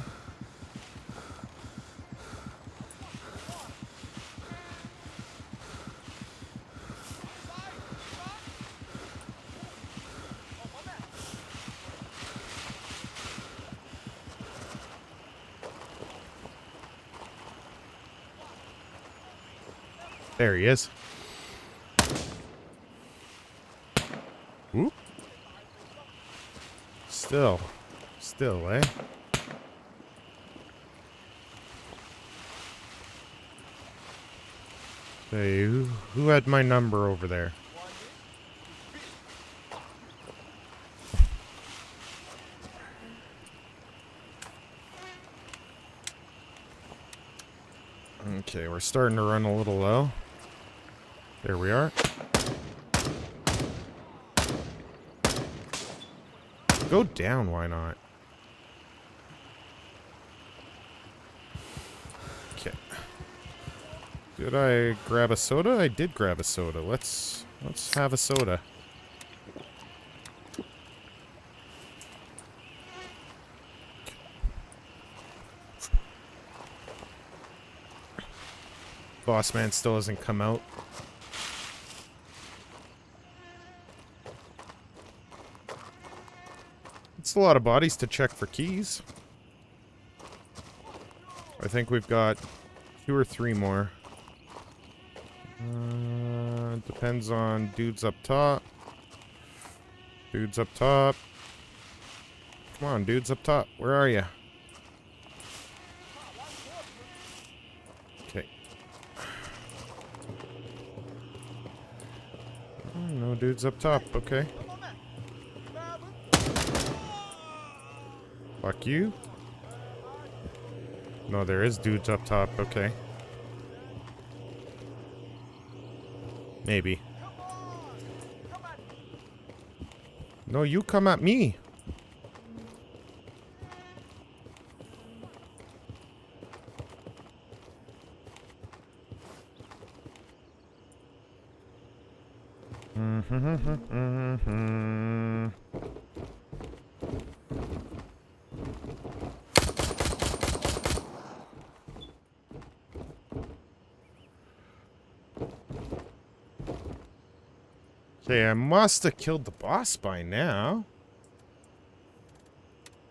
S1: There he is. Still, eh? Hey, who had my number over there? Okay, we're starting to run a little low. There we are. Go down, why not? Okay. Did I grab a soda? I did grab a soda. Let's have a soda. Boss man still hasn't come out. It's a lot of bodies to check for keys. I think we've got 2 or 3 more. Depends on dudes up top. Dudes up top. Come on, dudes up top. Where are you? Okay. No dudes up top. Okay. Fuck you. No, there is dudes up top. Okay. Maybe. No, you come at me. Okay, I must have killed the boss by now.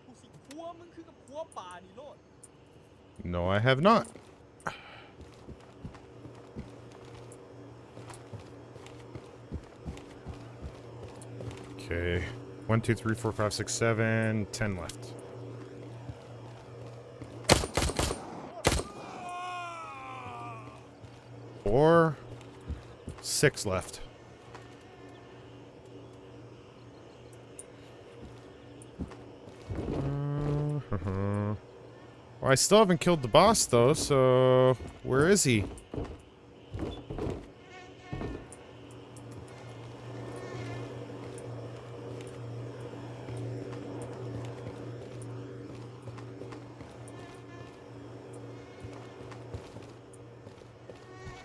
S2: กูสิพัวมึงคือกับพัวป่านี่โลด
S1: No, I have not. Okay. 1, 2, 3, 4, 5, 6, 7, 10 left. Four, 6 left. Well, I still haven't killed the boss, though, so... Where is he?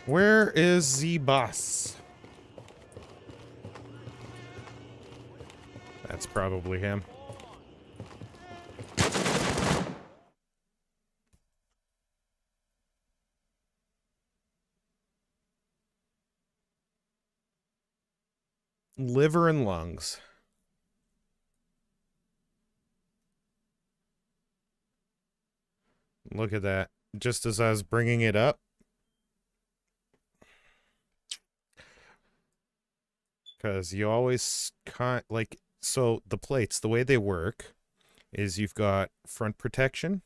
S1: Where is the boss? That's probably him. Liver and lungs. Look at that. Just as I was bringing it up. Because you always can't, like, so the plates, the way they work is you've got front protection,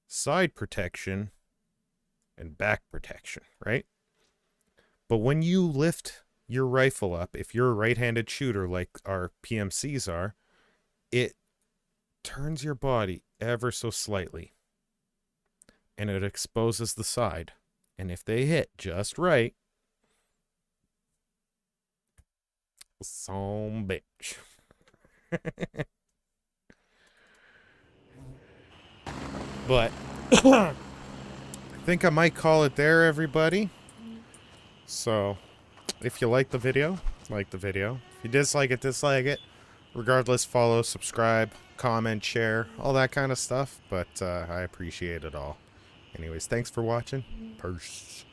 S1: side protection, and back protection, right? But when you lift your rifle up, if you're a right-handed shooter like our PMCs are, it turns your body ever so slightly. And it exposes the side. And if they hit just right, some bitch. But I think I might call it there, everybody. So, if you like the video, like the video. If you dislike it. Regardless, follow, subscribe, comment, share, all that kind of stuff. But I appreciate it all. Anyways, thanks for watching. Peace.